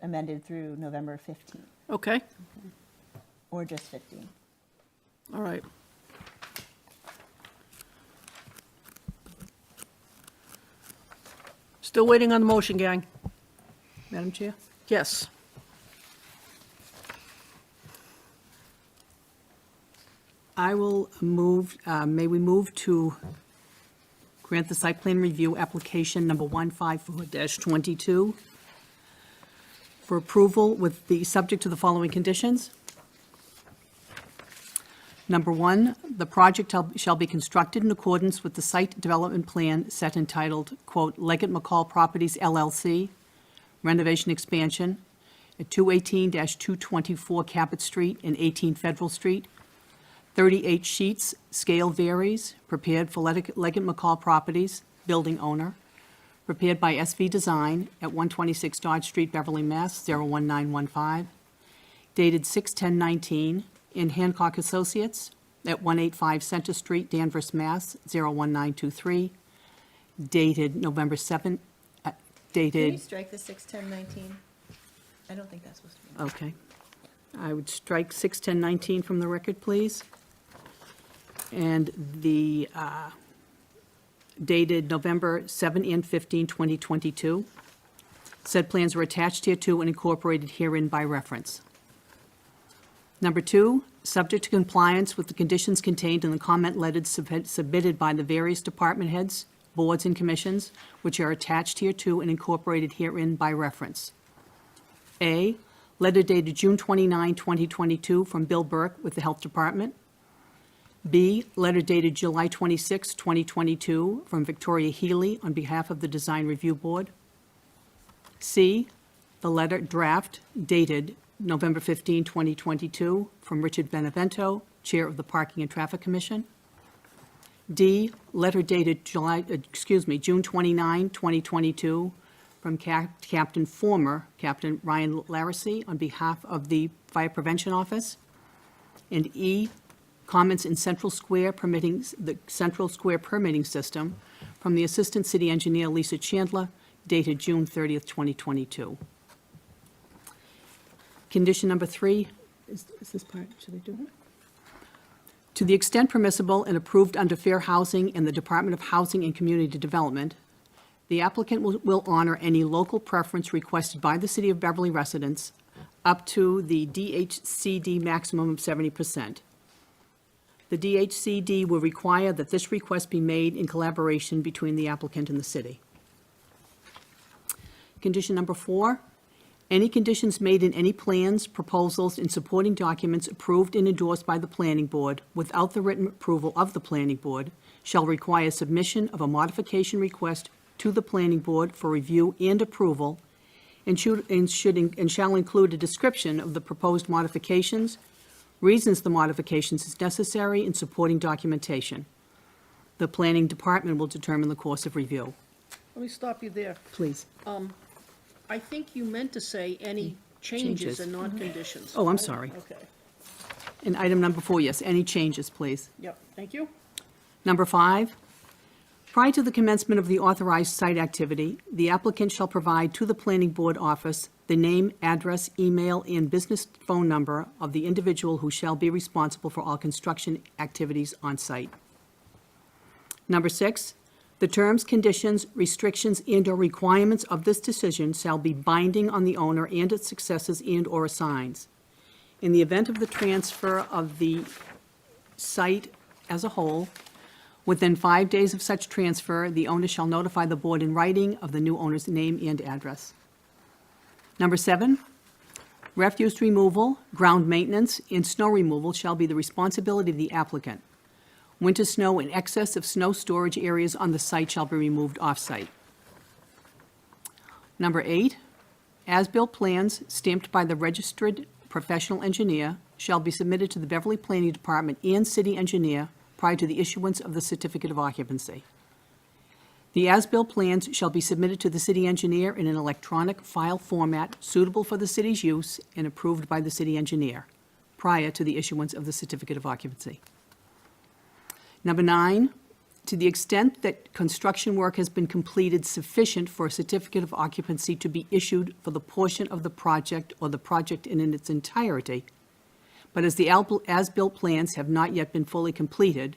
amended through November 15, Okay, or just 15. all right. Still waiting on the motion, gang. Madam Chair? Yes. I will move, may we move to grant the site plan review application number 154-22 for approval with the, subject to the following conditions. Number 1, the project shall be constructed in accordance with the site development plan set entitled, quote, Leggett McCall Properties LLC, renovation expansion at 218-224 Cabot Street and 18 Federal Street. 38 sheets, scale varies, prepared for Leggett McCall Properties, building owner, prepared by SV Design at 126 Dodge Street, Beverly, Mass. 01915, dated 6/10/19, in Hancock Associates at 185 Center Street, Danvers, Mass. 01923, dated November 7, Can you dated, strike the 6/10/19? I don't think that's supposed to be. okay. I would strike 6/10/19 from the record, please. And the dated November 7 and 15, 2022. Said plans are attached hereto and incorporated herein by reference. Number 2, subject to compliance with the conditions contained in the comment letters submitted by the various department heads, boards, and commissions, which are attached hereto and incorporated herein by reference. A, letter dated June 29, 2022, from Bill Burke with the Health Department. B, letter dated July 26, 2022, from Victoria Healy on behalf of the Design Review Board. C, the letter draft dated November 15, 2022, from Richard Benevento, Chair of the Parking and Traffic Commission. D, letter dated June 29, 2022, from former Captain Ryan Larissy on behalf of the Fire Prevention Office. And E, comments in Central Square the Central Square permitting system from the Assistant City Engineer Lisa Chandler, dated June 30th, 2022. Condition number 3, is this part, should I do it? To the extent permissible and approved under Fair Housing and the Department of Housing and Community Development, the applicant will honor any local preference requested by the City of Beverly residents up to the DHCD maximum of 70%. The DHCD will require that this request be made in collaboration between the applicant and the city. Condition number 4, any conditions made in any plans, proposals, and supporting documents approved and endorsed by the planning board without the written approval of the planning board shall require submission of a modification request to the planning board for review and approval, and shall include a description of the proposed modifications, reasons the modifications is necessary, and supporting documentation. The planning department will determine the course of review. Let me stop you there. Please. I think you meant to say any changes and not conditions. Oh, I'm sorry. Okay, And item number 4, yes, any changes, please. yep, thank you. Number 5, prior to the commencement of the authorized site activity, the applicant shall provide to the planning board office the name, address, email, and business phone number of the individual who shall be responsible for all construction activities on site. Number 6, the terms, conditions, restrictions, and/or requirements of this decision shall be binding on the owner and its successors and/or assigns. In the event of the transfer of the site as a whole. Within 5 days of such transfer, the owner shall notify the board in writing of the new owner's name and address. Number 7, refuse removal, ground maintenance, and snow removal shall be the responsibility of the applicant. Winter snow in excess of snow storage areas on the site shall be removed off-site. Number 8, as-built plans stamped by the registered professional engineer shall be submitted to the Beverly Planning Department and city engineer prior to the issuance of the certificate of occupancy. The as-built plans shall be submitted to the city engineer in an electronic file format suitable for the city's use and approved by the city engineer prior to the issuance of the certificate of occupancy. Number 9, to the extent that construction work has been completed sufficient for a certificate of occupancy to be issued for the portion of the project or the project in its entirety, but as the as-built plans have not yet been fully completed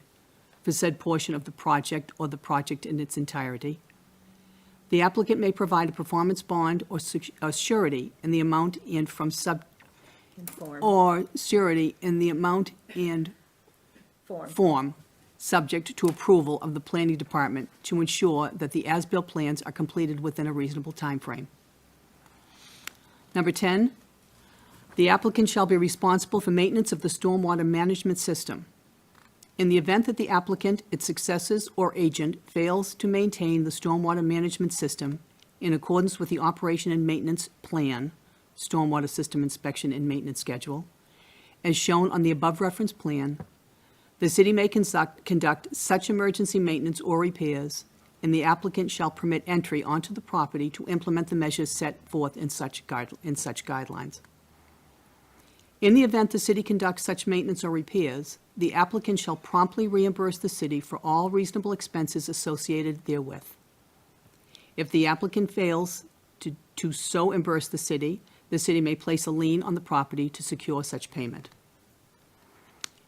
for said portion of the project or the project in its entirety, the applicant may provide a performance bond or surety in the amount and from or surety in the amount and form subject to approval of the planning department to ensure that the as-built plans are completed within a reasonable time frame. Number 10, the applicant shall be responsible for maintenance of the stormwater management system. In the event that the applicant, its successors, or agent fails to maintain the stormwater management system in accordance with the operation and maintenance plan, stormwater system inspection and maintenance schedule, as shown on the above referenced plan, the city may conduct such emergency maintenance or repairs, and the applicant shall permit entry onto the property to implement the measures set forth in such guidelines. In the event the city conducts such maintenance or repairs, the applicant shall promptly reimburse the city for all reasonable expenses associated therewith. If the applicant fails to so reimburse the city may place a lien on the property to secure such payment.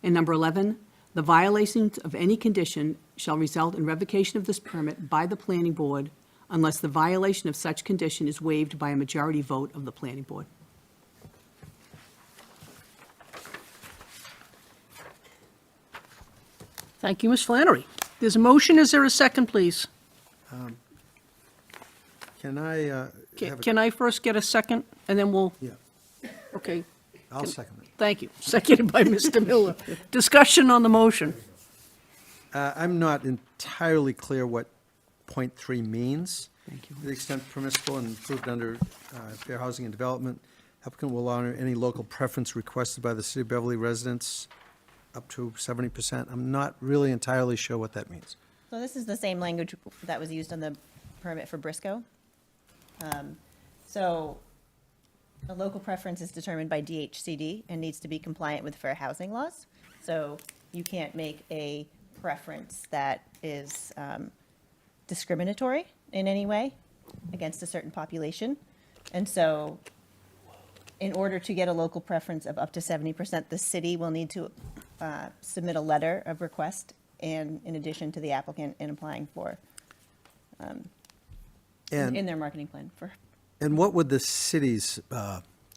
And number 11, the violations of any condition shall result in revocation of this permit by the planning board unless the violation of such condition is waived by a majority vote of the planning board. Thank you, Ms. Flannery. There's a motion. Is there a second, please? Can I have a- Can I first get a second, and then we'll, Yeah, okay. I'll second it. Thank you. Seconded by Mr. Miller. Discussion on the motion. I'm not entirely clear what point 3 means. Thank you. To the extent permissible and approved under Fair Housing and Development, applicant will honor any local preference requested by the City of Beverly residents up to 70%. I'm not really entirely sure what that means. So this is the same language that was used on the permit for Briscoe. So a local preference is determined by DHCD and needs to be compliant with fair housing laws. So you can't make a preference that is discriminatory in any way against a certain population. And so in order to get a local preference of up to 70%, the city will need to submit a letter of request and in addition to the applicant in applying for, in their marketing plan for. And what would the city's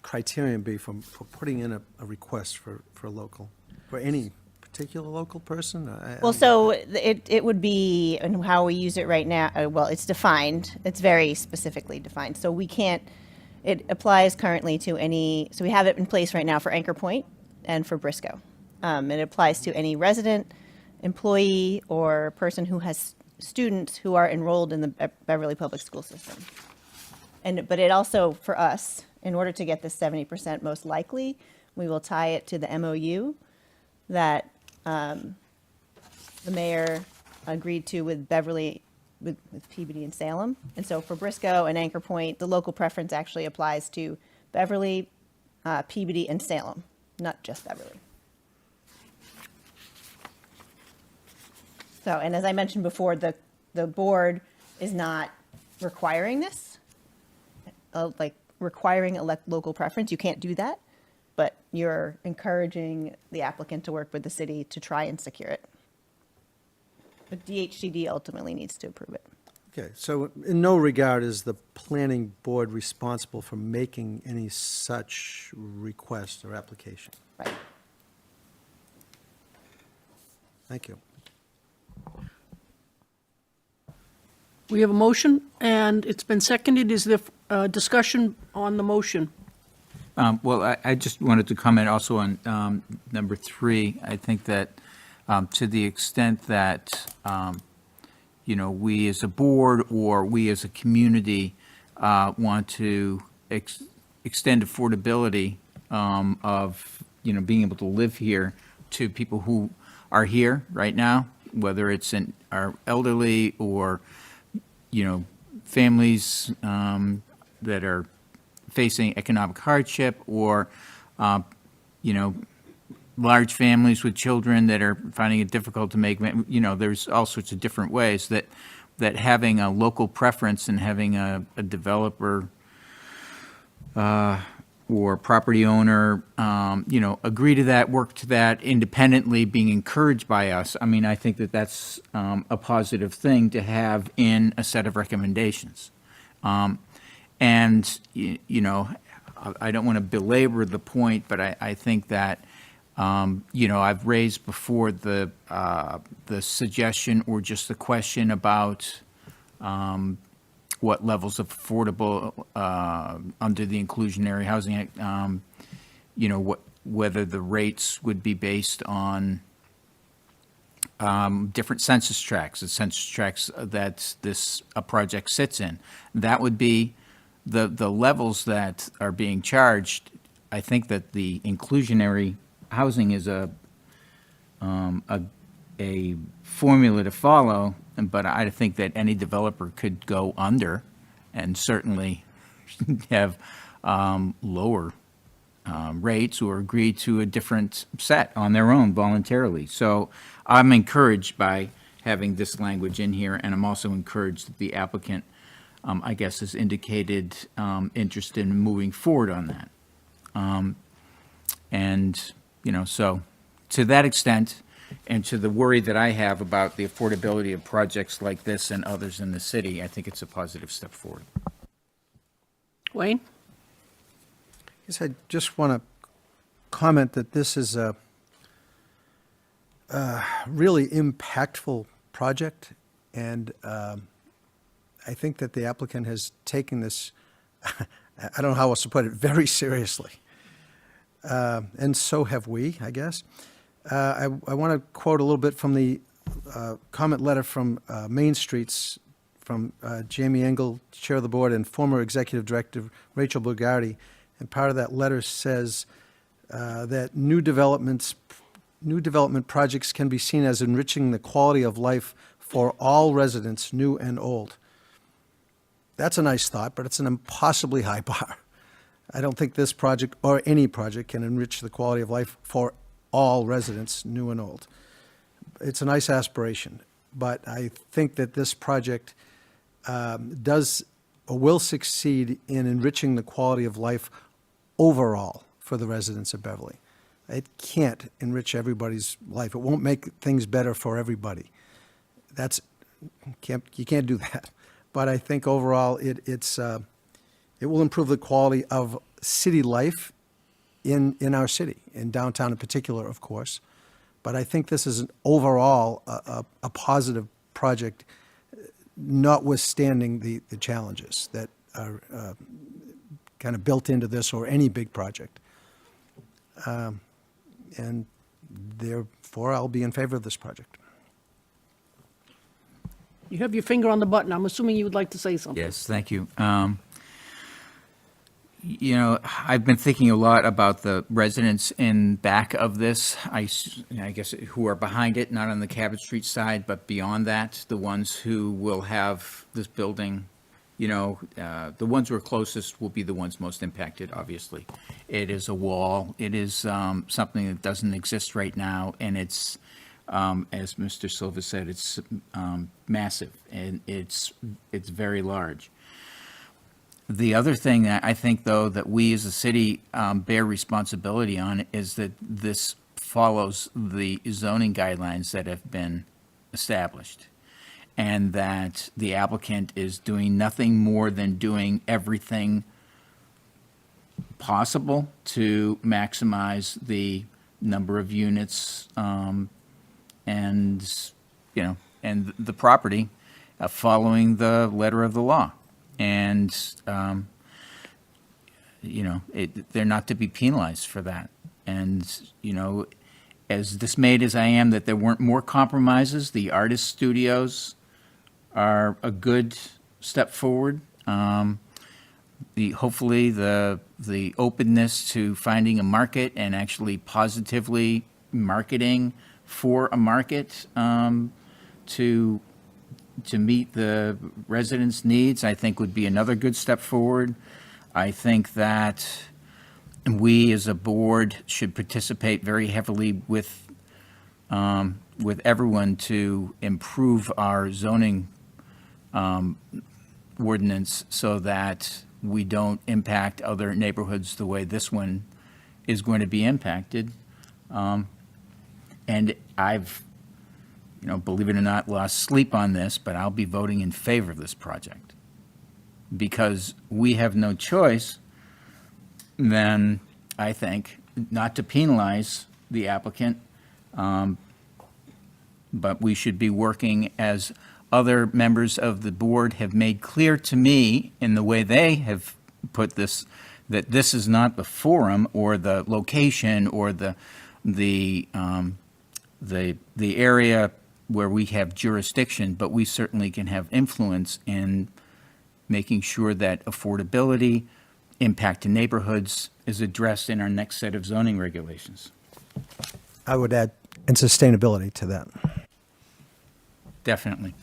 criterion be for putting in a request for local, for any particular local person? Well, so it would be, and how we use it right now, well, it's defined, it's very specifically defined. So we can't, it applies currently to any, so we have it in place right now for Anchor Point and for Briscoe. It applies to any resident, employee, or person who has students who are enrolled in the Beverly Public School System. But it also, for us, in order to get this 70% most likely, we will tie it to the MOU that the mayor agreed to with Beverly, with Peabody and Salem. And so for Briscoe and Anchor Point, the local preference actually applies to Beverly, Peabody, and Salem, not just Beverly. So, and as I mentioned before, the board is not requiring this, like requiring a local preference. You can't do that, but you're encouraging the applicant to work with the city to try and secure it. But DHCD ultimately needs to approve it. Okay, so in no regard is the planning board responsible for making any such request or application? Right. Thank you. We have a motion, and it's been seconded. Is there discussion on the motion? Well, I just wanted to comment also on number 3. I think that to the extent that, we as a board or we as a community want to extend affordability of, being able to live here to people who are here right now, whether it's in our elderly or, families that are facing economic hardship or, large families with children that are finding it difficult to make, there's all sorts of different ways that having a local preference and having a developer or property owner, agree to that, work to that independently, being encouraged by us. I mean, I think that that's a positive thing to have in a set of recommendations. And, I don't want to belabor the point, but I think that, I've raised before the suggestion or just the question about what levels of affordable under the Inclusionary Housing Act, whether the rates would be based on different census tracts, the census tracts that a project sits in. That would be the levels that are being charged. I think that the inclusionary housing is a formula to follow, but I think that any developer could go under and certainly have lower rates or agree to a different set on their own voluntarily. So I'm encouraged by having this language in here, and I'm also encouraged that the applicant, I guess, has indicated interest in moving forward on that. And, so to that extent, and to the worry that I have about the affordability of projects like this and others in the city, I think it's a positive step forward. Wayne? Yes, I just want to comment that this is a really impactful project, and I think that the applicant has taken this, I don't know how else to put it, very seriously. And so have we, I guess. I want to quote a little bit from the comment letter from Main Streets from Jamie Engel, Chair of the Board, and former Executive Director Rachel Bugardi. And part of that letter says that new development projects can be seen as enriching the quality of life for all residents, new and old. That's a nice thought, but it's an impossibly high bar. I don't think this project or any project can enrich the quality of life for all residents, new and old. It's a nice aspiration, but I think that this project does or will succeed in enriching the quality of life overall for the residents of Beverly. It can't enrich everybody's life. It won't make things better for everybody. You can't do that. But I think overall it will improve the quality of city life in our city, in downtown in particular, of course. But I think this is an overall a positive project, notwithstanding the challenges that are kind of built into this or any big project. And therefore, I'll be in favor of this project. You have your finger on the button. I'm assuming you would like to say something. Yes, thank you. I've been thinking a lot about the residents in back of this, I guess, who are behind it, not on the Cabot Street side, but beyond that, the ones who will have this building, the ones who are closest will be the ones most impacted, obviously. It is a wall. It is something that doesn't exist right now, and it's, as Mr. Silva said, it's massive, and it's very large. The other thing that I think, though, that we as a city bear responsibility on is that this follows the zoning guidelines that have been established, and that the applicant is doing nothing more than doing everything possible to maximize the number of units and, and the property following the letter of the law. And, they're not to be penalized for that. And, as dismayed as I am that there weren't more compromises, the artist studios are a good step forward. Hopefully the openness to finding a market and actually positively marketing for a market to meet the residents' needs, I think would be another good step forward. I think that we as a board should participate very heavily with everyone to improve our zoning ordinance so that we don't impact other neighborhoods the way this one is going to be impacted. And I've, believe it or not, lost sleep on this, but I'll be voting in favor of this project because we have no choice then, I think, not to penalize the applicant, but we should be working as other members of the board have made clear to me in the way they have put this, that this is not the forum or the location or the area where we have jurisdiction, but we certainly can have influence in making sure that affordability, impact to neighborhoods is addressed in our next set of zoning regulations. I would add, and sustainability to that. Definitely.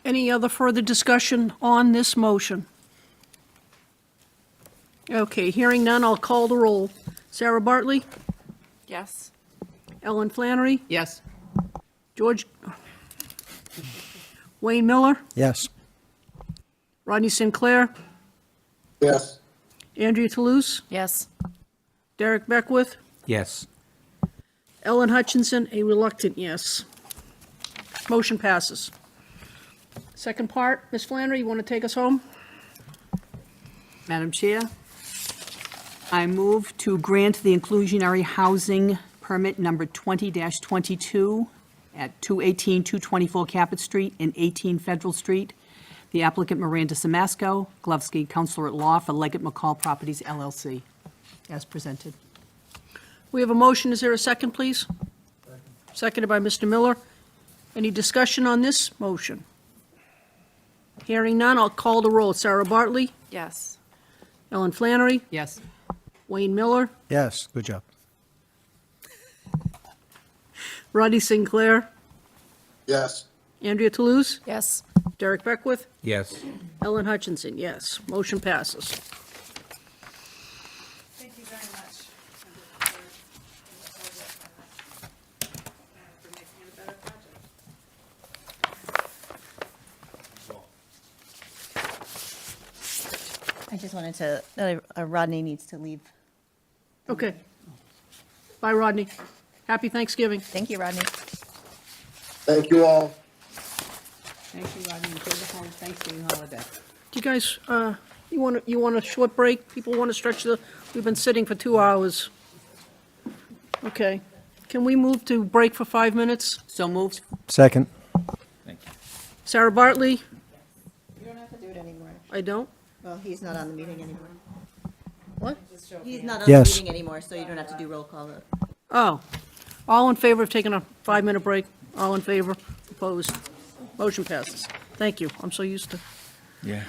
Any other further discussion on this motion? Okay, hearing none, I'll call the roll. Sarah Bartley? Yes. Ellen Flannery? Yes. George? Wayne Miller? Yes. Rodney Sinclair? Yes. Andrea Toulouse? Yes. Derek Beckwith? Yes. Ellen Hutchinson, a reluctant yes. Motion passes. Second part, Ms. Flannery, you want to take us home? Madam Chair, I move to grant the inclusionary housing permit number 20-22 at 218, 224 Caput Street and 18 Federal Street. The applicant Miranda Samasco, Glovsky, Counselor at Law for Leggett McCall Properties LLC, as presented. We have a motion. Is there a second, please? Seconded by Mr. Miller. Any discussion on this motion? Hearing none, I'll call the roll. Sarah Bartley? Yes. Ellen Flannery? Yes. Wayne Miller? Yes, good job. Rodney Sinclair? Yes. Andrea Toulouse? Yes. Derek Beckwith? Yes. Ellen Hutchinson, yes. Motion passes. Thank you very much. For making it a better project. I just wanted to, Rodney needs to leave. Okay. Bye, Rodney. Happy Thanksgiving. Thank you, Rodney. Thank you all. Thank you, Rodney. Enjoy the whole Thanksgiving holiday. Do you guys, you want a short break? People want to stretch we've been sitting for 2 hours. Okay. Can we move to break for 5 minutes? So moved. Second. Thank you. Sarah Bartley? You don't have to do it anymore. I don't? Well, he's not on the meeting anymore. What? He's not on Yes. the meeting anymore, so you don't have to do roll call vote. Oh. All in favor of taking a 5-minute break? All in favor? Opposed? Motion passes. Thank you. I'm so used to. Yeah.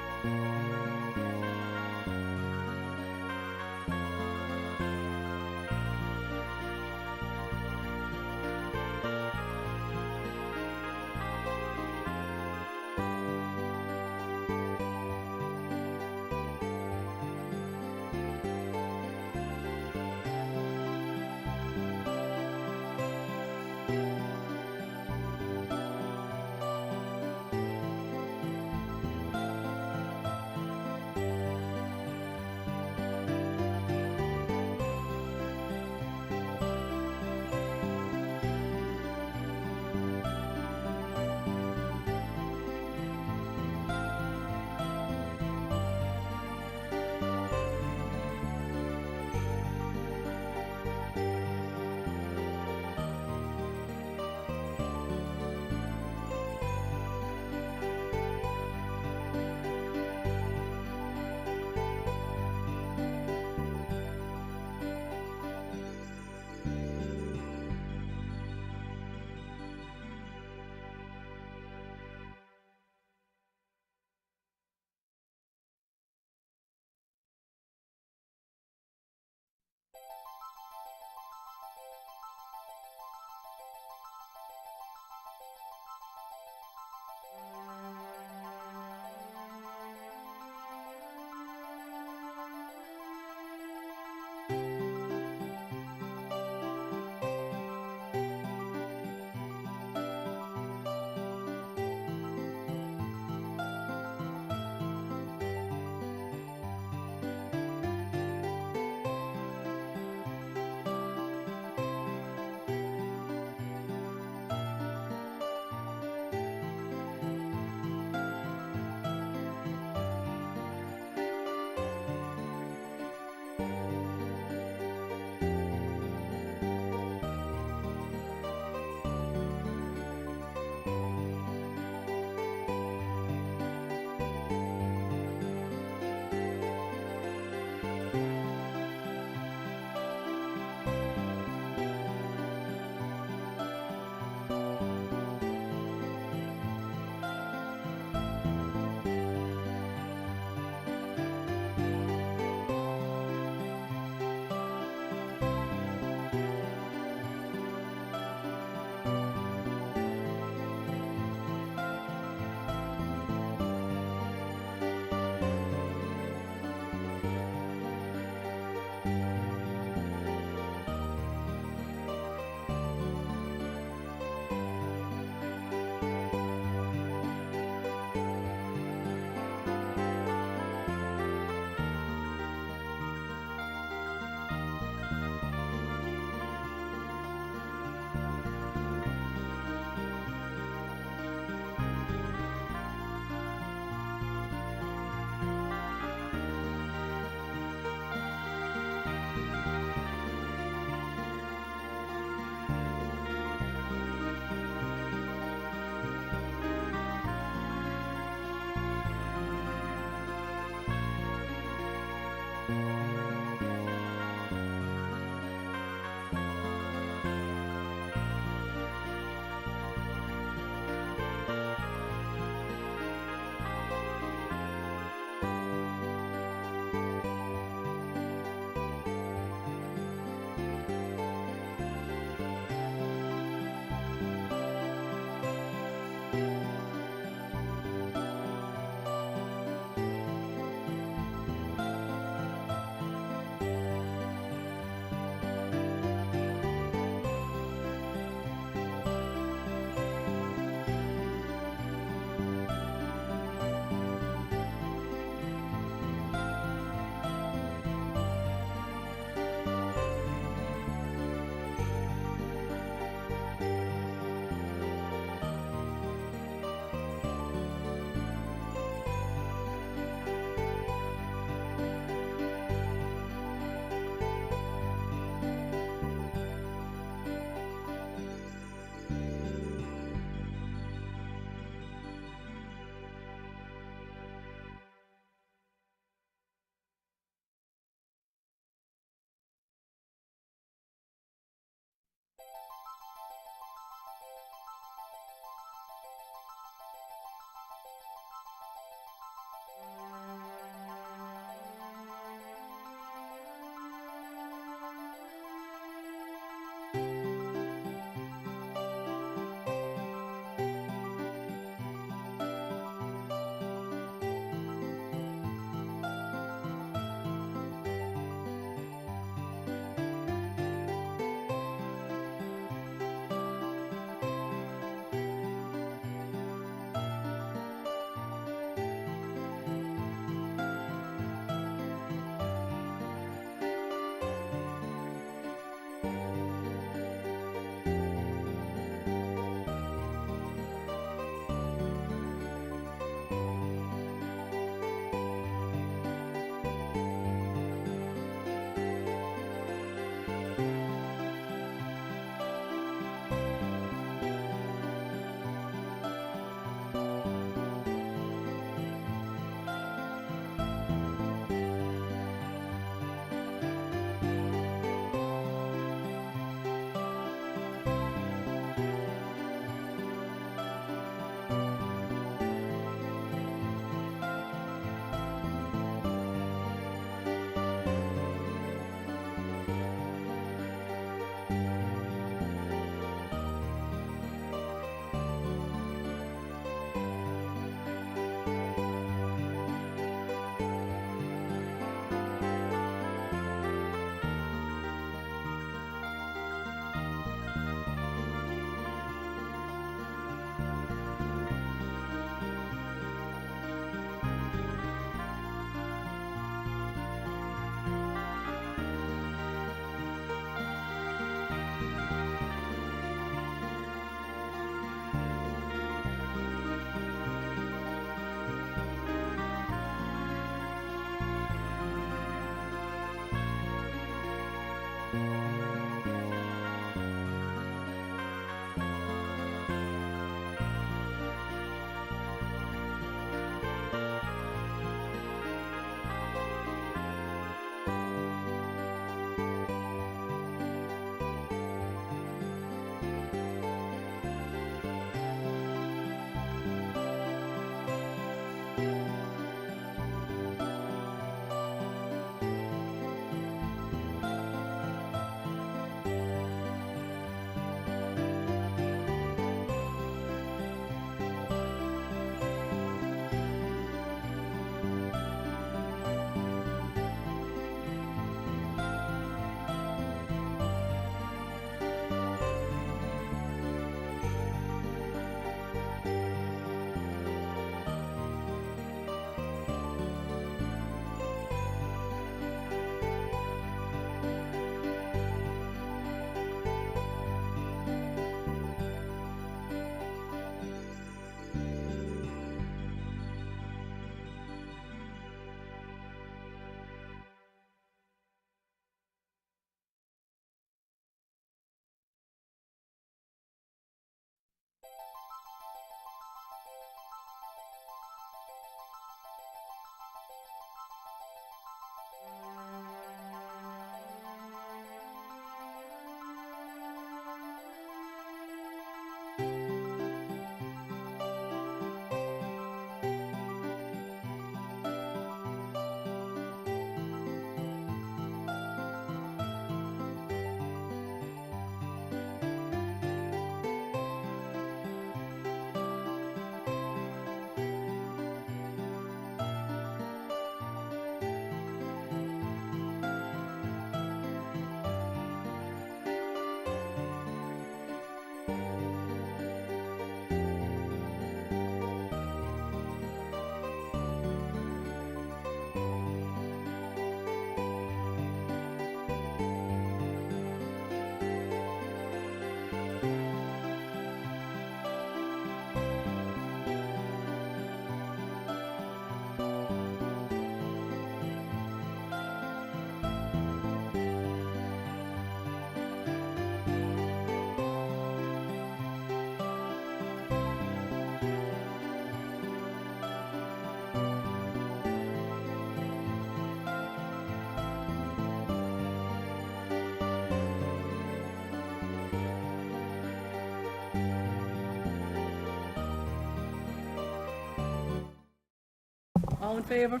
All in favor?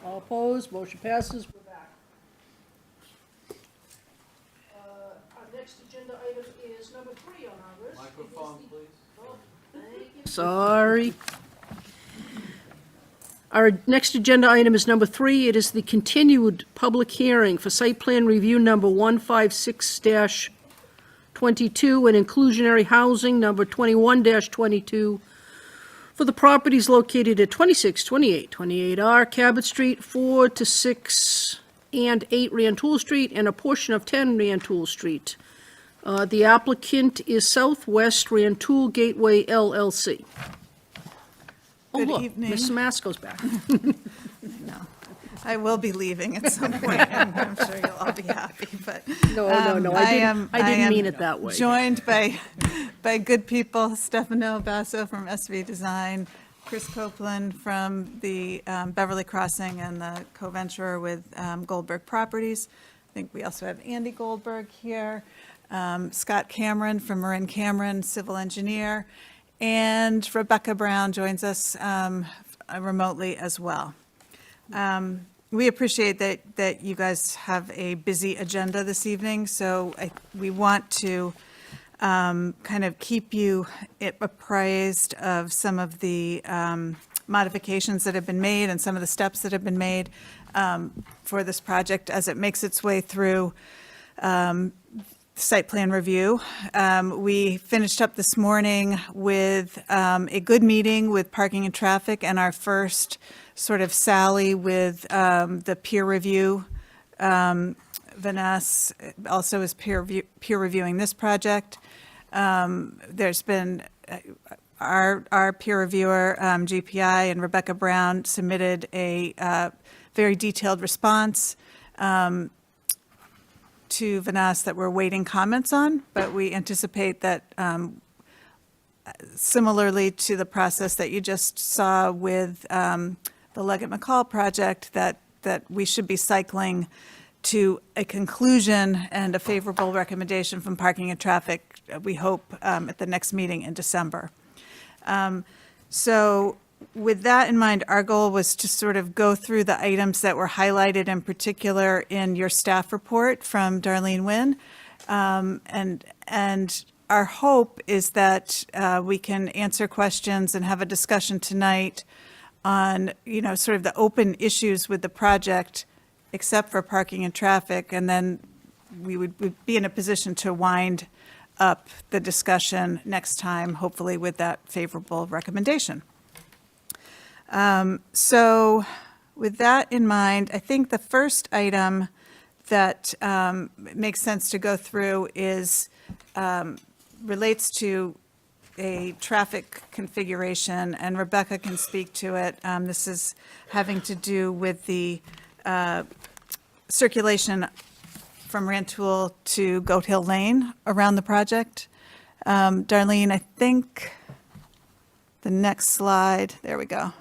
All opposed? Motion passes. We're back. Our next agenda item is number 3 on our list. Microphone, please. Sorry. Our next agenda item is number 3. It is the continued public hearing for site plan review number 156-22 and inclusionary housing number 21-22 for the properties located at 26, 28, 28R Cabot Street, 4 to 6 and 8 Rantoul Street, and a portion of 10 Rantoul Street. The applicant is Southwest Rantoul Gateway LLC. Oh, Good look, evening. Ms. Masco's back. No, I will be leaving at some point, and I'm sure you'll all be happy, but. No, I didn't mean it that way. Joined by good people, Stefano Basso from SV Design, Chris Copeland from the Beverly Crossing, and the co-venturer with Goldberg Properties. I think we also have Andy Goldberg here, Scott Cameron from Marin Cameron, civil engineer, and Rebecca Brown joins us remotely as well. We appreciate that you guys have a busy agenda this evening, so we want to kind of keep you appraised of some of the modifications that have been made and some of the steps that have been made for this project as it makes its way through site plan review. We finished up this morning with a good meeting with parking and traffic and our first sort of sally with the peer review. Vanessa also is peer reviewing this project. There's been our peer reviewer, GPI, and Rebecca Brown submitted a very detailed response to Vanessa that we're waiting comments on, but we anticipate that similarly to the process that you just saw with the Leggett McCall project, that we should be cycling to a conclusion and a favorable recommendation from parking and traffic, we hope, at the next meeting in December. So with that in mind, our goal was to sort of go through the items that were highlighted in particular in your staff report from Darlene Nguyen. And our hope is that we can answer questions and have a discussion tonight on, sort of the open issues with the project, except for parking and traffic, and then we'd be in a position to wind up the discussion next time, hopefully with that favorable recommendation. So with that in mind, I think the first item that makes sense to go through is relates to a traffic configuration, and Rebecca can speak to it. This is having to do with the circulation from Rantoul to Goat Hill Lane around the project. Darlene, I think the next slide, there we go.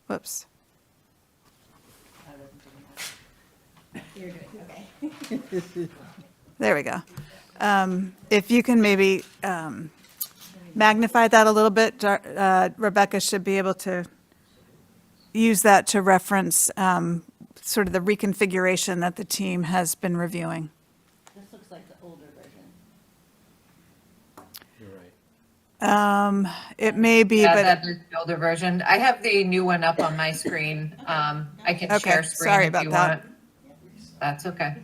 Whoops. There we go. If you can maybe magnify that a little bit, Rebecca should be able to use that to reference sort of the reconfiguration that the team has been reviewing. This looks like the older version. You're right. It may be, Yeah, but, that is the older version. I have the new one up on my screen. I can Okay, share screen sorry if about you that. want. That's okay.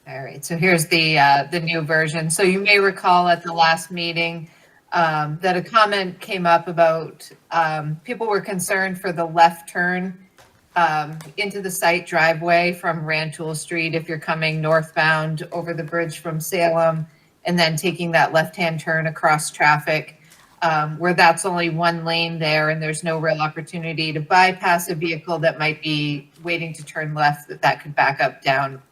All right, so here's the new version. So you may recall at the last meeting that a comment came up about people were concerned for the left turn into the site driveway from Rantoul Street if you're coming northbound over the bridge from Salem and then taking that left-hand turn across traffic, where that's only one lane there and there's no real opportunity to bypass a vehicle that might be waiting to turn left, that could back up down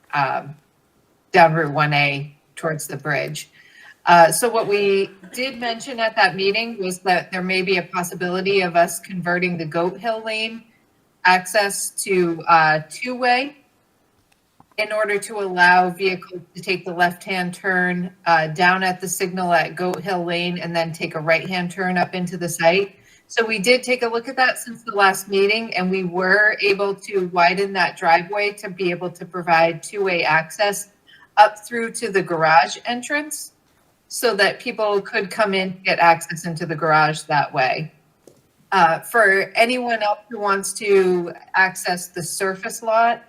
Route 1A towards the bridge. So what we did mention at that meeting was that there may be a possibility of us converting the Goat Hill Lane access to two-way. in order to allow vehicles to take the left-hand turn down at the signal at Goat Hill Lane and then take a right-hand turn up into the site. So we did take a look at that since the last meeting, and we were able to widen that driveway to be able to provide two-way access up through to the garage entrance so that people could come in, get access into the garage that way. For anyone else who wants to access the surface lot,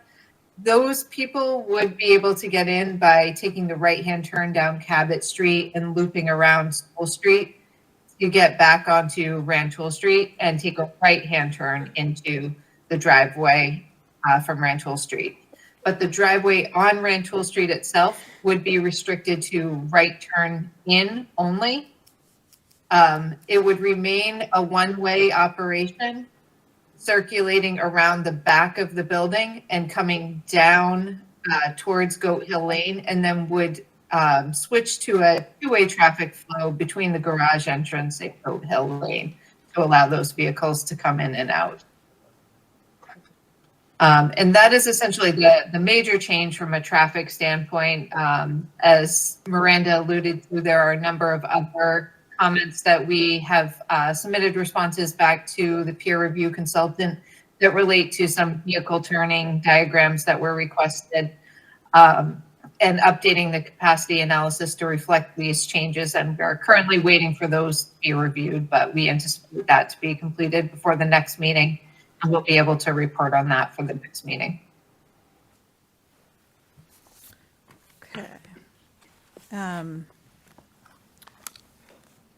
those people would be able to get in by taking the right-hand turn down Cabot Street and looping around School Street to get back onto Rantoul Street and take a right-hand turn into the driveway from Rantoul Street. But the driveway on Rantoul Street itself would be restricted to right turn in only. It would remain a one-way operation, circulating around the back of the building and coming down towards Goat Hill Lane, and then would switch to a two-way traffic flow between the garage entrance and Goat Hill Lane to allow those vehicles to come in and out. And that is essentially the major change from a traffic standpoint. As Miranda alluded to, there are a number of other comments that we have submitted responses back to the peer review consultant that relate to some vehicle turning diagrams that were requested, and updating the capacity analysis to reflect these changes. And we're currently waiting for those to be reviewed, but we anticipate that to be completed before the next meeting, and we'll be able to report on that for the next meeting. Okay.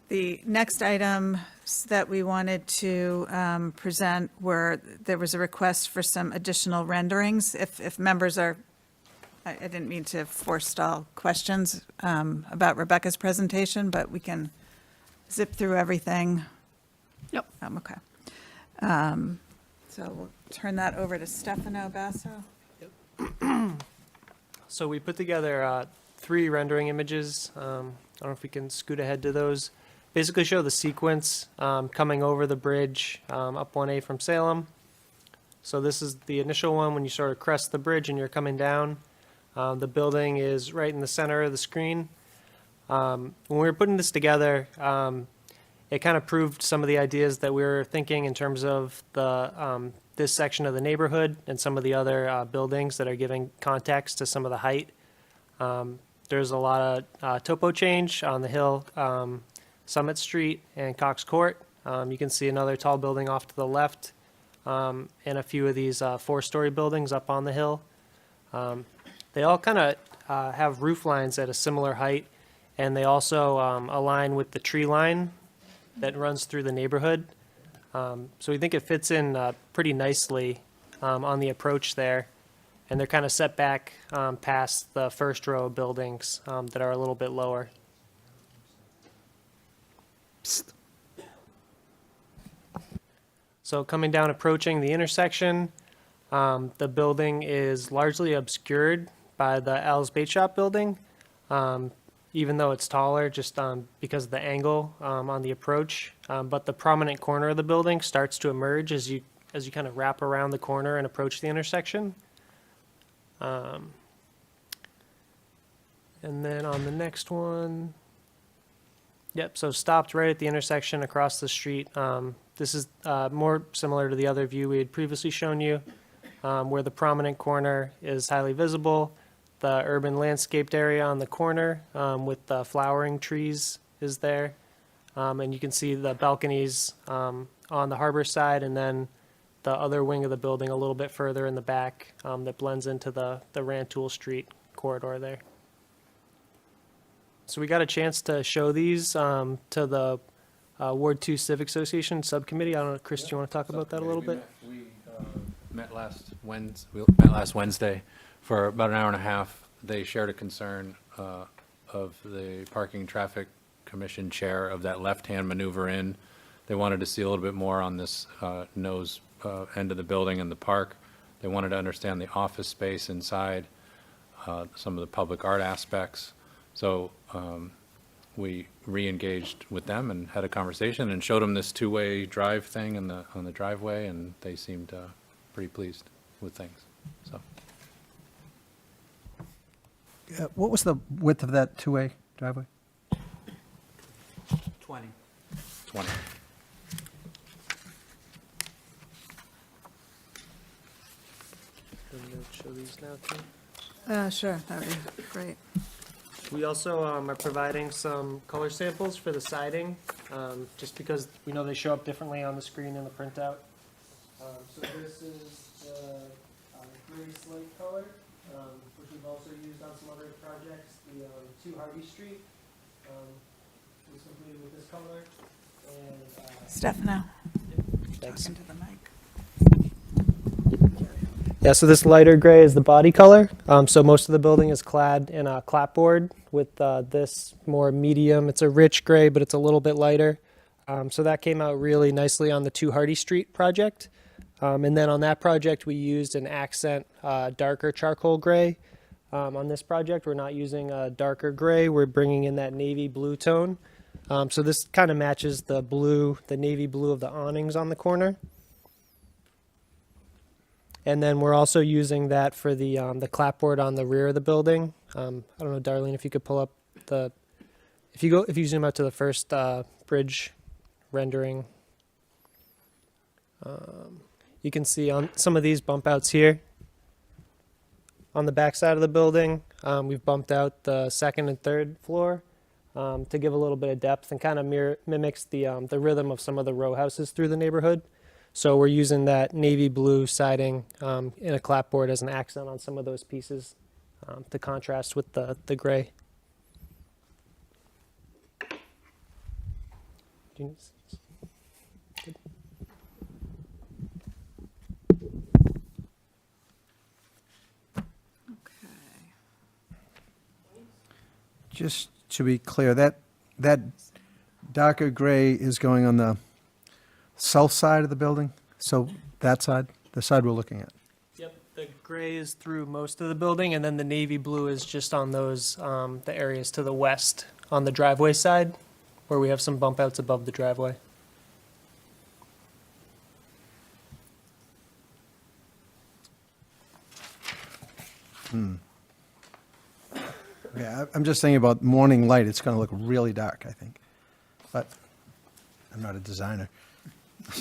The next item that we wanted to present were, there was a request for some additional renderings. If members are, I didn't mean to forestall questions about Rebecca's presentation, but we can zip through everything. Yep. Okay. So we'll turn that over to Stefano Basso. So we put together 3 rendering images. I don't know if we can scoot ahead to those. Basically show the sequence coming over the bridge up 1A from Salem. So this is the initial one when you sort of crest the bridge and you're coming down. The building is right in the center of the screen. When we were putting this together, it kind of proved some of the ideas that we were thinking in terms of the this section of the neighborhood and some of the other buildings that are giving context to some of the height. There's a lot of topo change on the hill, Summit Street and Cox Court. You can see another tall building off to the left, and a few of these 4-story buildings up on the hill. They all kind of have roof lines at a similar height, and they also align with the tree line that runs through the neighborhood. So we think it fits in pretty nicely on the approach there, and they're kind of set back past the first row of buildings that are a little bit lower. Psst. So coming down, approaching the intersection, the building is largely obscured by the Al's Bait Shop building, even though it's taller, just because of the angle on the approach. But the prominent corner of the building starts to emerge as you kind of wrap around the corner and approach the intersection. And then on the next one, yep, so stopped right at the intersection across the street. This is more similar to the other view we had previously shown you, where the prominent corner is highly visible. The urban landscaped area on the corner with the flowering trees is there. And you can see the balconies on the harbor side, and then the other wing of the building a little bit further in the back that blends into the Rantoul Street corridor there. So we got a chance to show these to the Ward 2 Civic Association Subcommittee. I don't know, Chris, do you want to talk about that a little bit? We met last Wednesday for about an hour and a half. They shared a concern of the Parking Traffic Commission chair of that left-hand maneuver in. They wanted to see a little bit more on this nose end of the building and the park. They wanted to understand the office space inside, some of the public art aspects. So we re-engaged with them and had a conversation and showed them this two-way drive thing on the driveway, and they seemed pretty pleased with things. So what was the width of that two-way driveway? 20. 20. Show these now too. Sure, that would be great. We also are providing some color samples for the siding, just because we know they show up differently on the screen in the printout. So this is the gray slate color, which we've also used on some other projects. The 2 Harvey Street was completed with this color. And Stefano, thanks. talking to the mic. Yeah, so this lighter gray is the body color. So most of the building is clad in a clapboard with this more medium. It's a rich gray, but it's a little bit lighter. So that came out really nicely on the 2 Hardy Street project. And then on that project, we used an accent darker charcoal gray. On this project, we're not using a darker gray. We're bringing in that navy blue tone. So this kind of matches the blue, the navy blue of the awnings on the corner. And then we're also using that for the clapboard on the rear of the building. I don't know, Darlene, if you could pull up if you zoom out to the first bridge rendering, you can see on some of these bump outs here on the back side of the building. We've bumped out the 2nd and 3rd floor to give a little bit of depth and kind of mimics the rhythm of some of the row houses through the neighborhood. So we're using that navy blue siding in a clapboard as an accent on some of those pieces to contrast with the gray. Do you- Good. Just to be clear, that darker gray is going on the south side of the building? So that side, the side we're looking at? Yep, the gray is through most of the building, and then the navy blue is just on those, the areas to the west on the driveway side, where we have some bump outs above the driveway. Yeah, I'm just thinking about morning light, it's going to look really dark, I think. But I'm not a designer.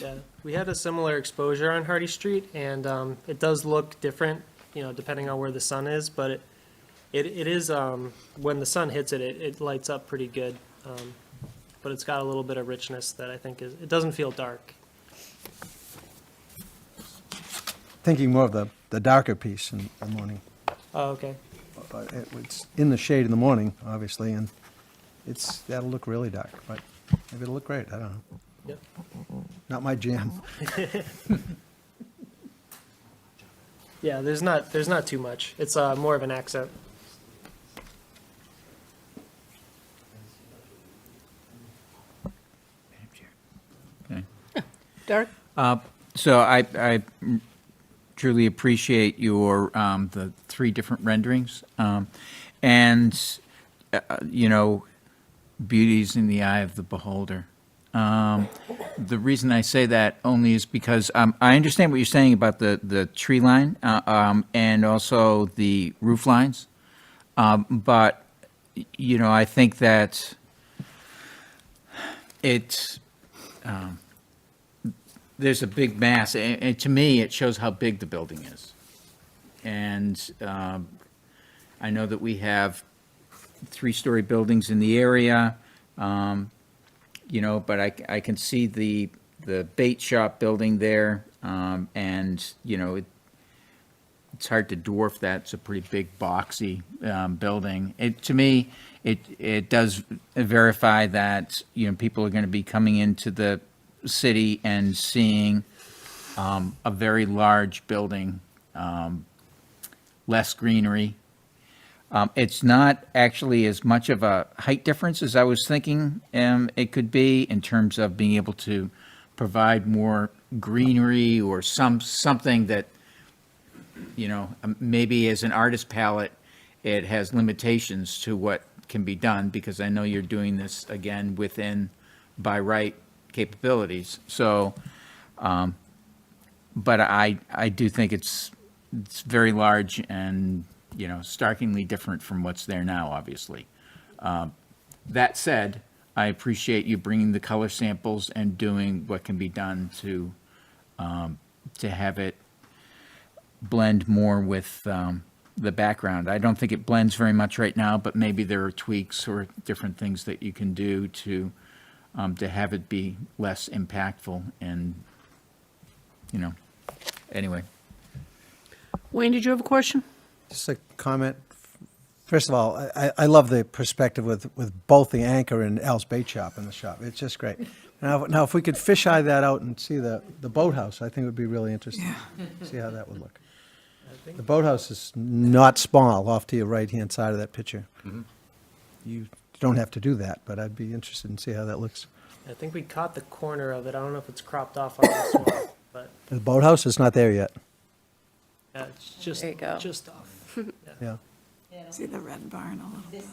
Yeah, we had a similar exposure on Hardy Street, and it does look different, you know, depending on where the sun is, but it is, when the sun hits it, it lights up pretty good. But it's got a little bit of richness that I think it doesn't feel dark. Thinking more of the darker piece in the morning. Oh, okay. But it's in the shade in the morning, obviously, and that'll look really dark, but maybe it'll look great, I don't know. Yep. Not my jam. Yeah, there's not too much. It's more of an accent. Okay. Derek? So I truly appreciate your, the 3 different renderings. And, beauty's in the eye of the beholder. The reason I say that only is because I understand what you're saying about the tree line and also the roof lines. But, I think that it's, there's a big mass, and to me, it shows how big the building is. And I know that we have 3-story buildings in the area, but I can see the bait shop building there, and, it's hard to dwarf that. It's a pretty big, boxy building. To me, it does verify that, people are going to be coming into the city and seeing a very large building, less greenery. It's not actually as much of a height difference as I was thinking it could be in terms of being able to provide more greenery or something that, maybe as an artist palette, it has limitations to what can be done, because I know you're doing this, again, within by right capabilities. So, but I do think it's very large, and starkly different from what's there now, obviously. That said, I appreciate you bringing the color samples and doing what can be done to have it blend more with the background. I don't think it blends very much right now, but maybe there are tweaks or different things that you can do to have it be less impactful and, anyway. Wayne, did you have a question? Just a comment. First of all, I love the perspective with both the anchor and Al's Bait Shop in the shop. It's just great. Now, if we could fisheye that out and see the boathouse, I think it would be really interesting. See how that would look. The boathouse is not small off to your right-hand side of that picture. You don't have to do that, but I'd be interested in see how that looks. I think we caught the corner of it. I don't know if it's cropped off on this one, but The boathouse is not there yet. it's just, There you go. just off. Yeah. See the red barn a little bit.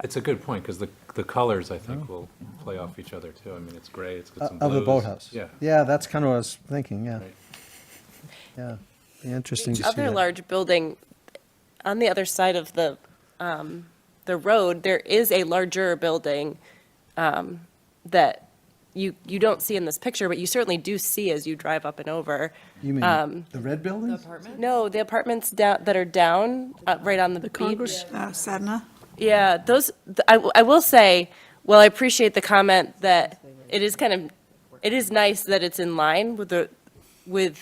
It's a good point, because the colors, I think, will play off each other, too. I mean, it's gray, it's got some blues. Of the boathouse. Yeah. Yeah, that's kind of what I was thinking, yeah. Right. Yeah, be interesting to Each see other that. large building, on the other side of the road, there is a larger building that you don't see in this picture, but you certainly do see as you drive up and over. You mean the red buildings? No, the apartments down, that are down, right on the beach. Congress? Sedna? Yeah, those, I will say, well, I appreciate the comment that it is nice that it's in line with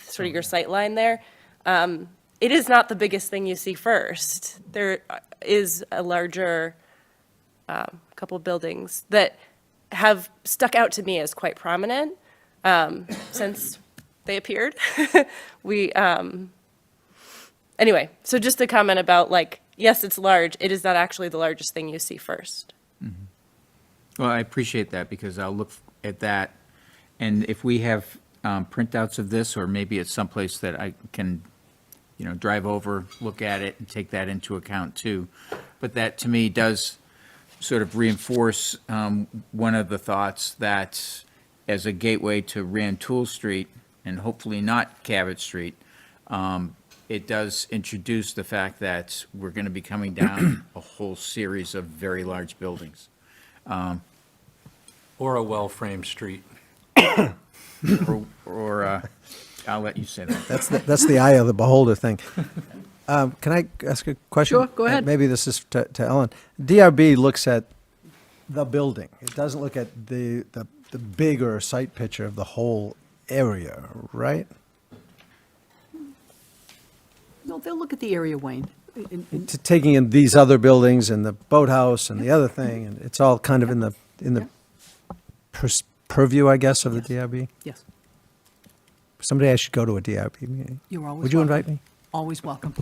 sort of your sight line there. It is not the biggest thing you see first. There is a larger couple buildings that have stuck out to me as quite prominent since they appeared. Anyway, so just a comment about, like, yes, it's large. It is not actually the largest thing you see first. Well, I appreciate that, because I'll look at that, and if we have printouts of this, or maybe it's someplace that I can, drive over, look at it, and take that into account too. But that, to me, does sort of reinforce one of the thoughts that as a gateway to Rantoul Street, and hopefully not Cabot Street, it does introduce the fact that we're going to be coming down a whole series of very large buildings. Or a well-framed street. Or I'll let you say that. That's the eye of the beholder thing. Can I ask a question? Sure, go ahead. Maybe this is to Ellen. DRB looks at the building. It doesn't look at the bigger site picture of the whole area, right? No, they'll look at the area, Wayne. Taking in these other buildings and the boathouse and the other thing, and it's all kind of in the purview, I guess, of the DRB. Yes, Someday I should go to a DRB meeting. you're always Would you welcome. invite me? Always welcome.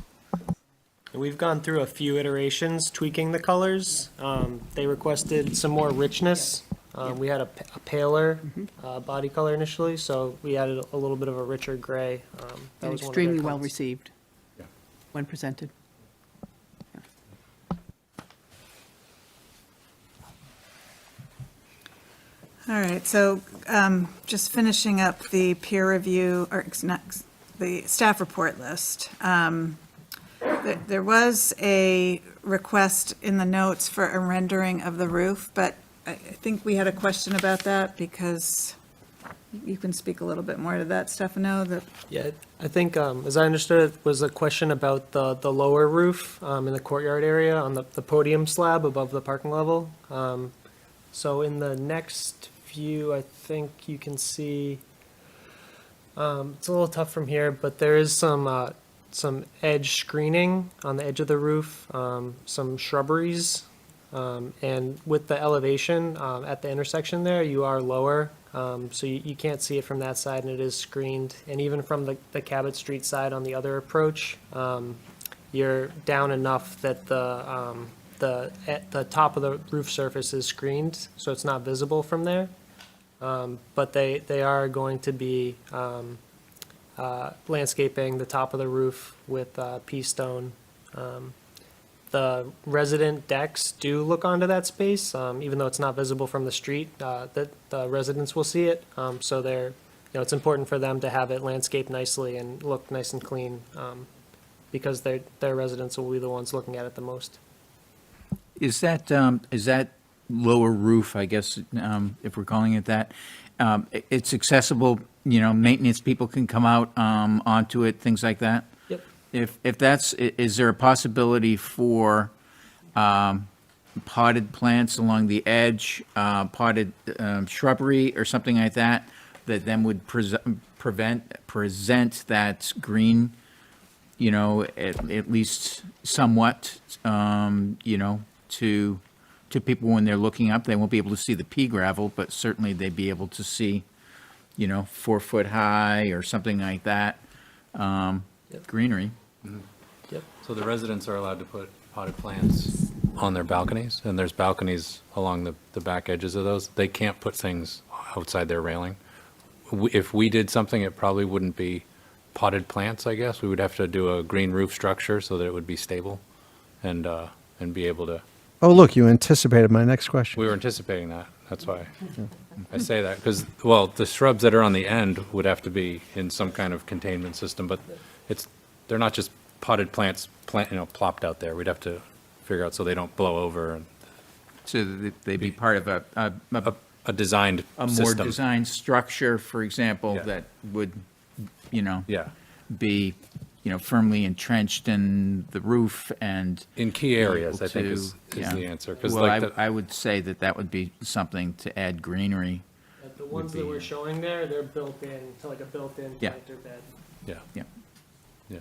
And we've gone through a few iterations tweaking the colors. They requested some more richness. We had a paler body color initially, so we added a little bit of a richer gray. That And was one of their extremely well comments. received when presented. All right, so just finishing up the peer review, or the staff report list. There was a request in the notes for a rendering of the roof, but I think we had a question about that, because you can speak a little bit more to that, Stefano, that, Yeah, I think, as I understood it, was a question about the lower roof in the courtyard area on the podium slab above the parking level. So in the next view, I think you can see, it's a little tough from here, but there is some edge screening on the edge of the roof, some shrubberies, and with the elevation at the intersection there, you are lower, so you can't see it from that side, and it is screened. And even from the Cabot Street side on the other approach, you're down enough that the top of the roof surface is screened, so it's not visible from there. But they are going to be landscaping the top of the roof with pea stone. The resident decks do look onto that space, even though it's not visible from the street. The residents will see it, so it's important for them to have it landscaped nicely and look nice and clean because their residents will be the ones looking at it the most. Is that lower roof, I guess, if we're calling it that, it's accessible, maintenance people can come out onto it, things like that? Yep. If that's, is there a possibility for potted plants along the edge, potted shrubbery or something like that, that then would present that green, at least somewhat, to people when they're looking up? They won't be able to see the pea gravel, but certainly they'd be able to see, 4 foot high or something like that, greenery. Yep. So the residents are allowed to put potted plants on their balconies, and there's balconies along the back edges of those. They can't put things outside their railing. If we did something, it probably wouldn't be potted plants, I guess. We would have to do a green roof structure so that it would be stable and be able to. Oh, look, you anticipated my next question. We were anticipating that. That's why I say that, because, well, the shrubs that are on the end would have to be in some kind of containment system, but they're not just potted plants, plopped out there. We'd have to figure out so they don't blow over and. So that they'd be part of a designed a more system. designed structure, for example, Yeah. that would, Yeah. be, firmly entrenched in the roof and. In key areas, I think able is to- yeah. the answer. 'Cause Well, like the- I would say that would be something to add greenery. The ones that we're showing there, they're built in to like a built-in Yeah. planter bed. Yeah. Yeah. Yeah.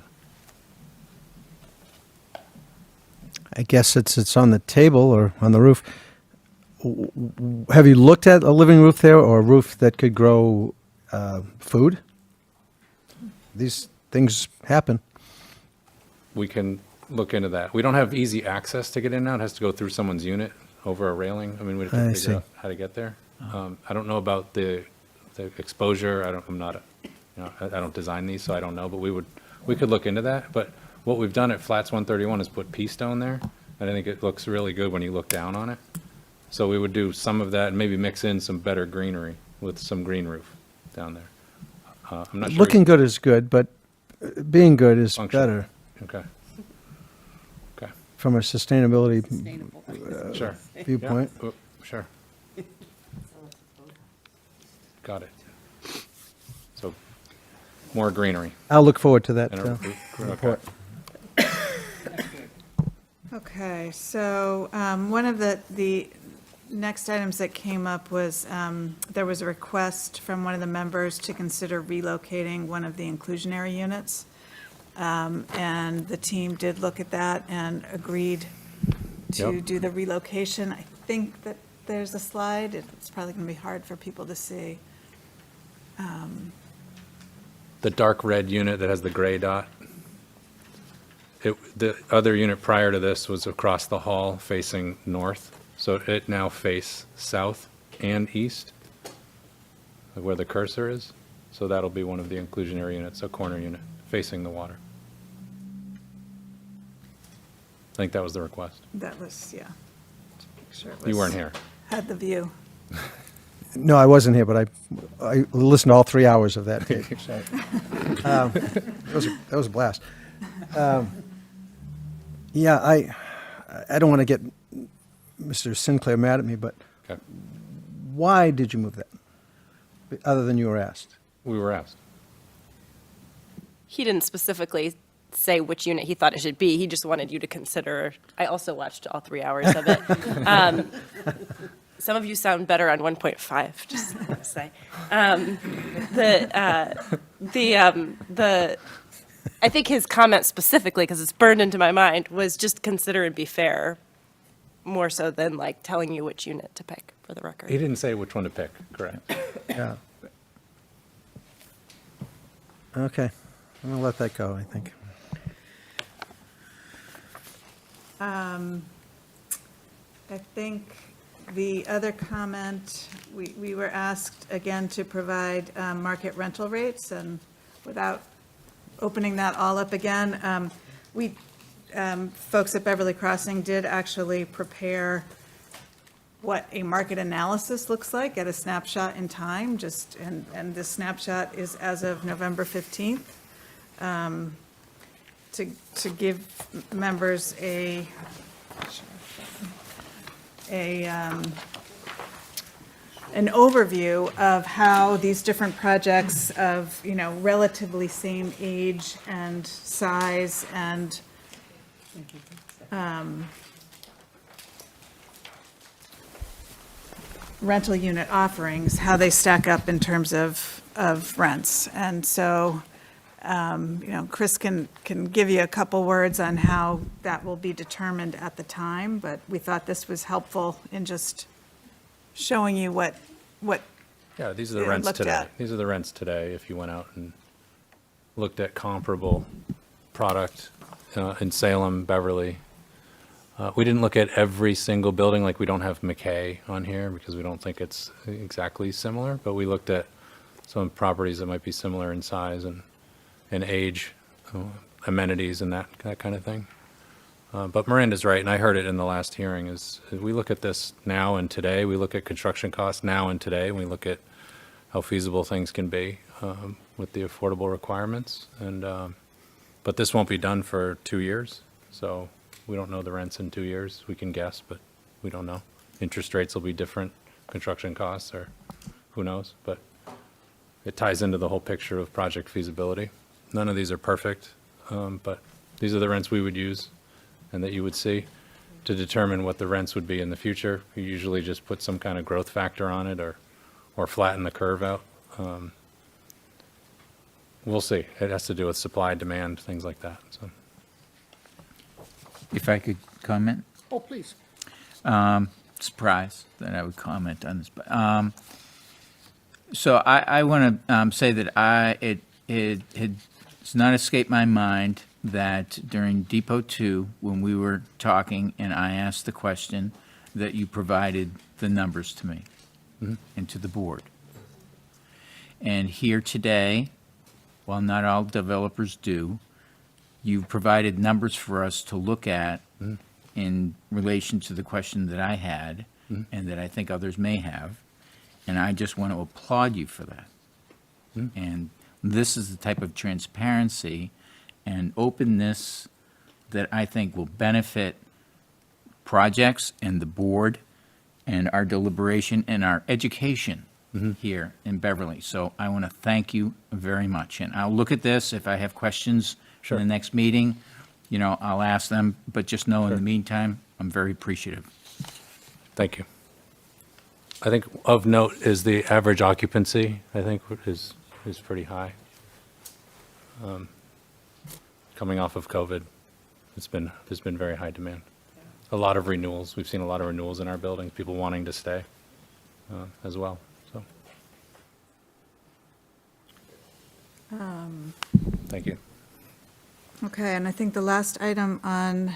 I guess it's on the table or on the roof. Have you looked at a living roof there or a roof that could grow food? These things happen. We can look into that. We don't have easy access to get in now. It has to go through someone's unit over a railing. I mean, we'd I have to see. figure out how to get there. I don't know about the exposure. I don't design these, so I don't know, but we could look into that. But what we've done at Flats 131 is put pea stone there, and I think it looks really good when you look down on it. So we would do some of that and maybe mix in some better greenery with some green roof down there. I'm not sure. Looking good is good, but being good is Functional. better Okay. Okay. from a sustainability Sure. viewpoint. Yeah. Sure. Got it. So more greenery. I'll look forward to that and a report. Okay, so one of the next items that came up was, there was a request from one of the members to consider relocating one of the inclusionary units. And the team did look at that and agreed to Yep. do the relocation. I think that there's a slide. It's probably going to be hard for people to see. The dark red unit that has the gray dot. The other unit prior to this was across the hall facing north, so it now face south and east, like where the cursor is. So that'll be one of the inclusionary units, a corner unit facing the water. I think that was the request. That was, yeah. To make sure it You was- weren't here. Had the view. No, I wasn't here, but I listened to all 3 hours of that tape. So. That was a blast. Yeah, I don't want to get Mr. Sinclair mad at me, but Okay. why did you move that? Other than you were asked. We were asked. He didn't specifically say which unit he thought it should be. He just wanted you to consider. I also watched all 3 hours of it. Some of you sound better on 1.5, just to say. I think his comment specifically, because it's burned into my mind, was just consider and be fair, more so than like telling you which unit to pick, for the record. He didn't say which one to pick, correct? Yeah. Okay, I'm going to let that go, I think. I think the other comment, we were asked again to provide market rental rates, and without opening that all up again, we, folks at Beverly Crossing did actually prepare what a market analysis looks like at a snapshot in time, and this snapshot is as of November 15th. to give members an overview of how these different projects of, relatively same age and size and rental unit offerings, how they stack up in terms of rents. And so, Chris can give you a couple words on how that will be determined at the time, but we thought this was helpful in just showing you what Yeah, these are the Yeah, rents looked today. at. These are the rents today if you went out and looked at comparable product in Salem, Beverly. We didn't look at every single building, like we don't have McKay on here because we don't think it's exactly similar, but we looked at some properties that might be similar in size and age, amenities and that kind of thing. But Miranda's right, and I heard it in the last hearing, is we look at this now and today. We look at construction costs now and today. And we look at how feasible things can be with the affordable requirements. And but this won't be done for 2 years, so we don't know the rents in 2 years. We can guess, but we don't know. Interest rates will be different, construction costs, or who knows. But it ties into the whole picture of project feasibility. None of these are perfect, but these are the rents we would use and that you would see to determine what the rents would be in the future. You usually just put some kind of growth factor on it or flatten the curve out. We'll see. It has to do with supply, demand, things like that. So. If I could comment? Oh, please. Surprised that I would comment on this. But, so I want to say that it's not escaped my mind that during Depot 2, when we were talking and I asked the question, that you provided the numbers to me and to the board. And here today, while not all developers do, you've provided numbers for us to look at in relation to the question that I had and that I think others may have. And I just want to applaud you for that. And this is the type of transparency and openness that I think will benefit projects and the board and our deliberation and our education here in Beverly. So I want to thank you very much. And I'll look at this. If I have questions for the next meeting, I'll ask them. But just know in the meantime, I'm very appreciative. Thank you. I think of note is the average occupancy, I think, is pretty high. Coming off of COVID, there's been very high demand. A lot of renewals. We've seen a lot of renewals in our buildings, people wanting to stay as well. So, thank you. Okay, and I think the last item on,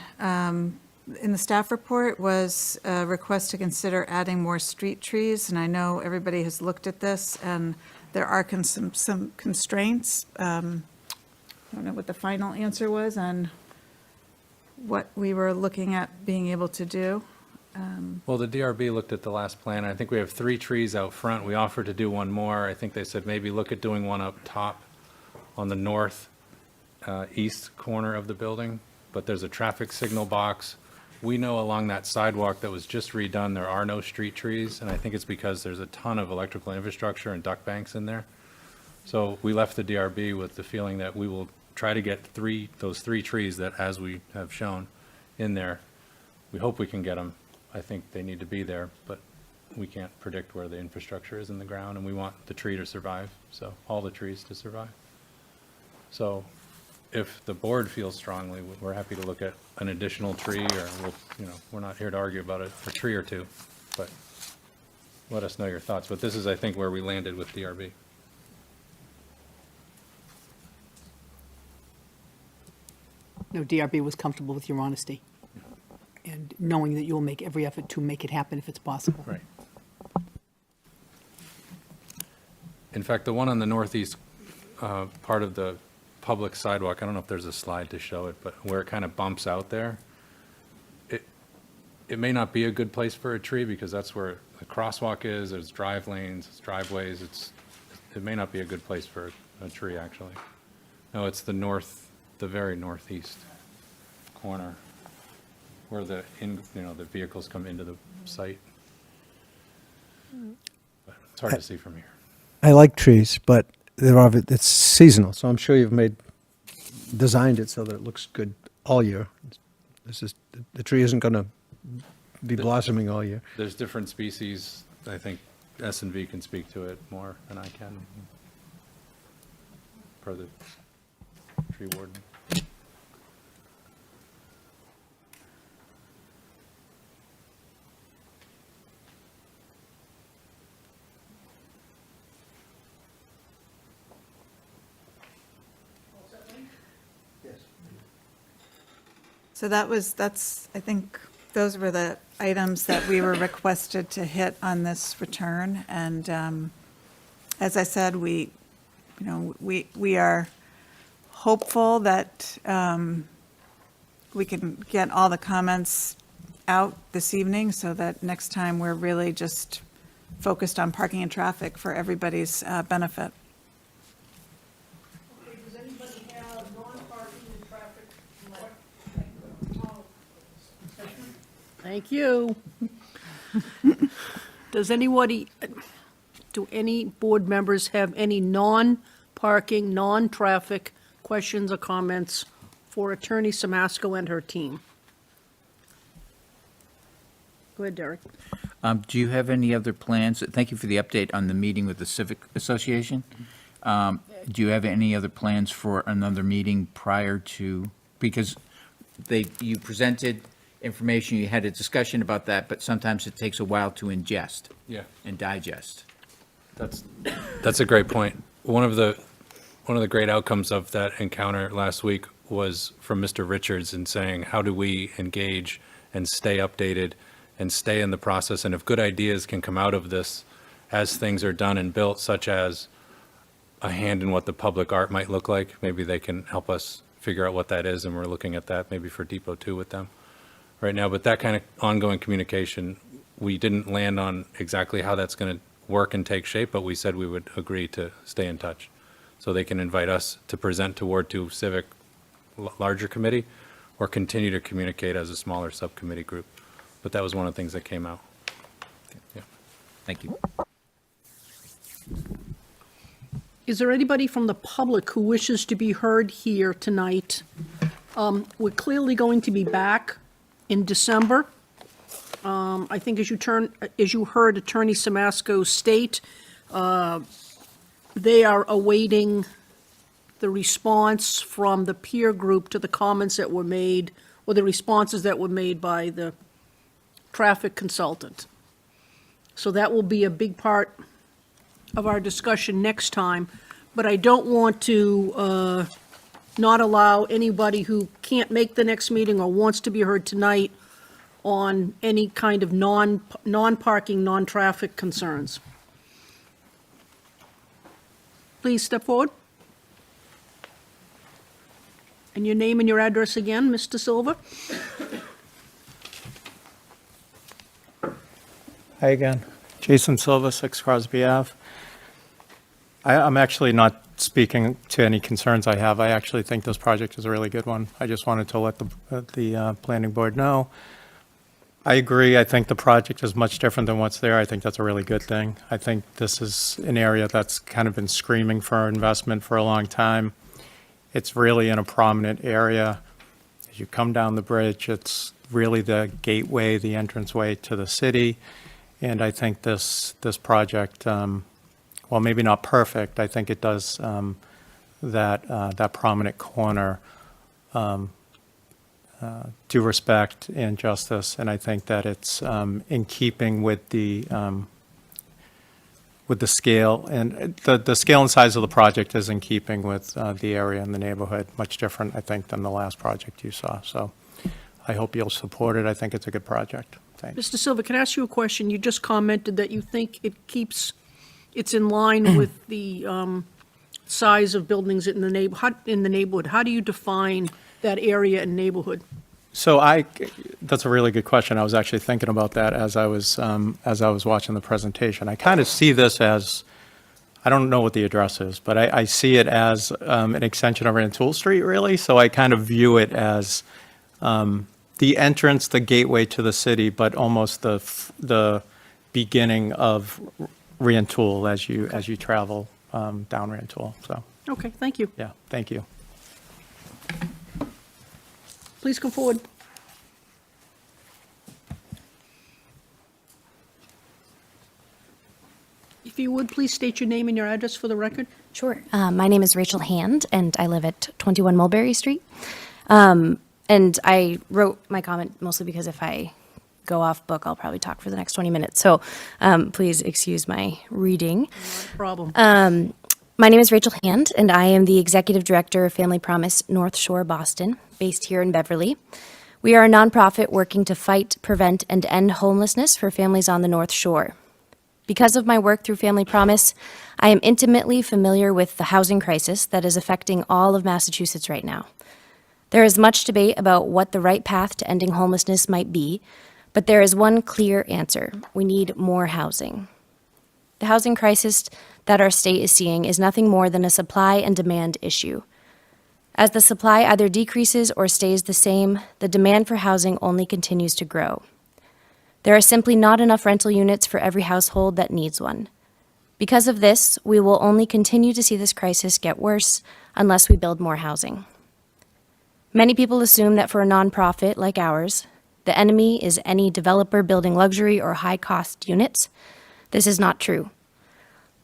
in the staff report was a request to consider adding more street trees, and I know everybody has looked at this, and there are some constraints. I don't know what the final answer was on what we were looking at being able to do. Well, the DRB looked at the last plan. I think we have 3 trees out front. We offered to do one more. I think they said maybe look at doing one up top on the north east corner of the building, but there's a traffic signal box. We know along that sidewalk that was just redone, there are no street trees, and I think it's because there's a ton of electrical infrastructure and duct banks in there. So we left the DRB with the feeling that we will try to get those three trees that, as we have shown, in there. We hope we can get them. I think they need to be there, but we can't predict where the infrastructure is in the ground, and we want the tree to survive, so all the trees to survive. So if the board feels strongly, we're happy to look at an additional tree, or we're not here to argue about it, a tree or two, but let us know your thoughts. But this is, I think, where we landed with DRB. No, DRB was comfortable with your honesty and knowing that you will make every effort to make it happen if it's possible. Right. In fact, the one on the northeast part of the public sidewalk, I don't know if there's a slide to show it, but where it kind of bumps out there, it may not be a good place for a tree because that's where the crosswalk is, there's drive lanes, it's driveways, it may not be a good place for a tree, actually. No, it's the the very northeast corner where the vehicles come into the site. But it's hard to see from here. I like trees, but it's seasonal, so I'm sure you've designed it so that it looks good all year. The tree isn't going to be blossoming all year. There's different species. I think S&V can speak to it more than I can, per the tree warden. So I think those were the items that we were requested to hit on this return. And as I said, we are hopeful that we can get all the comments out this evening so that next time we're really just focused on parking and traffic for everybody's benefit. Okay, does anybody have non-parking and traffic? Thank you. Do any board members have any non-parking, non-traffic questions or comments for Attorney Samasco and her team? Go ahead, Derek. Do you have any other plans? Thank you for the update on the meeting with the Civic Association. Do you have any other plans for another meeting prior to, because you presented information, you had a discussion about that, but sometimes it takes a while to ingest and digest. That's a great point. One of the great outcomes of that encounter last week was from Mr. Richards in saying, how do we engage and stay updated and stay in the process? And if good ideas can come out of this as things are done and built, such as a hand in what the public art might look like, maybe they can help us figure out what that is. And we're looking at that maybe for Depot 2 with them right now. But that kind of ongoing communication, we didn't land on exactly how that's going to work and take shape, but we said we would agree to stay in touch. So they can invite us to present to Ward 2 Civic larger committee or continue to communicate as a smaller subcommittee group. But that was one of the things that came out. Yeah. Thank you. Is there anybody from the public who wishes to be heard here tonight? We're clearly going to be back in December. I think as you heard Attorney Samasco state, they are awaiting the response from the peer group to the comments that were made, or the responses that were made by the traffic consultant. So that will be a big part of our discussion next time, but I don't want to not allow anybody who can't make the next meeting or wants to be heard tonight on any kind of non-parking, non-traffic concerns. Please step forward. And your name and your address again, Mr. Silva? Hi again. Jason Silva, 6 Crosby Ave. I'm actually not speaking to any concerns I have. I actually think this project is a really good one. I just wanted to let the planning board know. I agree. I think the project is much different than what's there. I think that's a really good thing. I think this is an area that's kind of been screaming for investment for a long time. It's really in a prominent area. As you come down the bridge, it's really the gateway, the entranceway to the city. And I think this project, well, maybe not perfect, I think it does that prominent corner due respect and justice. And I think that it's in keeping with the scale, and the scale and size of the project is in keeping with the area and the neighborhood, much different, I think, than the last project you saw. So I hope you'll support it. I think it's a good project. Thanks. Mr. Silva, can I ask you a question? You just commented that you think it's in line with the size of buildings in the neighborhood. How do you define that area and neighborhood? So that's a really good question. I was actually thinking about that as I was watching the presentation. I kind of see this as I don't know what the address is, but I see it as an extension of Rantoul Street, really. So I kind of view it as the entrance, the gateway to the city, but almost the beginning of Rantoul as you travel down Rantoul. So, Okay, thank you. yeah, thank you. Please come forward. If you would, please state your name and your address for the record. Sure. My name is Rachel Hand, and I live at 21 Mulberry Street. And I wrote my comment mostly because if I go off book, I'll probably talk for the next 20 minutes. So please excuse my reading. No problem. My name is Rachel Hand, and I am the Executive Director of Family Promise North Shore, Boston, based here in Beverly. We are a nonprofit working to fight, prevent, and end homelessness for families on the North Shore. Because of my work through Family Promise, I am intimately familiar with the housing crisis that is affecting all of Massachusetts right now. There is much debate about what the right path to ending homelessness might be, but there is one clear answer. We need more housing. The housing crisis that our state is seeing is nothing more than a supply and demand issue. As the supply either decreases or stays the same, the demand for housing only continues to grow. There are simply not enough rental units for every household that needs one. Because of this, we will only continue to see this crisis get worse unless we build more housing. Many people assume that for a nonprofit like ours, the enemy is any developer building luxury or high-cost units. This is not true.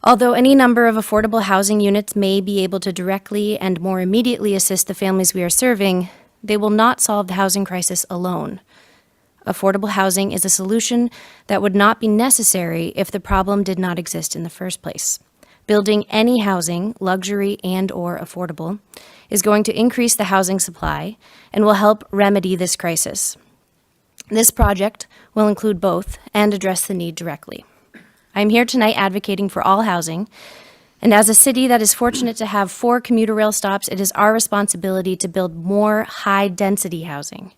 Although any number of affordable housing units may be able to directly and more immediately assist the families we are serving, they will not solve the housing crisis alone. Affordable housing is a solution that would not be necessary if the problem did not exist in the first place. Building any housing, luxury and/or affordable, is going to increase the housing supply and will help remedy this crisis. This project will include both and address the need directly. I'm here tonight advocating for all housing, and as a city that is fortunate to have 4 commuter rail stops, it is our responsibility to build more high-density housing.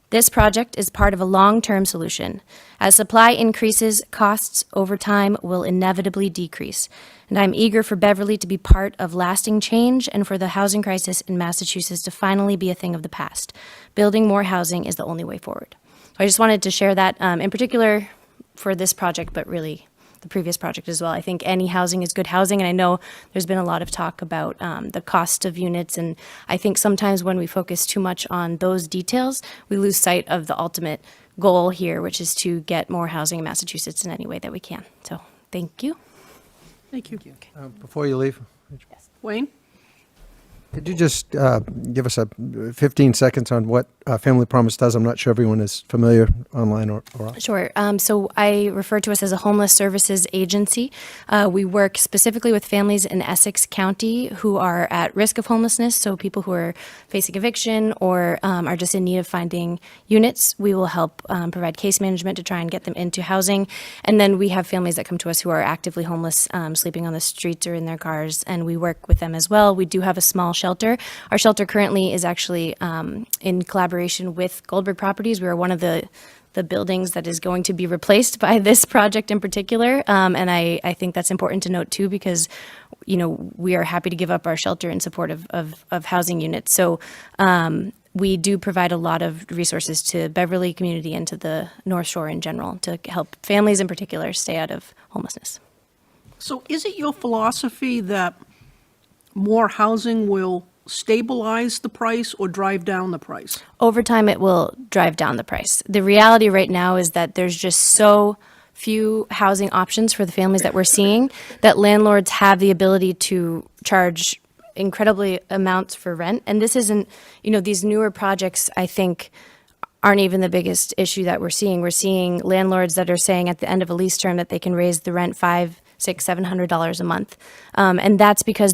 This project is part of a long-term solution. As supply increases, costs over time will inevitably decrease, and I'm eager for Beverly to be part of lasting change and for the housing crisis in Massachusetts to finally be a thing of the past. Building more housing is the only way forward. So I just wanted to share that in particular for this project, but really the previous project as well. I think any housing is good housing, and I know there's been a lot of talk about the cost of units, and I think sometimes when we focus too much on those details, we lose sight of the ultimate goal here, which is to get more housing in Massachusetts in any way that we can. So, thank you. Thank you. Before you leave, Wayne? could you just give us a 15 seconds on what Family Promise does? I'm not sure everyone is familiar online or off. Sure. So I refer to us as a homeless services agency. We work specifically with families in Essex County who are at risk of homelessness, so people who are facing eviction or are just in need of finding units. We will help provide case management to try and get them into housing. And then we have families that come to us who are actively homeless, sleeping on the streets or in their cars, and we work with them as well. We do have a small shelter. Our shelter currently is actually in collaboration with Goldberg Properties. We are one of the buildings that is going to be replaced by this project in particular. And I think that's important to note too, because, you know, we are happy to give up our shelter in support of housing units. So we do provide a lot of resources to Beverly community and to the North Shore in general to help families in particular stay out of homelessness. So is it your philosophy that more housing will stabilize the price or drive down the price? Over time, it will drive down the price. The reality right now is that there's just so few housing options for the families that we're seeing that landlords have the ability to charge incredibly amounts for rent. And this isn't, you know, these newer projects, I think, aren't even the biggest issue that we're seeing. We're seeing landlords that are saying at the end of a lease term that they can raise the rent $500, $600, $700 a month. And that's because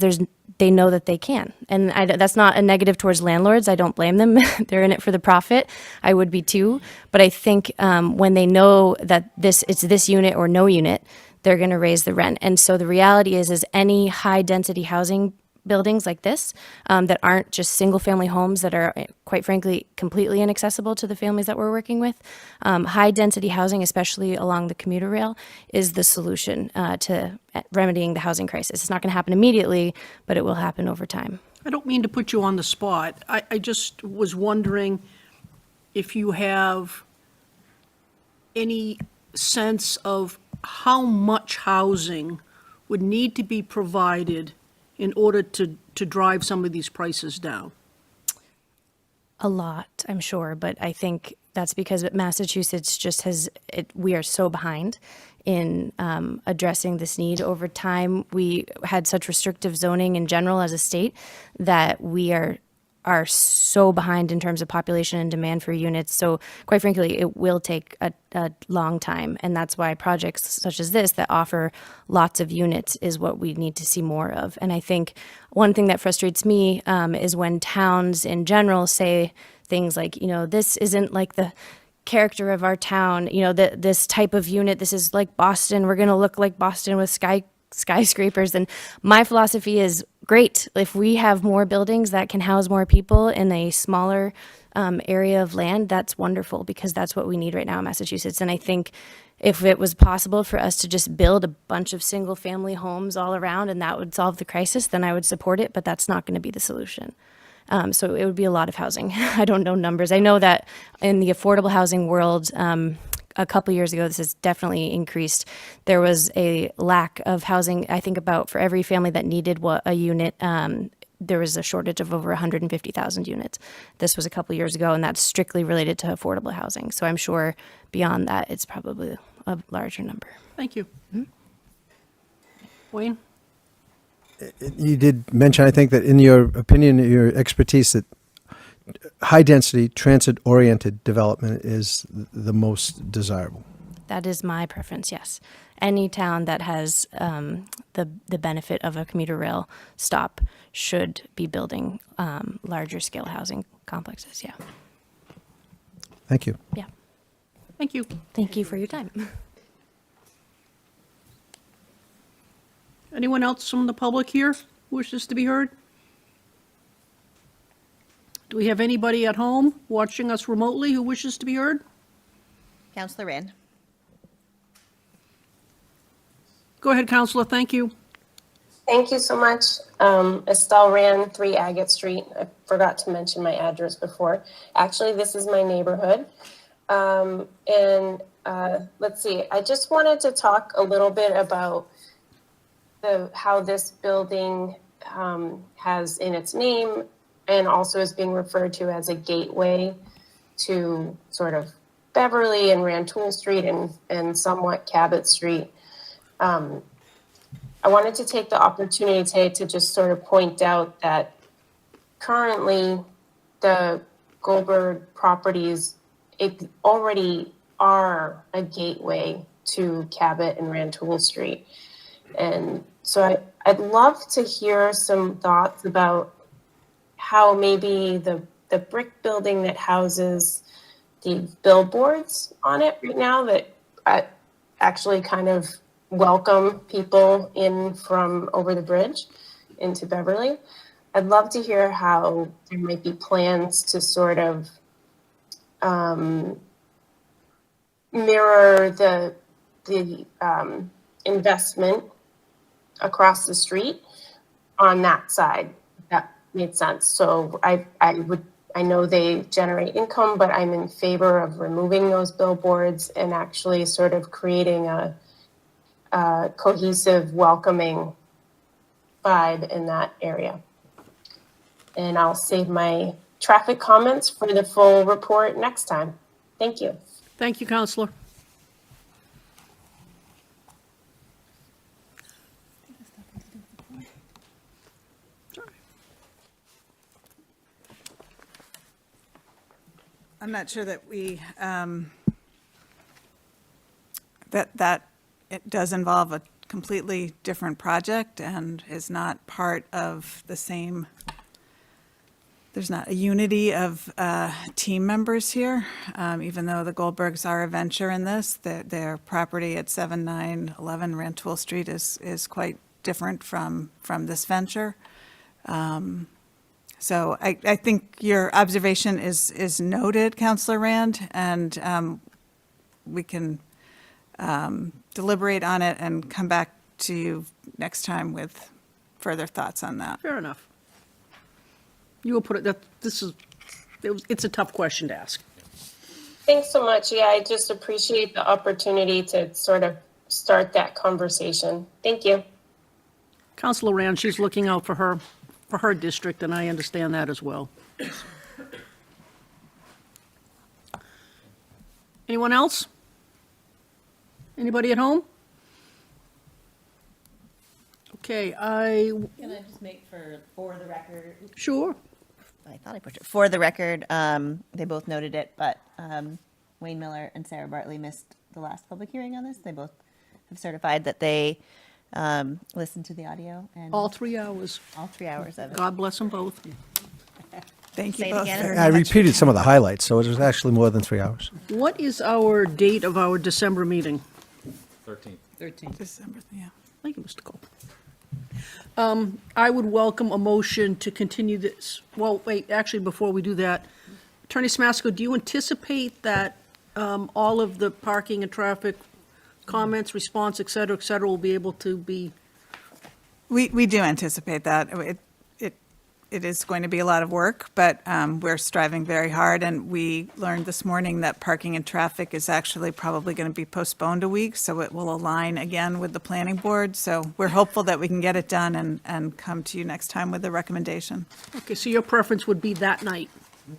they know that they can. And that's not a negative towards landlords. I don't blame them. They're in it for the profit. I would be too. But I think when they know that it's this unit or no unit, they're going to raise the rent. And so the reality is any high density housing buildings like this that aren't just single-family homes that are, quite frankly, completely inaccessible to the families that we're working with. High-density housing, especially along the commuter rail, is the solution to remedying the housing crisis. It's not going to happen immediately, but it will happen over time. I don't mean to put you on the spot. I just was wondering if you have any sense of how much housing would need to be provided in order to drive some of these prices down. A lot, I'm sure, but I think that's because Massachusetts just we are so behind in addressing this need. Over time, we had such restrictive zoning in general as a state that we are so behind in terms of population and demand for units. So quite frankly, it will take a long time. And that's why projects such as this that offer lots of units is what we need to see more of. And I think one thing that frustrates me is when towns in general say things like, this isn't like the character of our town, this type of unit, this is like Boston, we're going to look like Boston with skyscrapers. And my philosophy is, great, if we have more buildings that can house more people in a smaller area of land, that's wonderful, because that's what we need right now in Massachusetts. And I think if it was possible for us to just build a bunch of single family homes all around and that would solve the crisis, then I would support it, but that's not going to be the solution. So it would be a lot of housing. I don't know numbers. I know that in the affordable housing world, a couple years ago, this has definitely increased. There was a lack of housing, I think about for every family that needed a unit, there was a shortage of over 150,000 units. This was a couple years ago, and that's strictly related to affordable housing. So I'm sure beyond that, it's probably a larger number. Thank you. Wayne? You did mention, I think, that in your opinion, your expertise, that high-density, transit-oriented development is the most desirable. That is my preference, yes. Any town that has the benefit of a commuter rail stop should be building larger scale housing complexes, yeah. Thank you. Yeah. Thank you. Thank you for your time. Anyone else from the public here who wishes to be heard? Do we have anybody at home watching us remotely who wishes to be heard? Counselor Rand. Go ahead, Counselor. Thank you. Thank you so much. Estelle Rand, 3 Agate Street. I forgot to mention my address before. Actually, this is my neighborhood. Let's see, I just wanted to talk a little bit about how this building has in its name and also is being referred to as a gateway to sort of Beverly and Rantoul Street and somewhat Cabot Street. I wanted to take the opportunity today to just sort of point out that currently the Goldberg properties already are a gateway to Cabot and Rantoul Street. And so I'd love to hear some thoughts about how maybe the brick building that houses the billboards on it right now that actually kind of welcome people in from over the bridge into Beverly. I'd love to hear how there might be plans to sort of mirror the investment across the street on that side. If that made sense. So I know they generate income, but I'm in favor of removing those billboards and actually sort of creating a cohesive, welcoming vibe in that area. And I'll save my traffic comments for the full report next time. Thank you. Thank you, Counselor. I'm not sure that we, that it does involve a completely different project and is not part of the same, there's not a unity of team members here, even though the Goldbergs are a venture in this. Their property at 7911 Rantoul Street is quite different from this venture. So I think your observation is noted, Counselor Rand, and we can deliberate on it and come back to you next time with further thoughts on that. Fair enough. You will put it, it's a tough question to ask. Thanks so much. Yeah, I just appreciate the opportunity to sort of start that conversation. Thank you. Counselor Rand, she's looking out for her district, and I understand that as well. Anyone else? Anybody at home? Okay, Can I just make for the record? Sure. I thought I pushed it. For the record, they both noted it, but Wayne Miller and Sarah Bartley missed the last public hearing on this. They both have certified that they listened to the audio and All 3 hours. all 3 hours of it. God bless them both. Thank you Say it both again. very I much. repeated some of the highlights, so it was actually more than 3 hours. What is our date of our December meeting? 13th. December, yeah. Thank you, Mr. Cole. I would welcome a motion to continue this. Well, wait, actually, before we do that, Attorney Smasko, do you anticipate that all of the parking and traffic comments, response, et cetera, will be able to be? We do anticipate that. It is going to be a lot of work, but we're striving very hard, and we learned this morning that parking and traffic is actually probably going to be postponed a week, so it will align again with the planning board. So we're hopeful that we can get it done and come to you next time with a recommendation. Okay, so your preference would be that night?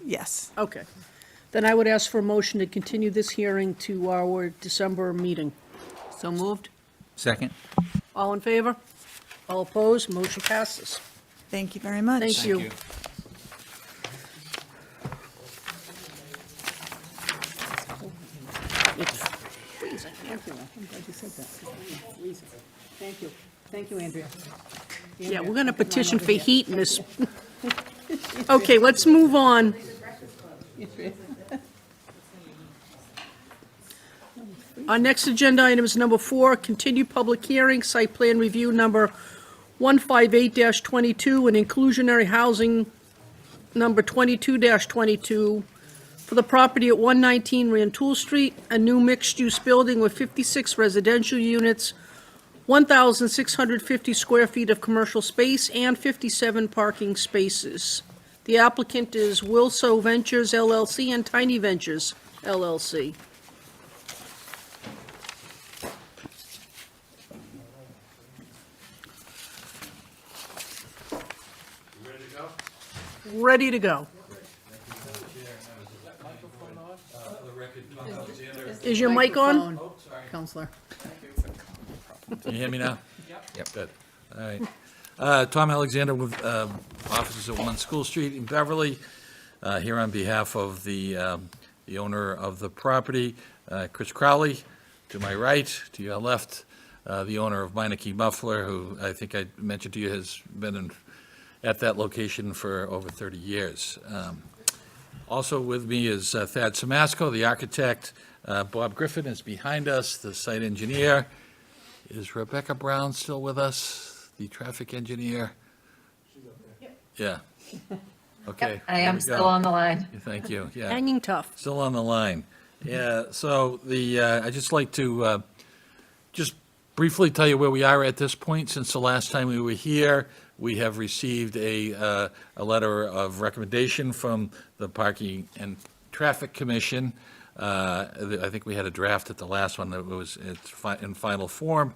Yes. Okay. Then I would ask for a motion to continue this hearing to our December meeting. So moved? Second? All in favor? All opposed? Motion passes. Thank you very much. Thank you. It's freezing. Thank you. I'm glad you said that. Thank you. Thank you, Andrea. Yeah, we're going to petition for heat in this. Okay, let's move on. Our next agenda item is number 4, continued public hearing, site plan review number 158-22, and inclusionary housing number 22-22 for the property at 119 Rantoul Street, a new mixed-use building with 56 residential units, 1,650 square feet of commercial space, and 57 parking spaces. The applicant is Wilso Ventures LLC and Tiny Ventures LLC. Ready to go. Is your mic on? Counselor. Can you hear me now? Yep. Good. All right. Tom Alexander with offices at 1 School Street in Beverly, here on behalf of the owner of the property, Chris Crowley, to my right, to your left, the owner of Meineke Muffler, who I think I mentioned to you has been at that location for over 30 years. Also with me is Thad Samasco, the architect. Bob Griffin is behind us, the site engineer. Is Rebecca Brown still with us, the traffic engineer? Yeah. Okay. I there am we still go. on the line. Thank you, yeah. Hanging tough. Still on the line. Yeah, so I'd just like to just briefly tell you where we are at this point. Since the last time we were here, we have received a letter of recommendation from the Parking and Traffic Commission. I think we had a draft at the last one that was in final form.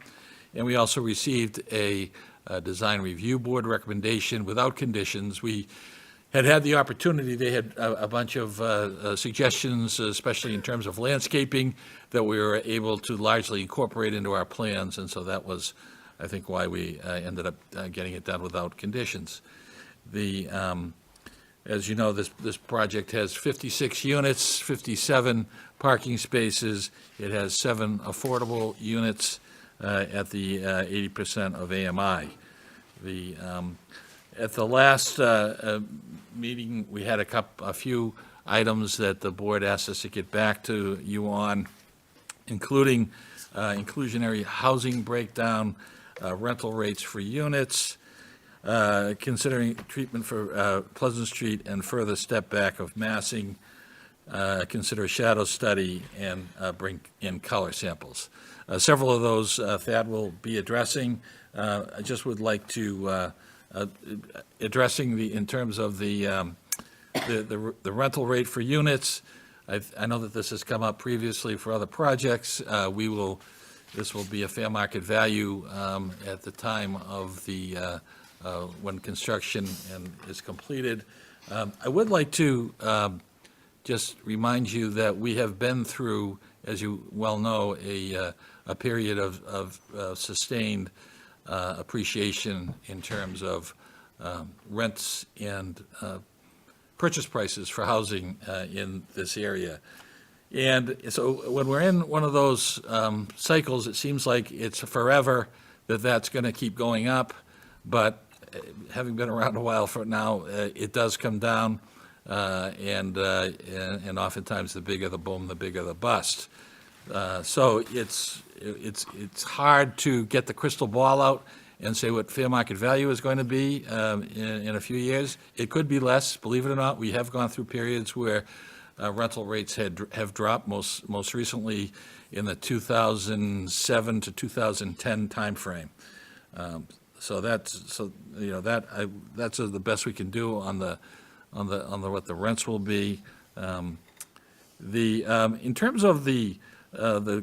And we also received a Design Review Board recommendation without conditions. We had the opportunity, they had a bunch of suggestions, especially in terms of landscaping, that we were able to largely incorporate into our plans, and so that was, I think, why we ended up getting it done without conditions. As you know, this project has 56 units, 57 parking spaces. It has 7 affordable units at the 80% of AMI. At the last meeting, we had a few items that the board asked us to get back to you on, including inclusionary housing breakdown, rental rates for units, considering treatment for Pleasant Street and further step back of massing, consider a shadow study, and bring in color samples. Several of those Thad will be addressing. I just would like to, addressing in terms of the rental rate for units. I know that this has come up previously for other projects. This will be a fair market value at the time of the, when construction is completed. I would like to just remind you that we have been through, as you well know, a period of sustained appreciation in terms of rents and purchase prices for housing in this area. And so when we're in one of those cycles, it seems like it's forever that that's going to keep going up. But having been around a while for now, it does come down. And oftentimes the bigger the boom, the bigger the bust. So it's hard to get the crystal ball out and say what fair market value is going to be in a few years. It could be less, believe it or not. We have gone through periods where rental rates have dropped, most recently in the 2007 to 2010 timeframe. So that's the best we can do on what the rents will be. In terms of the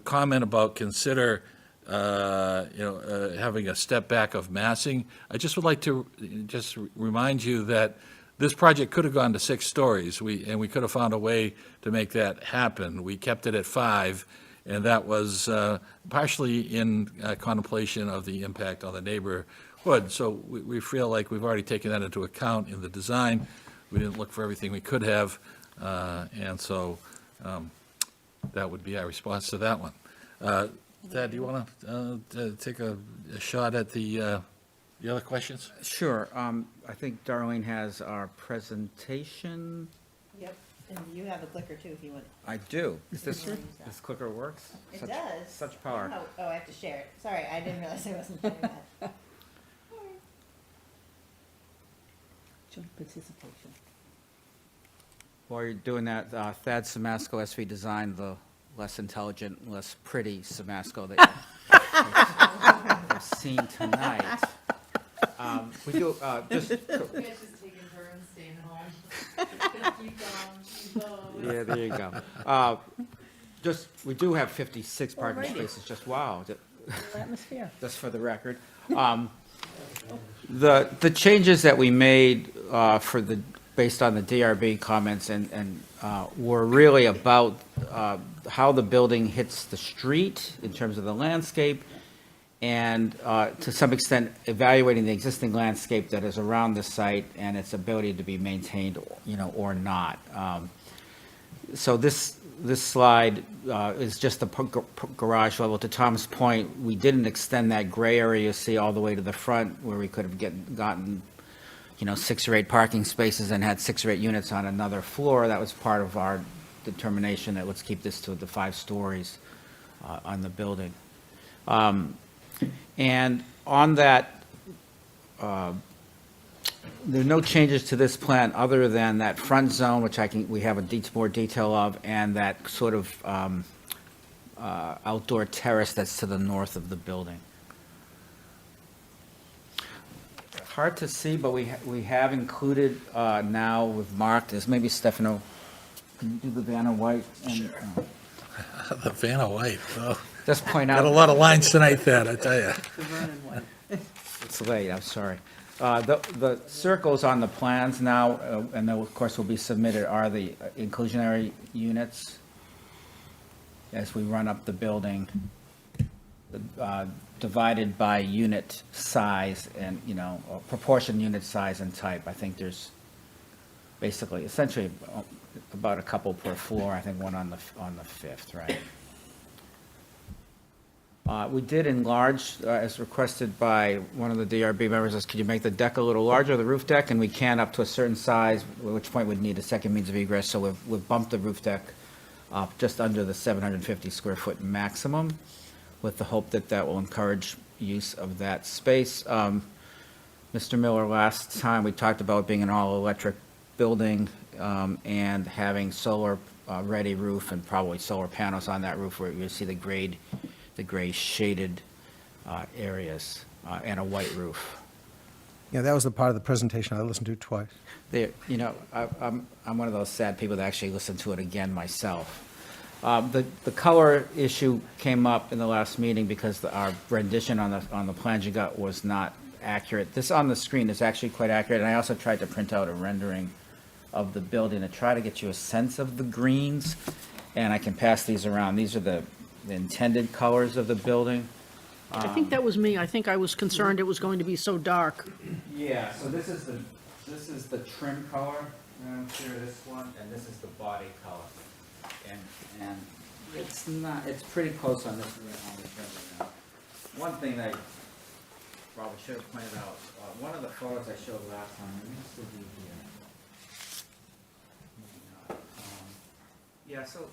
comment about consider having a step back of massing, I just would like to just remind you that this project could have gone to 6 stories, and we could have found a way to make that happen. We kept it at 5, and that was partially in contemplation of the impact on the neighborhood. So we feel like we've already taken that into account in the design. We didn't look for everything we could have, and so that would be our response to that one. Thad, do you want to take a shot at the other questions? Sure. I think Darlene has our presentation. Yep, and you have a clicker too if you want. I do. Is this clicker works? It Such- does. Such power. Oh, I have to share it. Sorry, I didn't realize I wasn't doing that. Joint participation. While you're doing that, Thad Samasco, SV designed the less intelligent, less pretty Samasco that you've seen tonight. We do, just, yeah, there you go. We do have 56 parking Alrighty. spaces, just wow, Atmosphere. just for the record. The changes that we made based on the DRB comments and were really about how the building hits the street in terms of the landscape, and to some extent evaluating the existing landscape that is around the site and its ability to be maintained, or not. So this slide is just the garage level. To Tom's point, we didn't extend that gray area you see all the way to the front where we could have gotten 6 or 8 parking spaces and had 6 or 8 units on another floor. That was part of our determination that let's keep this to the 5 stories on the building. And on that, there's no changes to this plan other than that front zone, which we have more detail of, and that sort of outdoor terrace that's to the north of the building. Hard to see, but we have included now, we've marked as, maybe Stefano, can you do the Vanna White? And, The Vanna White, oh. Just point out. Got a lot of lines tonight, Thad, I tell you. It's late, I'm sorry. The circles on the plans now, and then of course will be submitted, are the inclusionary units as we run up the building, divided by unit size and, or proportion unit size and type. I think there's basically, essentially, about a couple per floor, I think one on the 5th, right? We did enlarge, as requested by one of the DRB members, could you make the deck a little larger, the roof deck? And we can up to a certain size, at which point we'd need a second means of egress. So we've bumped the roof deck up just under the 750 square foot maximum, with the hope that that will encourage use of that space. Mr. Miller, last time we talked about being an all-electric building and having solar-ready roof and probably solar panels on that roof where you see the gray shaded areas and a white roof. Yeah, that was the part of the presentation I listened to twice. I'm one of those sad people that actually listened to it again myself. The color issue came up in the last meeting because our rendition on the plans you got was not accurate. This on the screen is actually quite accurate, and I also tried to print out a rendering of the building to try to get you a sense of the greens, and I can pass these around. These are the intended colors of the building. I think that was me. I think I was concerned it was going to be so dark. Yeah, so this is the trim color, here, this one, and this is the body color. And it's pretty close on this rendering now. One thing that I probably should have pointed out, one of the photos I showed last time, let me still be here. Yeah, so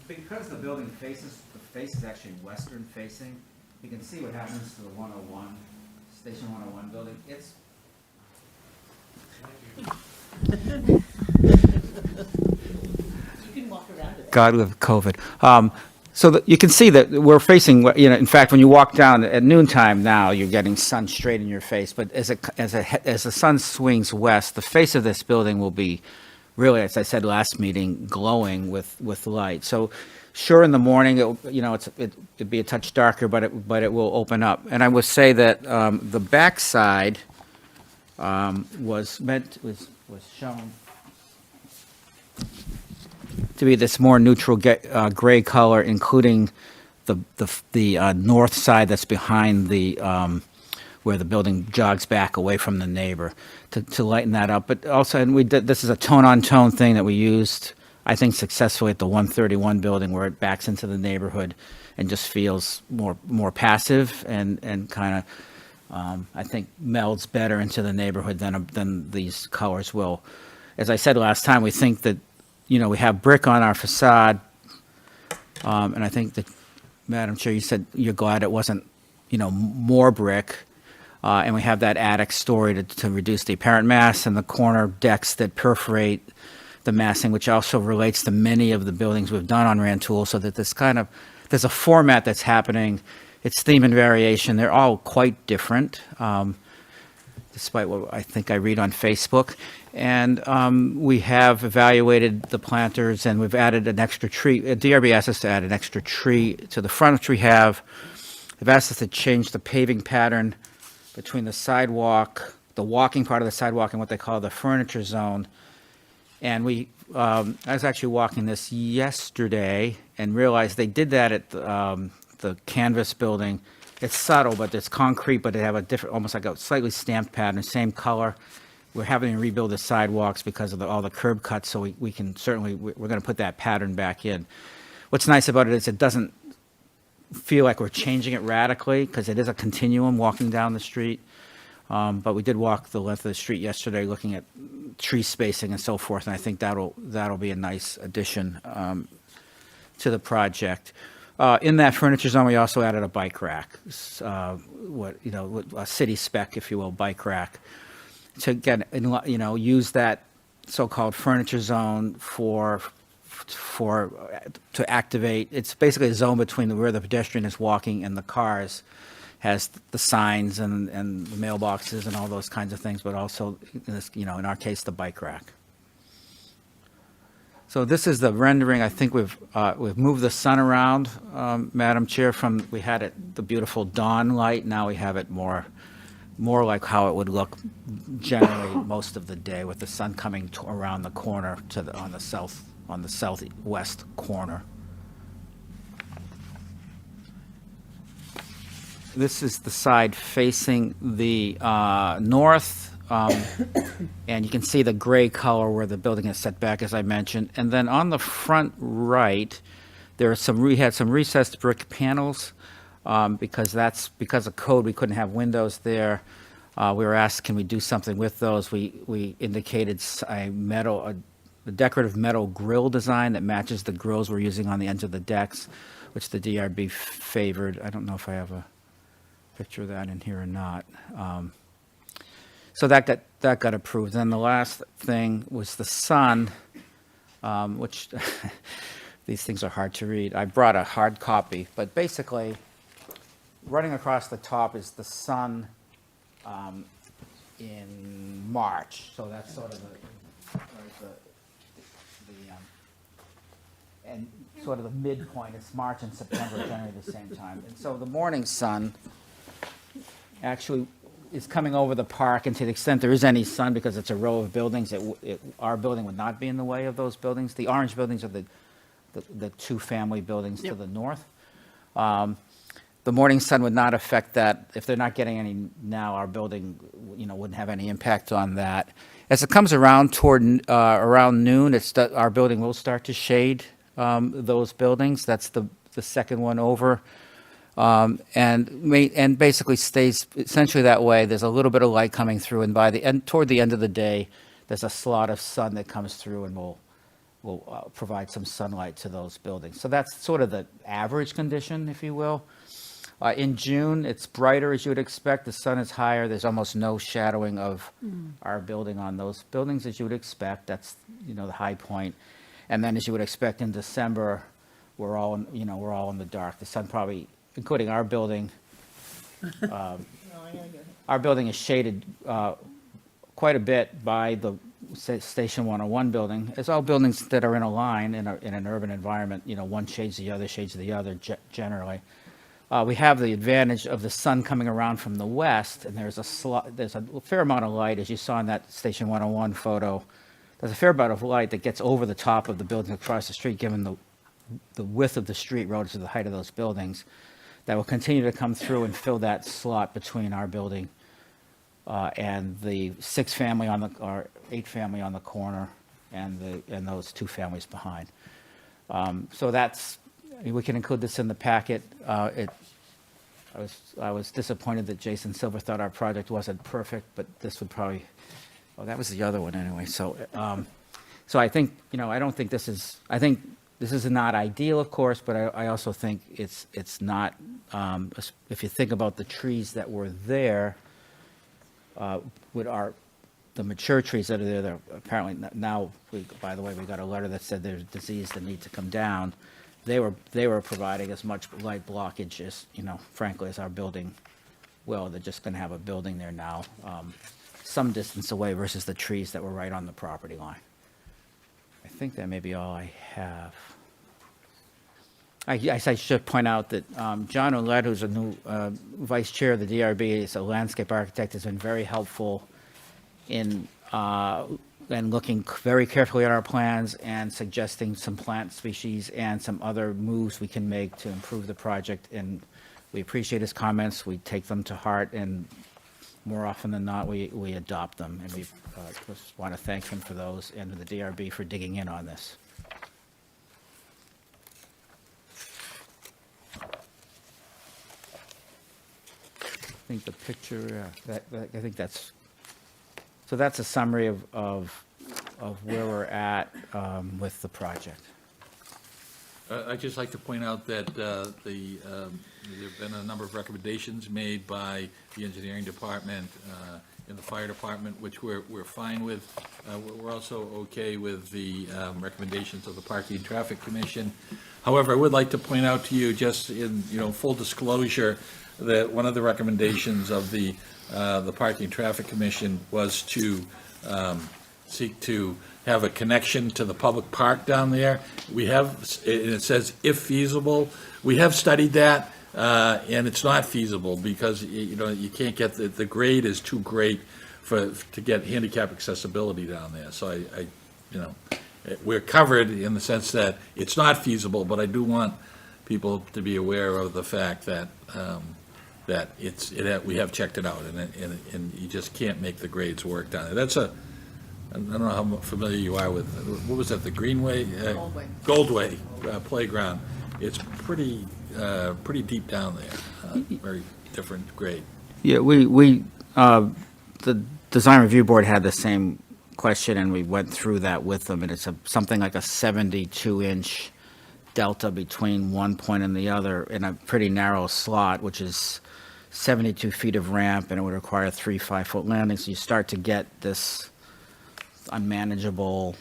because the building faces, the face is actually western facing, you can see what happens to the 101, Station 101 building. It's You can walk around it. God with COVID. So you can see that we're facing, in fact, when you walk down at noontime now, you're getting sun straight in your face. But as the sun swings west, the face of this building will be really, as I said last meeting, glowing with light. So sure, in the morning, it'd be a touch darker, but it will open up. And I would say that the backside was shown to be this more neutral gray color, including the north side that's behind the where the building jogs back away from the neighbor to lighten that up. But also, and this is a tone-on-tone thing that we used, I think, successfully at the 131 building, where it backs into the neighborhood and just feels more passive and kind of, I think, melds better into the neighborhood than these colors will. As I said last time, we think that, we have brick on our facade, and I think that, Madam Chair, you said you're glad it wasn't, more brick, and we have that attic story to reduce the apparent mass, and the corner decks that perforate the massing, which also relates to many of the buildings we've done on Rantoul, so that there's a format that's happening. It's theme and variation. They're all quite different, despite what I think I read on Facebook. And we have evaluated the planters, and we've added an extra tree. DRB asked us to add an extra tree to the front, which we have. They've asked us to change the paving pattern between the sidewalk, the walking part of the sidewalk, and what they call the furniture zone. And I was actually walking this yesterday and realized they did that at the Canvas building. It's subtle, but it's concrete, but they have a different, almost like a slightly stamped pattern, same color. We're having to rebuild the sidewalks because of all the curb cuts, so we can certainly, we're going to put that pattern back in. What's nice about it is it doesn't feel like we're changing it radically, because it is a continuum walking down the street. But we did walk the length of the street yesterday looking at tree spacing and so forth, and I think that'll be a nice addition to the project. In that furniture zone, we also added a bike rack, a city spec, if you will, bike rack, to get, use that so-called furniture zone to activate. It's basically a zone between where the pedestrian is walking and the cars, has the signs and the mailboxes and all those kinds of things, but also, in our case, the bike rack. So this is the rendering. I think we've moved the sun around, Madam Chair, from, we had it the beautiful dawn light. Now we have it more like how it would look generally most of the day, with the sun coming around the corner on the southwest corner. This is the side facing the north, and you can see the gray color where the building is set back, as I mentioned. And then on the front right, we had some recessed brick panels, because of code, we couldn't have windows there. We were asked, can we do something with those? We indicated a decorative metal grill design that matches the grills we're using on the ends of the decks, which the DRB favored. I don't know if I have a picture of that in here or not. So that got approved. Then the last thing was the sun, which these things are hard to read. I brought a hard copy, but basically, running across the top is the sun in March. So that's sort of and sort of the midpoint. It's March and September generally the same time. And so the morning sun actually is coming over the park, and to the extent there is any sun, because it's a row of buildings, our building would not be in the way of those buildings. The orange buildings are the two-family buildings to the north. The morning sun would not affect that. If they're not getting any now, our building, wouldn't have any impact on that. As it comes around toward around noon, our building will start to shade those buildings. That's the second one over. And basically stays essentially that way. There's a little bit of light coming through, and toward the end of the day, there's a slot of sun that comes through and will provide some sunlight to those buildings. So that's sort of the average condition, if you will. In June, it's brighter as you would expect. The sun is higher. There's almost no shadowing of our building on those buildings as you would expect. That's the high point. And then, as you would expect in December, we're all in the dark. The sun probably, including our building, our building is shaded quite a bit by the Station 101 building. It's all buildings that are in a line in an urban environment. One shades the other generally. We have the advantage of the sun coming around from the west, and there's a fair amount of light, as you saw in that Station 101 photo. There's a fair amount of light that gets over the top of the building across the street, given the width of the street relative to the height of those buildings, that will continue to come through and fill that slot between our building and the 6-family or 8-family on the corner, and those 2 families behind. So we can include this in the packet. I was disappointed that Jason Silver thought our project wasn't perfect, but this would probably. Well, that was the other one anyway. So, I think I don't think this is. I think this is not ideal, of course, but I also think it's not. If you think about the trees that were there, the mature trees that are there, they're apparently now. By the way, we got a letter that said there's disease that need to come down. They were providing as much light blockage as frankly, as our building will. They're just going to have a building there now, some distance away versus the trees that were right on the property line. I think that may be all I have. I should point out that John Ouellette, who's a new vice chair of the DRB, is a landscape architect, has been very helpful in looking very carefully at our plans and suggesting some plant species and some other moves we can make to improve the project. And we appreciate his comments. We take them to heart, and more often than not, we adopt them. And we just want to thank him for those, and the DRB for digging in on this. I think the picture, I think that's. So that's a summary of where we're at with the project. I'd just like to point out that there have been a number of recommendations made by the engineering department and the fire department, which we're fine with. We're also okay with the recommendations of the Parking and Traffic Commission. However, I would like to point out to you, just in full disclosure, that one of the recommendations of the Parking and Traffic Commission was to seek to have a connection to the public park down there. We have, and it says if feasible. We have studied that, and it's not feasible because you can't get the grade is too great to get handicap accessibility down there. So we're covered in the sense that it's not feasible, but I do want people to be aware of the fact that we have checked it out, and you just can't make the grades work down there. I don't know how familiar you are with, what was that, the Greenway? Goldway playground. It's pretty deep down there, very different grade. Yeah, the Design Review Board had the same question, and we went through that with them, and it's something like a 72-inch delta between one point and the other in a pretty narrow slot, which is 72 feet of ramp, and it would require 3 5-foot landings. So you start to get this unmanageable,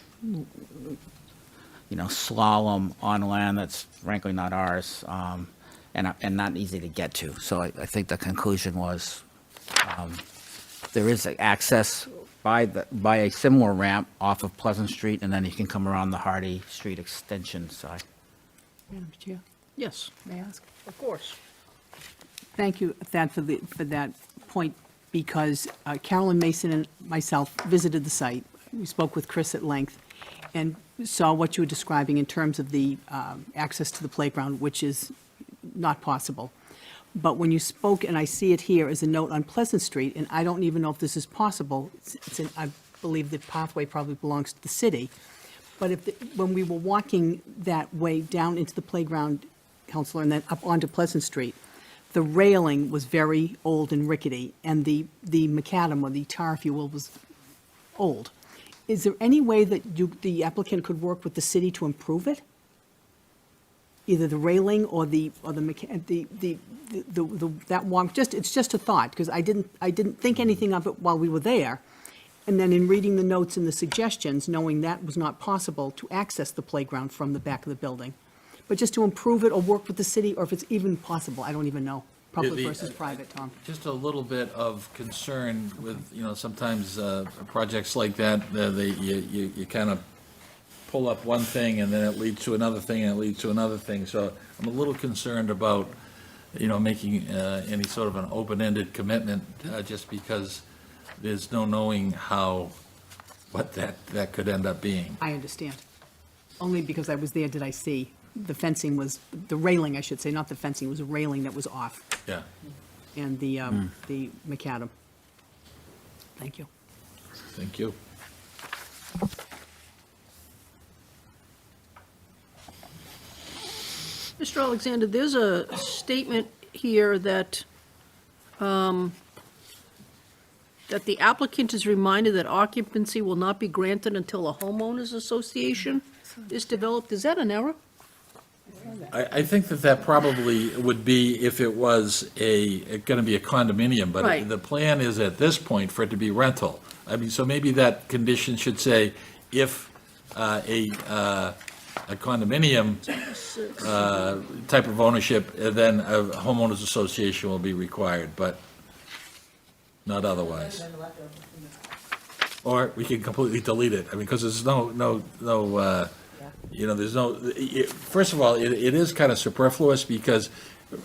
slalom on land that's frankly not ours, and not easy to get to. So I think the conclusion was there is access by a similar ramp off of Pleasant Street, and then you can come around the Hardy Street extension side. Madam Chair, Yes, may I ask? of course. Thank you, Thad, for that point, because Carolyn Mason and myself visited the site. We spoke with Chris at length and saw what you were describing in terms of the access to the playground, which is not possible. But when you spoke, and I see it here as a note on Pleasant Street, and I don't even know if this is possible, I believe the pathway probably belongs to the city. But when we were walking that way down into the playground, Counselor, and then up onto Pleasant Street, the railing was very old and rickety, and the macadam, or the tar, if you will, was old. Is there any way that the applicant could work with the city to improve it? Either the railing or that walk, it's just a thought, because I didn't think anything of it while we were there. And then in reading the notes and the suggestions, knowing that was not possible to access the playground from the back of the building. But just to improve it or work with the city, or if it's even possible, I don't even know. Public versus private, Tom. Just a little bit of concern with, sometimes projects like that, you kind of pull up one thing and then it leads to another thing and it leads to another thing. So I'm a little concerned about, making any sort of an open-ended commitment just because there's no knowing what that could end up being. I understand. Only because I was there did I see the fencing was, the railing, I should say, not the fencing, was a railing that was off. Yeah. And the macadam. Thank you. Thank you. Mr. Alexander, there's a statement here that the applicant is reminded that occupancy will not be granted until a homeowners association is developed. Is that an error? I think that probably would be if it was going to be a condominium, but Right. the plan is at this point for it to be rental. I mean, so maybe that condition should say if a condominium type of ownership, then a homeowners association will be required, but not otherwise. Or we can completely delete it, I mean, because there's there's first of all, it is kind of superfluous, because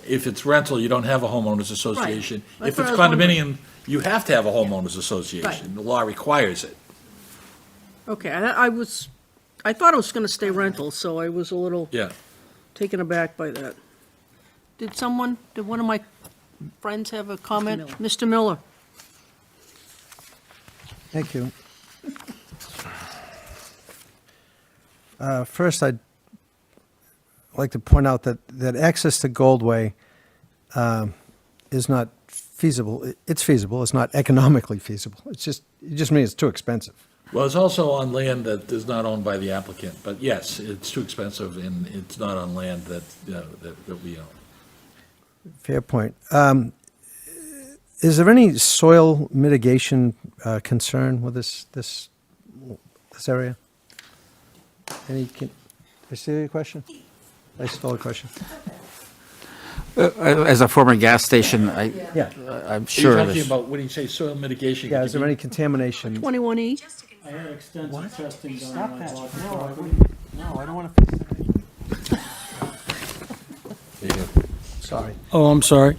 if it's rental, you don't have a homeowners association. Right. If That's it's what I was wondering. condominium, you have to have a homeowners association. Right. The law requires it. Okay, I thought it was going to stay rental, so I was a little Yeah. taken aback by that. Did one of my friends have a comment? Mr. Miller? Thank you. First, I'd like to point out that access to Goldway is not feasible. It's feasible, it's not economically feasible. It just means it's too expensive. Well, it's also on land that is not owned by the applicant, but yes, it's too expensive, and it's not on land that we own. Fair point. Is there any soil mitigation concern with this area? Did I see your question? I stole a question. As a former gas station, I'm sure. Are you talking there's- about, when you say soil mitigation? Yeah, is there any contamination? 21E? I had extensive testing done when I bought the property. No, I don't want to fix it. Sorry. Oh, I'm sorry.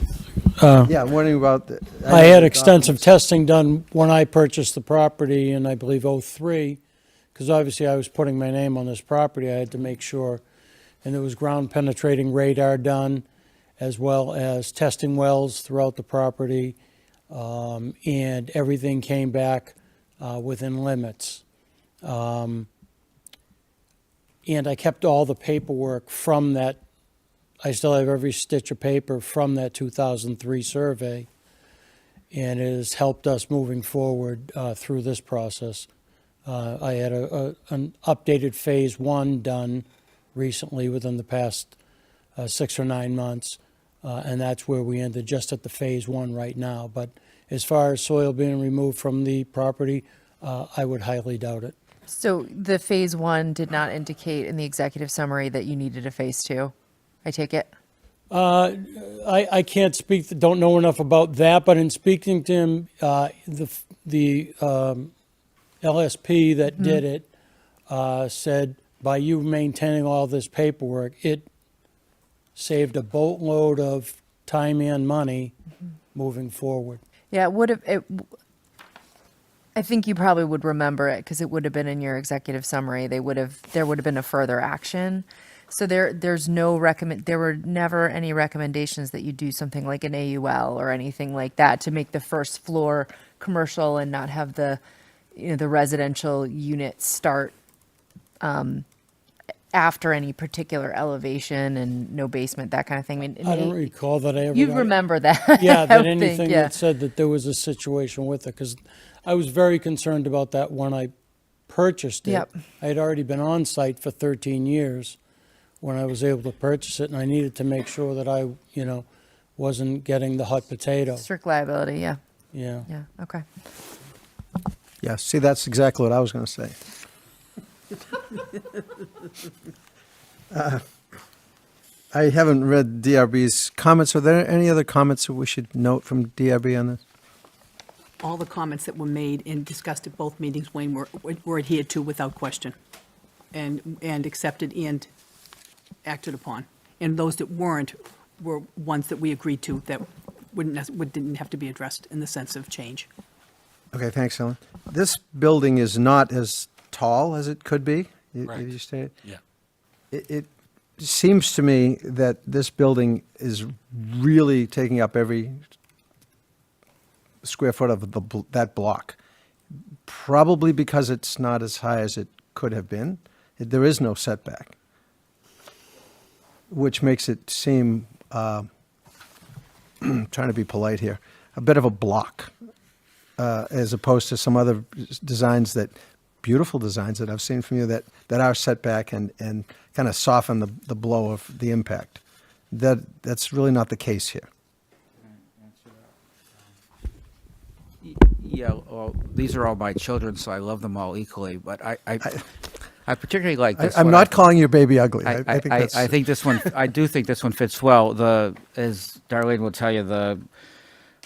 Yeah, I'm wondering about. I had extensive testing done when I purchased the property in, I believe, '03, because obviously I was putting my name on this property. I had to make sure, and there was ground penetrating radar done, as well as testing wells throughout the property, and everything came back within limits. And I kept all the paperwork from that. I still have every stitch of paper from that 2003 survey, and it has helped us moving forward through this process. I had an updated Phase 1 done recently within the past 6 or 9 months. and that's where we ended, just at the Phase 1 right now. But as far as soil being removed from the property, I would highly doubt it. So the phase 1 did not indicate in the executive summary that you needed a phase 2, I take it? I can't speak, don't know enough about that, but in speaking to him, the LSP that did it said, by you maintaining all this paperwork, it saved a boatload of time and money moving forward. Yeah, it would have, I think you probably would remember it because it would have been in your executive summary. There would have been a further action. So there's no there were never any recommendations that you do something like an AUL or anything like that to make the first floor commercial and not have the residential units start after any particular elevation and no basement, that kind of thing. I don't recall that I ever. You'd remember that. Yeah, I that would think, anything yeah. that said that there was a situation with it, because I was very concerned about that when I purchased it. Yep. I had already been on site for 13 years when I was able to purchase it, and I needed to make sure that I, wasn't getting the hot potato. Strict liability, yeah. Yeah. Yeah, okay. Yeah, see, that's exactly what I was going to say. I haven't read DRB's comments. Are there any other comments that we should note from DRB on this? All the comments that were made and discussed at both meetings, Wayne, were adhered to without question, and accepted and acted upon. And those that weren't were ones that we agreed to that didn't have to be addressed in the sense of change. Okay, thanks, Ellen. This building is not as tall as it could be, Right. you stated? Yeah. It seems to me that this building is really taking up every square foot of that block, probably because it's not as high as it could have been. There is no setback, which makes it seem, trying to be polite here, a bit of a block, as opposed to some other designs beautiful designs that I've seen from you that are setback and kind of soften the blow of the impact. That's really not the case here. Yeah, well, these are all my children, so I love them all equally, but I particularly like this I'm one. not calling your baby ugly. I think that's... I think this one, I do think this one fits well. As Darlene will tell you,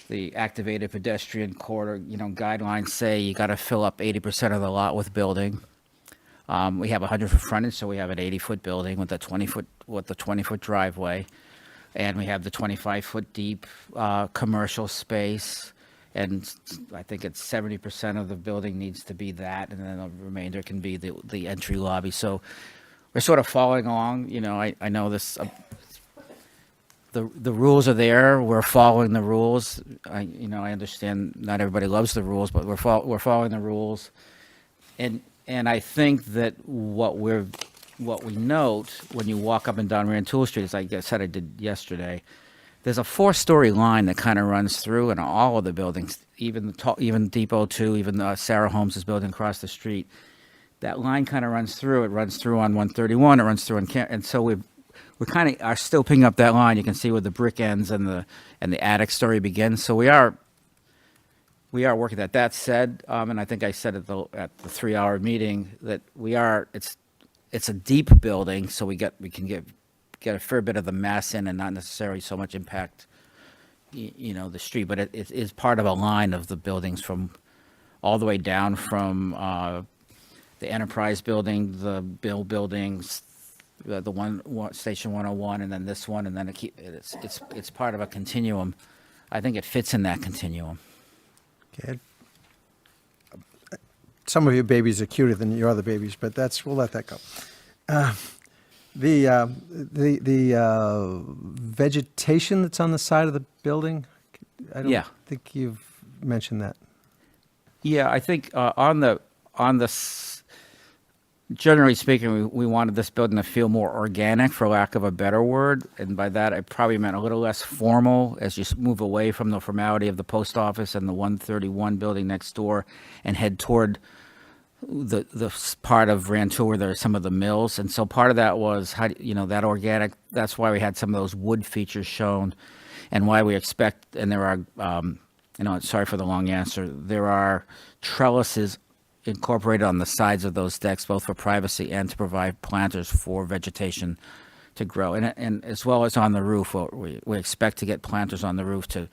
the activated pedestrian corridor, guidelines say you got to fill up 80% of the lot with building. We have 100-foot frontage, so we have an 80-foot building with a 20-foot driveway, and we have the 25-foot deep commercial space. And I think it's 70% of the building needs to be that, and then the remainder can be the entry lobby. So we're sort of following along. I know this. The rules are there. We're following the rules. I understand not everybody loves the rules, but we're following the rules. And I think that what we note when you walk up and down Rantoul Street, as I said I did yesterday, there's a 4-story line that kind of runs through in all of the buildings, even Depot 2, even Sarah Holmes' building across the street. That line kind of runs through. It runs through on 131. It runs through on and so we kind of are still picking up that line. You can see where the brick ends and the attic story begins. So we are working that. That said, and I think I said at the 3-hour meeting that it's a deep building, so we can get a fair bit of the mass in and not necessarily so much impact, the street. But it is part of a line of the buildings from all the way down from the Enterprise building, the Bill buildings, the one Station 101, and then this one, and then it's part of a continuum. I think it fits in that continuum. Okay. Some of your babies are cuter than your other babies, but we'll let that go. The vegetation that's on the side of the building, I don't think you've mentioned that. Yeah, I think generally speaking, we wanted this building to feel more organic, for lack of a better word, and by that I probably meant a little less formal as you move away from the formality of the post office and the 131 building next door and head toward part of Rantoul where there are some of the mills, and so part of that was that organic. That's why we had some of those wood features shown, and why we expect. And there are, sorry for the long answer. There are trellises incorporated on the sides of those decks, both for privacy and to provide planters for vegetation to grow, and as well as on the roof. We expect to get planters on the roof to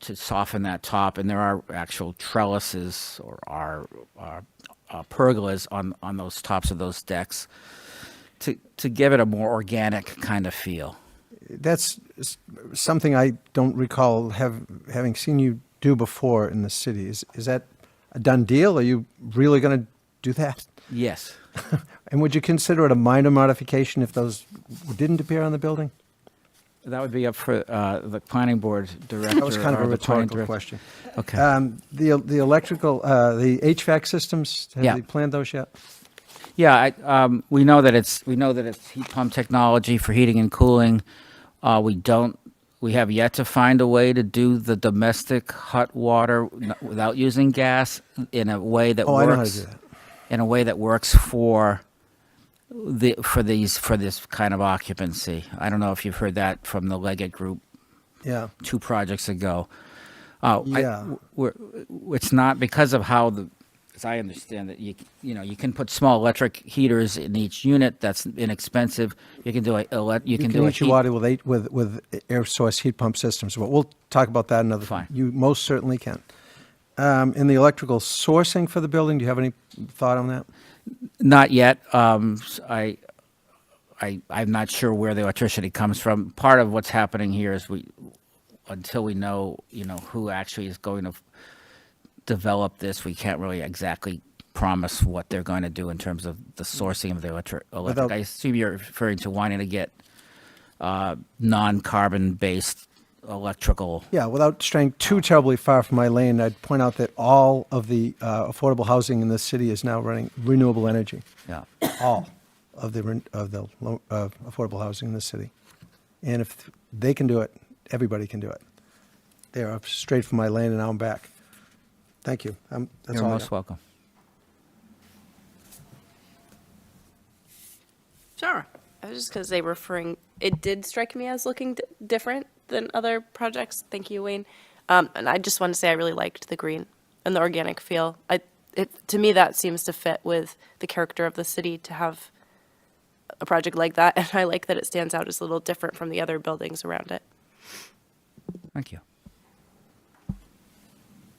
soften that top, and there are actual trellises or pergolas on those tops of those decks to give it a more organic kind of feel. That's something I don't recall having seen you do before in the city. Is that a done deal? Are you really going to do that? Yes. And would you consider it a minor modification if those didn't appear on the building? That would be up for the planning board director. That was kind of or a the planning rhetorical director. question. Okay. The electrical, the HVAC systems, have Yeah. they planned those yet? Yeah, we know that it's heat pump technology for heating and cooling. We have yet to find a way to do the domestic hot water without using gas in a way that works. I know how to do that. In a way that works for this kind of occupancy. I don't know if you've heard that from the Leggett Group. Yeah. 2 projects ago. Yeah. It's not because of how as I understand it, you can put small electric heaters in each unit. That's inexpensive. You can do You can heat your water with air source heat pump systems. But we'll talk about that another time. You most certainly can. In the electrical sourcing for the building, do you have any thought on that? Not yet. I'm not sure where the electricity comes from. Part of what's happening here is until we know, who actually is going to develop this, we can't really exactly promise what they're going to do in terms of the sourcing of the electric. I assume you're referring to wanting to get non-carbon based electrical. Yeah, without straying too terribly far from my lane, I'd point out that all of the affordable housing in this city is now running renewable energy. Yeah. All of the affordable housing in this city. And if they can do it, everybody can do it. They are straight from my lane and now I'm back. Thank you. That's You're all I most got. welcome. Sarah? I was just going to say, it did strike me as looking different than other projects. Thank you, Wayne. And I just want to say I really liked the green and the organic feel. To me, that seems to fit with the character of the city to have a project like that. And I like that it stands out as a little different from the other buildings around it. Thank you.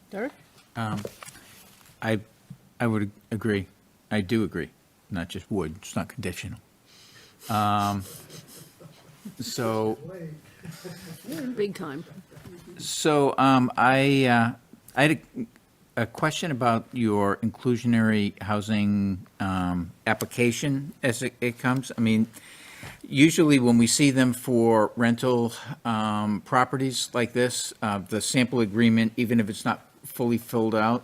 Derek? I would agree. I do agree. Not just would. It's not conditional. So Big time. So I had a question about your inclusionary housing application as it comes. I mean, usually when we see them for rental properties like this, the sample agreement, even if it's not fully filled out,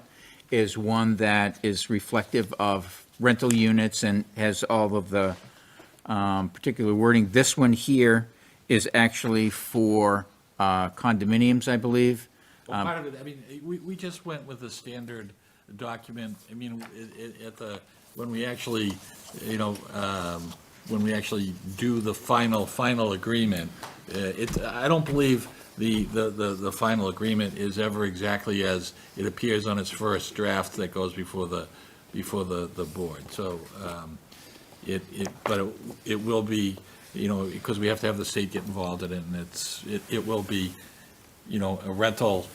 is one that is reflective of rental units and has all of the particular wording. This one here is actually for condominiums, I believe. Well, part of it, I mean, we just went with the standard document. I mean, when we actually, when we actually do the final agreement, I don't believe the final agreement is ever exactly as it appears on its first draft that goes before the board. So, but it will be, because we have to have the state get involved in it, and it will be, a rental,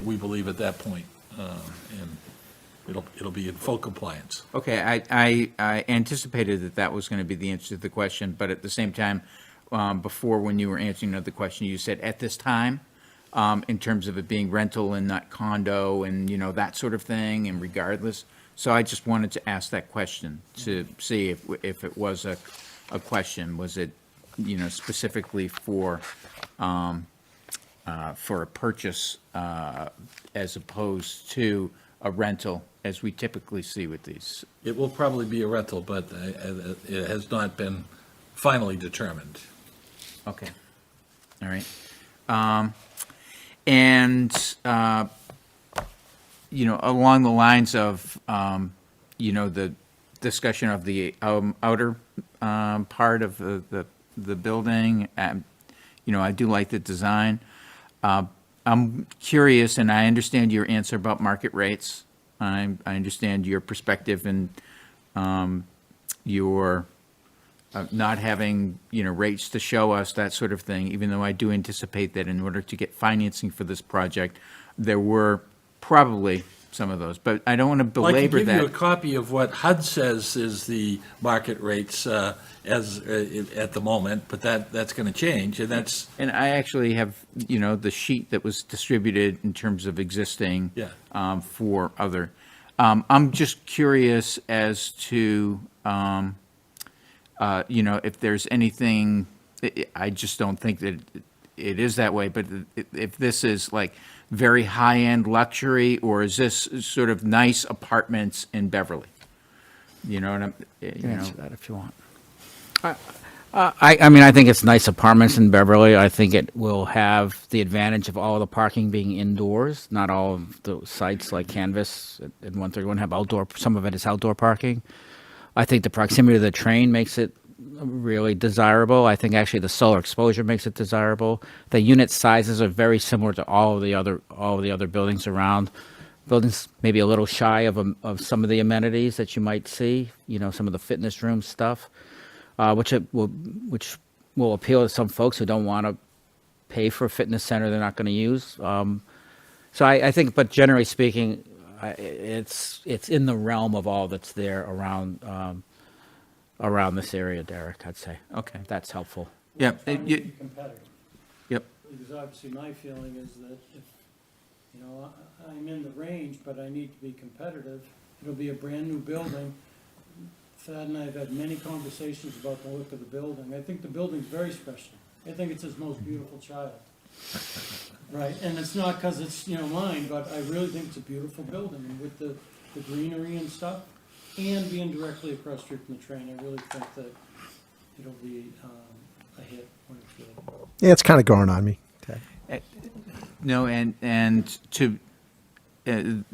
we believe at that point, and it'll be in full compliance. Okay, I anticipated that was going to be the answer to the question, but at the same time, before when you were answering the question, you said at this time, in terms of it being rental and not condo and, that sort of thing, and regardless. So I just wanted to ask that question to see if it was a question. Was it, specifically for a purchase as opposed to a rental, as we typically see with these? It will probably be a rental, but it has not been finally determined. Okay. All right. And along the lines of, the discussion of the outer part of the building, I do like the design. I'm curious, and I understand your answer about market rates. I understand your perspective and your not having, rates to show us, that sort of thing, even though I do anticipate that in order to get financing for this project, there were probably some of those, but I don't want to Well, I can belabor give you a that. copy of what HUD says is the market rates at the moment, but that's going to change, and that's, And I actually have, the sheet that was distributed in terms of existing Yeah. for other. I'm just curious as to, if there's anything, I just don't think that it is that way, but if this is like very high-end luxury, or is this sort of nice apartments in Beverly? You know what I'm, Answer that if you want. I mean, I think it's nice apartments in Beverly. I think it will have the advantage of all the parking being indoors. Not all of the sites like Canvas and 131 have outdoor, some of it is outdoor parking. I think the proximity to the train makes it really desirable. I think actually the solar exposure makes it desirable. The unit sizes are very similar to all of the other buildings around. Buildings maybe a little shy of some of the amenities that you might see, some of the fitness room stuff, which will appeal to some folks who don't want to pay for a fitness center they're not going to use. So I think, but generally speaking, it's in the realm of all that's there around this area, Derek, I'd say. Okay. That's helpful. Yeah. Competitive. Yep. Because obviously my feeling is that if, I'm in the range, but I need to be competitive, it'll be a brand-new building. Thad and I have had many conversations about the look of the building. I think the building's very special. I think it's his most beautiful child. Right, and it's not because it's, mine, but I really think it's a beautiful building, and with the greenery and stuff, and being directly across the street from the train, I really think that it'll be a hit when it's built. Yeah, it's kind of growing on me. Ted. No, and to, the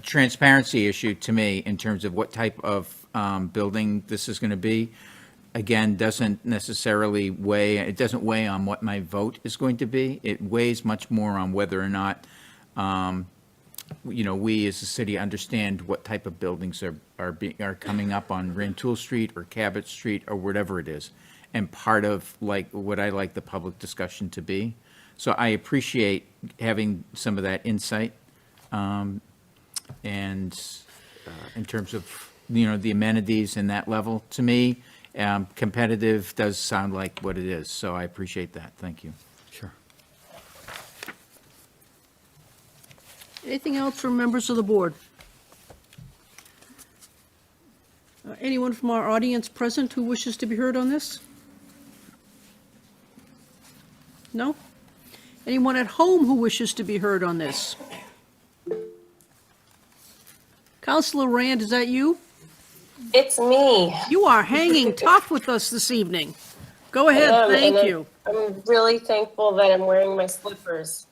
transparency issue to me in terms of what type of building this is going to be, again, doesn't necessarily weigh, it doesn't weigh on what my vote is going to be. It weighs much more on whether or not, we as a city understand what type of buildings are coming up on Rantoul Street or Cabot Street or whatever it is. And part of what I like the public discussion to be. So I appreciate having some of that insight. And in terms of, the amenities and that level, to me, competitive does sound like what it is. So I appreciate that. Thank you. Sure. Anything else from members of the board? Anyone from our audience present who wishes to be heard on this? No? Anyone at home who wishes to be heard on this? Councilor Rand, is that you? It's me. You are hanging tough with us this evening. Go ahead, I am, thank and you. I'm really thankful that I'm wearing my slippers.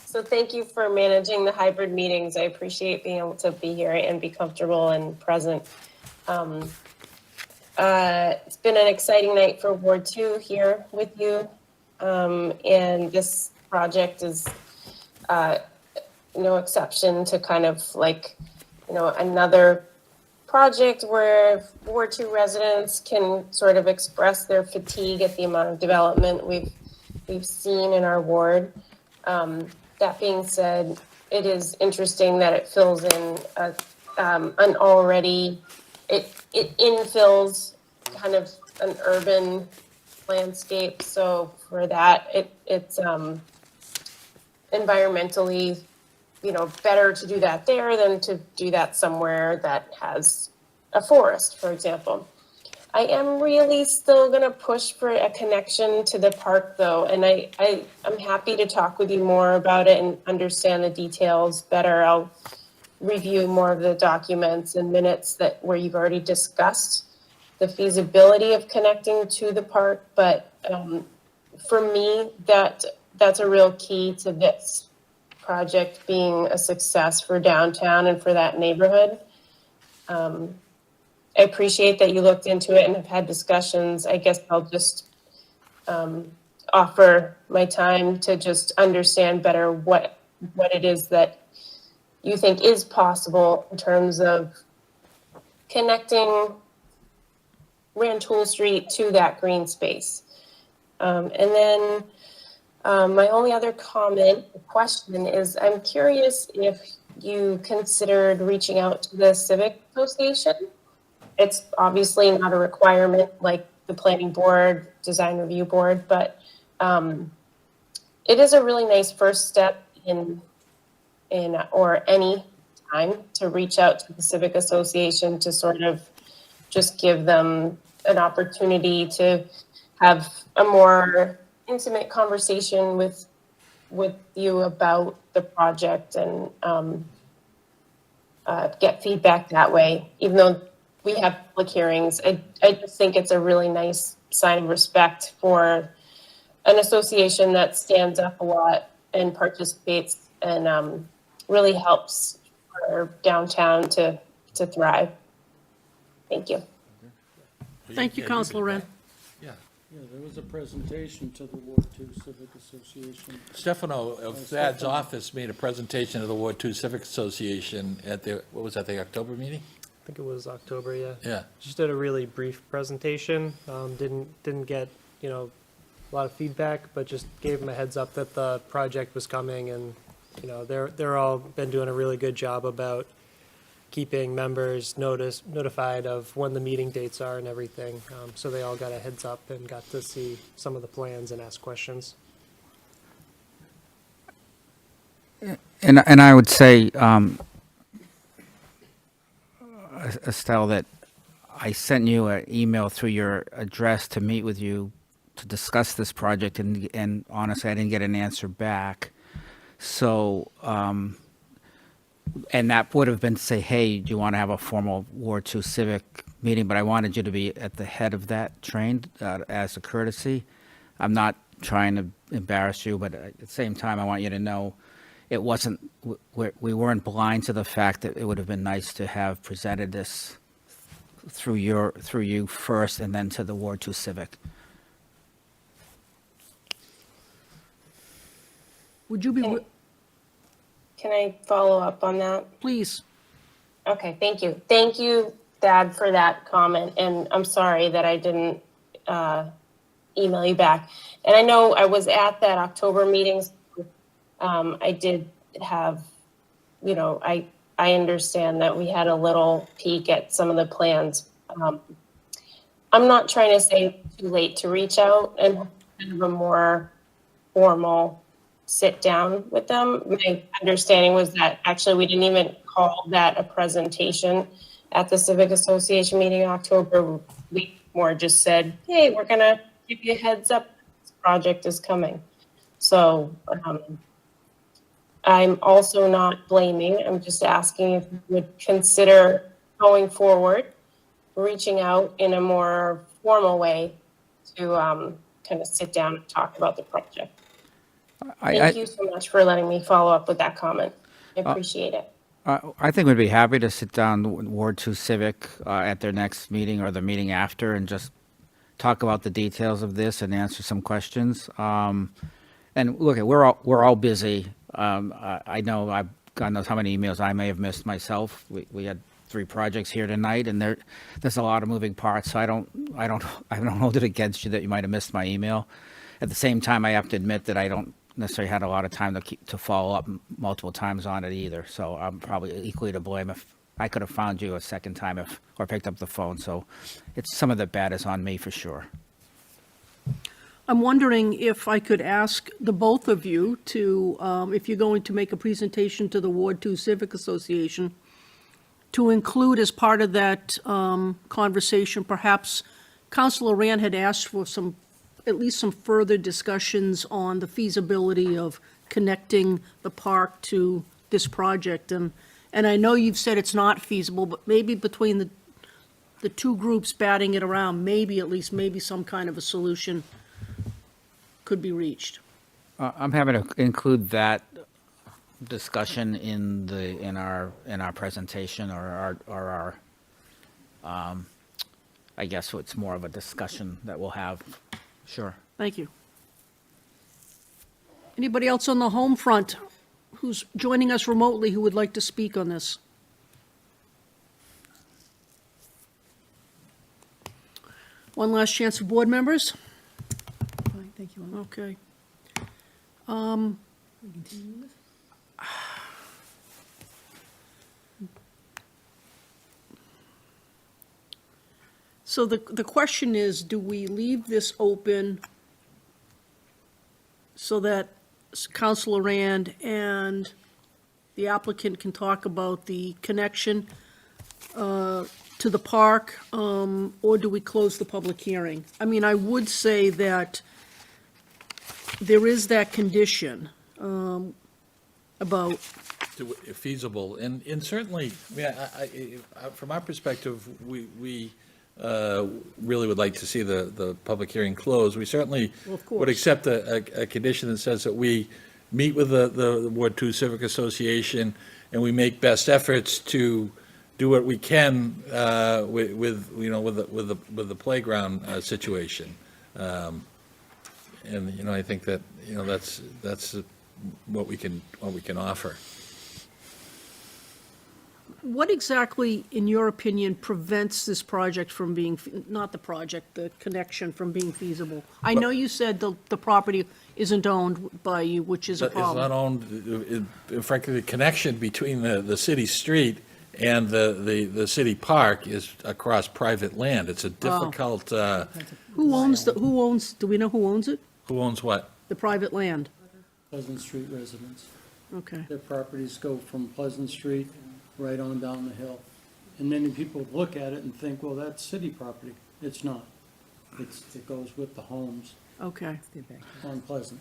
So thank you for managing the hybrid meetings. I appreciate being able to be here and be comfortable and present. It's been an exciting night for Ward 2 here with you. And this project is no exception to kind of another project where Ward 2 residents can sort of express their fatigue at the amount of development we've seen in our ward. That being said, it is interesting that it fills in an already, it infills kind of an urban landscape. So for that, it's environmentally, better to do that there than to do that somewhere that has a forest, for example. I am really still going to push for a connection to the park, though, and I'm happy to talk with you more about it and understand the details better. I'll review more of the documents and minutes where you've already discussed the feasibility of connecting to the park, but for me, that's a real key to this project being a success for downtown and for that neighborhood. I appreciate that you looked into it and have had discussions. I guess I'll just offer my time to just understand better what it is that you think is possible in terms of connecting Rantoul Street to that green space. And then my only other question is, I'm curious if you considered reaching out to the Civic Association. It's obviously not a requirement like the Planning Board, Design Review Board, but it is a really nice first step in or any time to reach out to the Civic Association to sort of just give them an opportunity to have a more intimate conversation with you about the project and get feedback that way. Even though we have public hearings, I just think it's a really nice sign of respect for an association that stands up a lot and participates and really helps our downtown to thrive. Thank you. Thank you, Councilor Wren. Yeah. Yeah, there was a presentation to the Ward 2 Civic Association. Stefano of Thad's office made a presentation to the Ward 2 Civic Association at their, what was that, the October meeting? I think it was October, yeah. Yeah. Just did a really brief presentation. Didn't get, a lot of feedback, but just gave them a heads up that the project was coming, and, they're all been doing a really good job about keeping members notified of when the meeting dates are and everything. So they all got a heads up and got to see some of the plans and ask questions. And I would say, Estelle, that I sent you an email through your address to meet with you to discuss this project, and honestly, I didn't get an answer back. So, and that would have been to say, hey, do you want to have a formal Ward 2 civic meeting? But I wanted you to be at the head of that train as a courtesy. I'm not trying to embarrass you, but at the same time, I want you to know it wasn't, we weren't blind to the fact that it would have been nice to have presented this through you first and then to the Ward 2 civic. Would you be, Can I follow up on that? please? Okay, thank you. Thank you, Dad, for that comment. And I'm sorry that I didn't email you back. And I know I was at that October meeting. I did have, I understand that we had a little peek at some of the plans. I'm not trying to say too late to reach out and have a more formal sit down with them. My understanding was that actually we didn't even call that a presentation at the Civic Association meeting in October. We more just said, hey, we're gonna give you a heads up, this project is coming. So I'm also not blaming, I'm just asking if you would consider going forward, reaching out in a more formal way to kind of sit down and talk about the project. Thank you so much for letting me follow up with that comment. I appreciate it. I think we'd be happy to sit down with Ward 2 Civic at their next meeting or the meeting after and just talk about the details of this and answer some questions. And look, we're all busy. I know God knows how many emails I may have missed myself. We had 3 projects here tonight, and there's a lot of moving parts. So I don't hold it against you that you might have missed my email. At the same time, I have to admit that I don't necessarily had a lot of time to follow up multiple times on it either. So I'm probably equally to blame if I could have found you a second time or picked up the phone. So it's some of the bad is on me for sure. I'm wondering if I could ask the both of you to, if you're going to make a presentation to the Ward 2 Civic Association, to include as part of that conversation, perhaps Councilor Rand had asked for at least some further discussions on the feasibility of connecting the park to this project. And I know you've said it's not feasible, but maybe between the two groups batting it around, maybe some kind of a solution could be reached. I'm happy to include that discussion in our presentation or our, I guess it's more of a discussion that we'll have. Sure. Thank you. Anybody else on the home front who's joining us remotely who would like to speak on this? One last chance for board members? Fine, thank you. Okay. We continue this? So the question is, do we leave this open so that Councilor Rand and the applicant can talk about the connection to the park, or do we close the public hearing? I mean, I would say that there is that condition about, Feasible, and certainly, from our perspective, we really would like to see the public hearing closed. We certainly Well, of course. would accept a condition that says that we meet with the Ward 2 Civic Association, and we make best efforts to do what we can with the playground situation. And, I think that, that's what we can offer. what exactly, in your opinion, prevents this project from being, not the project, the connection from being feasible? I know you said the property isn't owned by you, which is a It's not problem. owned, frankly, the connection between the city street and the city park is across private land. It's a difficult, Who owns, do we know who owns it? who owns what? The private land? Pleasant Street residents. Okay. Their properties go from Pleasant Street right on down the hill. And many people look at it and think, well, that's city property. It's not. It goes with the homes Okay. on Pleasant.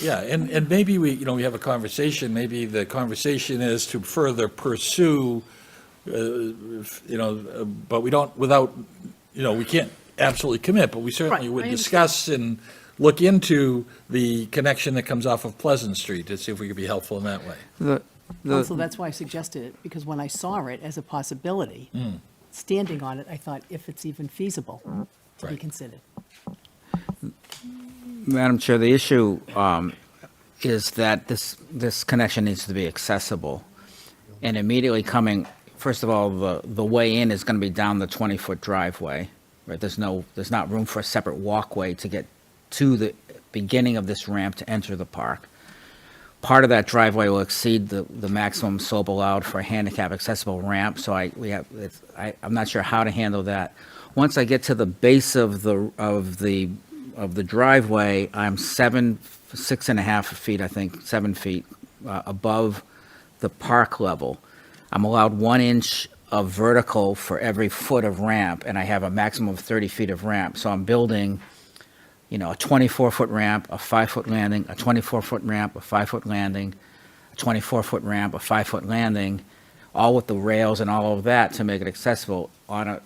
Yeah, and maybe we have a conversation, maybe the conversation is to further pursue, but we don't, without, we can't absolutely commit, but we certainly Right, would I discuss and look into the connection that comes off of Pleasant Street to see if we could be helpful in that way. Also, that's why I suggested it, because when I saw it as a possibility, standing on it, I thought if it's even feasible to be Right. considered. Madam Chair, the issue is that this connection needs to be accessible. And immediately coming, first of all, the way in is going to be down the 20-foot driveway, right? There's not room for a separate walkway to get to the beginning of this ramp to enter the park. Part of that driveway will exceed the maximum slope allowed for a handicap accessible ramp, so I'm not sure how to handle that. Once I get to the base of the driveway, I'm 6.5 feet, I think, 7 feet above the park level. I'm allowed 1 inch of vertical for every foot of ramp, and I have a maximum of 30 feet of ramp. So I'm building, a 24-foot ramp, a 5-foot landing, a 24-foot ramp, a 5-foot landing, a 24-foot ramp, a 5-foot landing, all with the rails and all of that to make it accessible and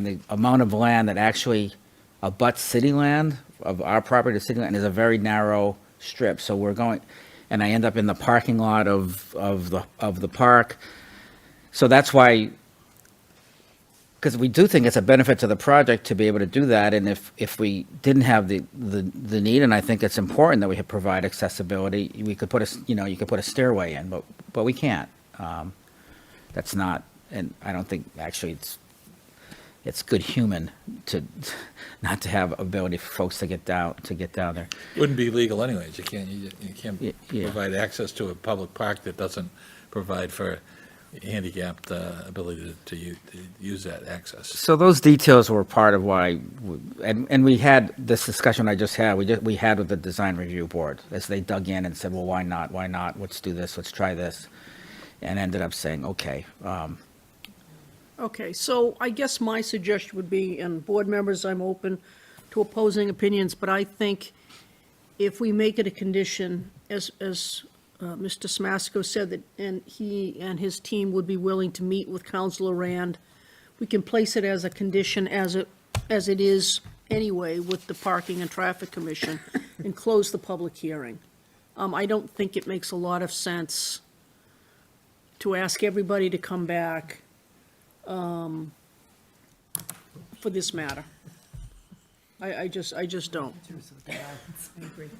the amount of land that actually abuts city land, of our property to city land, is a very narrow strip. So we're going, and I end up in the parking lot of the park. So that's why, because we do think it's a benefit to the project to be able to do that, and if we didn't have the need, and I think it's important that we provide accessibility, we could put you could put a stairway in, but we can't. That's not, and I don't think actually it's good human to not to have ability for folks to get down there. Wouldn't be legal anyways. You can't Yeah. provide access to a public park that doesn't provide for handicapped ability to use that access. So those details were part of why, and we had this discussion I just had, we had with the design review board, as they dug in and said, well, why not, let's do this, let's try this, and ended up saying, okay. Okay, so I guess my suggestion would be, and board members, I'm open to opposing opinions, but I think if we make it a condition, as Mr. Smasco said, that, and he and his team would be willing to meet with Councilor Rand, we can place it as a condition as it is anyway with the Parking and Traffic Commission and close the public hearing. I don't think it makes a lot of sense to ask everybody to come back for this matter. I just don't. I agree.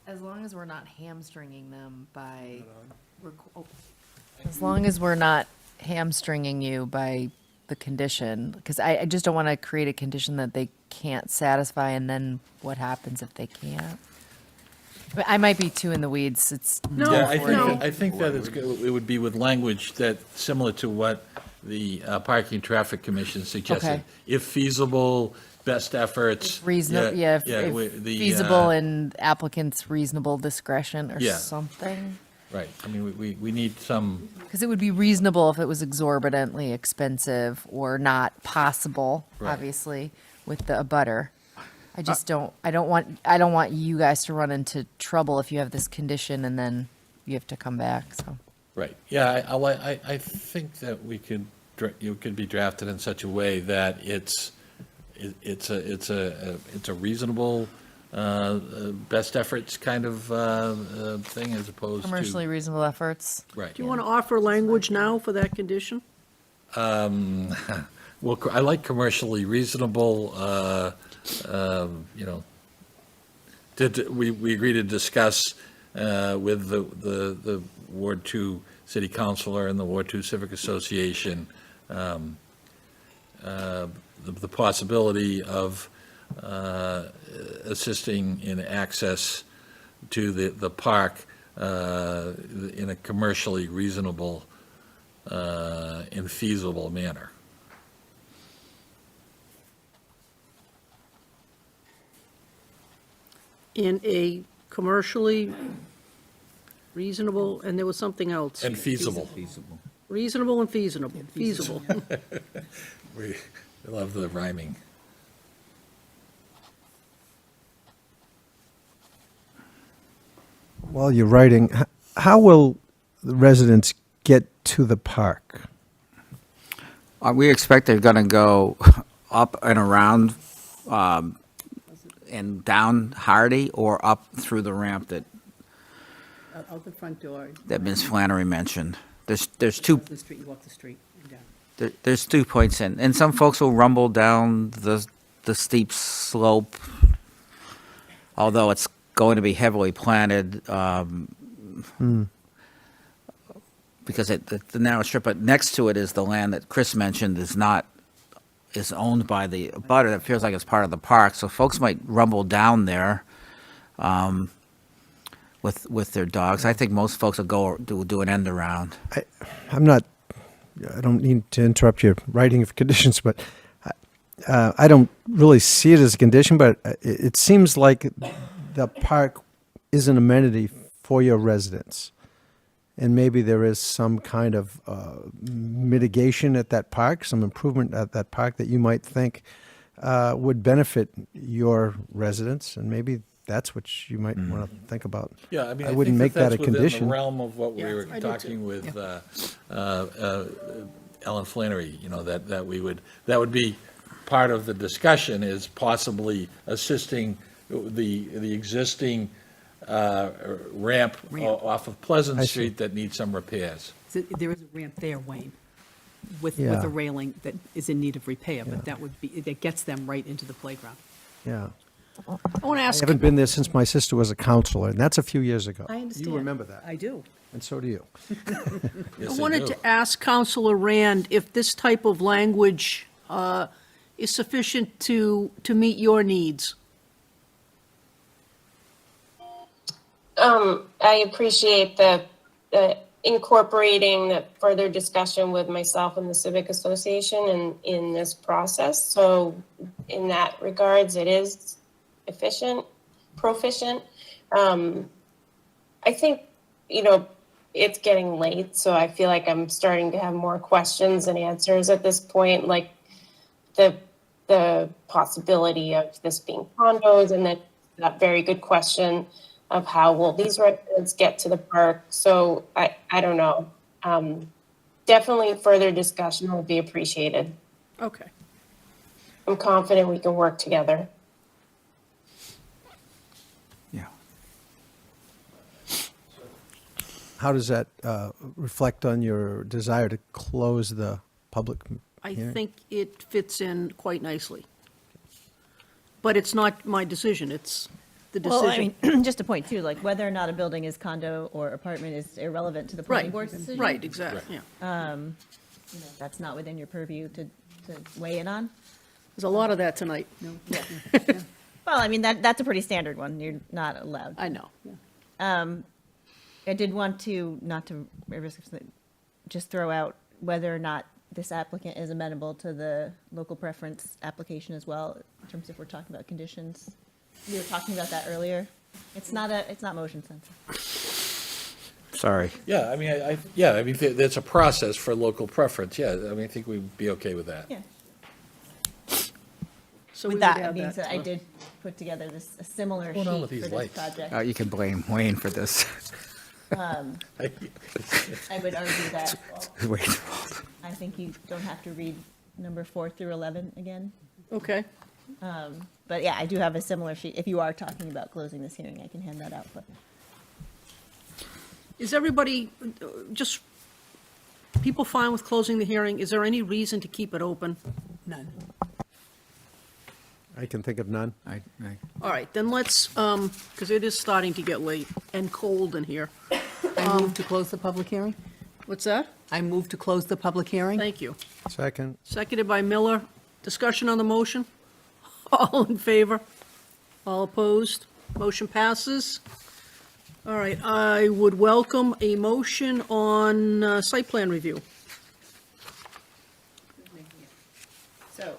As long as we're not hamstringing them by, as long as we're not hamstringing you by the condition, because I just don't want to create a condition that they can't satisfy, and then what happens if they can't? But I might be too in the weeds, it's. No, Yeah, no. I think that it would be with language that, similar to what the Parking Traffic Commission suggested. Okay. If feasible, best efforts. Reasonable, yeah, if the, feasible and applicant's reasonable discretion or Yeah. something. Right, I mean, we need some, Because it would be reasonable if it was exorbitantly expensive or not possible, Right. obviously, with the abutter. I just I don't want you guys to run into trouble if you have this condition and then you have to come back, so. right, yeah, I think that it could be drafted in such a way that it's a reasonable, best efforts kind of thing as opposed to. Commercially reasonable efforts. Right. Do you want to offer language now for that condition? Well, I like commercially reasonable, you know, we agree to discuss with the Ward 2 City Councilor and the Ward 2 Civic Association the possibility of assisting in access to the park in a commercially reasonable and feasible manner. In a commercially reasonable, and there was something else. And feasible. Reasonable and feasible. We love the rhyming. While you're writing, how will the residents get to the park? We expect they're going to go up and around and down Hardy or up through the ramp that Out the front door. Ms. Flannery mentioned. There's two. The street, you walk the street and down. There's 2 points in, and some folks will rumble down the steep slope, although it's going to be heavily planted because the narrow strip, but next to it is the land that Chris mentioned is owned by the abutter. That feels like it's part of the park, so folks might rumble down there with their dogs. I think most folks will go do an end around. I don't need to interrupt your writing of conditions, but I don't really see it as a condition, but it seems like the park is an amenity for your residents. And maybe there is some kind of mitigation at that park, some improvement at that park that you might think would benefit your residents, and maybe that's what you might want to think about. Yeah, I mean, I wouldn't make that a within condition. the realm of what we Yeah, were I do talking too. with Ellen Flannery, you know, that would be part of the discussion, is possibly assisting the existing ramp off of Pleasant I see. Street that needs some repairs. There is a ramp there, Wayne, with Yeah. a railing that is in need of repair, but that gets them right into the playground. Yeah. I want to I ask, haven't been there since my sister was a counselor, and that's a few years ago. I understand. You remember that, I do. and so do you. Yes, I they wanted do. to ask Counselor Rand if this type of language is sufficient to meet your needs. I appreciate the incorporating the further discussion with myself and the Civic Association in this process. So in that regards, it is proficient. I think, it's getting late, so I feel like I'm starting to have more questions and answers at this point, like the possibility of this being condos, and that very good question of how will these residents get to the park. So I don't know. Definitely further discussion would be appreciated. Okay. I'm confident we can work together. How does that reflect on your desire to close the public I hearing? think it fits in quite nicely. But it's not my decision, it's the Well, I decision. mean, just a point too, like whether or not a building is condo or apartment is irrelevant to the planning Right, board's decision. right, exactly, yeah. You know, that's not within your purview to weigh in on. There's a lot of that tonight. Well, I mean, that's a pretty standard one. You're not allowed. I know. I did want to, not to just throw out whether or not this applicant is amenable to the local preference application as well, in terms of if we're talking about conditions. We were talking about that earlier. It's not motion sensitive. Sorry. Yeah, I mean, there's a process for local preference, yeah, I mean, I think we'd be okay with that. Yeah. So we With would that add being that said, to I the- did put together a similar What's going on sheet with for these this lights? project. You can blame Wayne for this. I would argue that Wayne. I think you don't have to read number 4 through 11 again. Okay. But yeah, I do have a similar sheet. If you are talking about closing this hearing, I can hand that out. But Is everybody, just, people fine with closing the hearing? Is there any reason to keep it open? None. I can think of none. All right, then let's, because it is starting to get late and cold in here. I move to close the public hearing. What's that? I move to close the public hearing. Thank you. Second. Seconded by Miller. Discussion on the motion? All in favor? All opposed? Motion passes. All right, I would welcome a motion on site plan review. so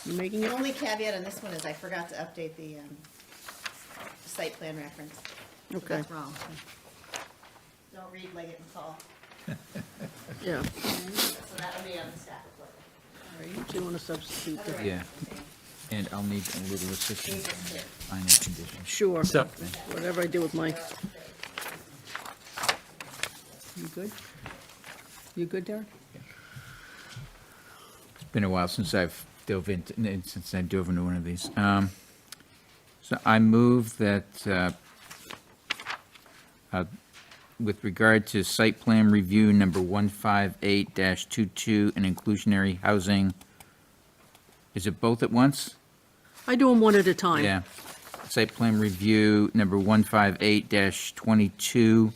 You making the it? only caveat on this one is I forgot to update the site plan reference. So Okay. That's wrong. Don't read Leggett and Paul. Yeah. So that'll be on the staff report. All right, do you want to substitute that? Yeah. And I'll need a little assistance on the final conditions. Sure. So- Whatever I do with my, You good? You good, Derek? It's been a while since I've dove into one of these. So I move that with regard to site plan review number 158-22 and inclusionary housing, is it both at once? I do them one at a time. Yeah. Site plan review number 158-22,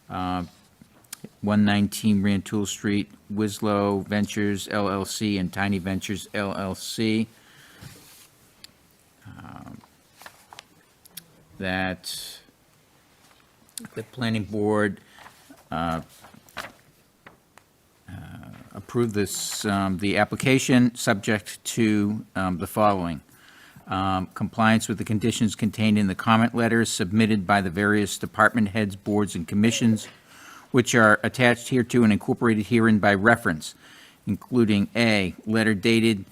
119 Rantoul Street, Wislow Ventures LLC and Tiny Ventures LLC. That the planning board approve this, the application, subject to the following. Compliance with the conditions contained in the comment letters submitted by the various department heads, boards, and commissions, which are attached hereto and incorporated herein by reference, including A, letter dated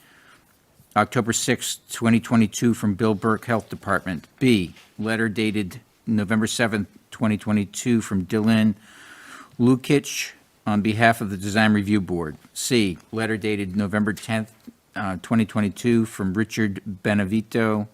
October 6, 2022 from Bill Burke Health Department. B, letter dated November 7, 2022 from Dylan Lukich on behalf of the Design Review Board. C, letter dated November 10th, 2022 from Richard Benevito,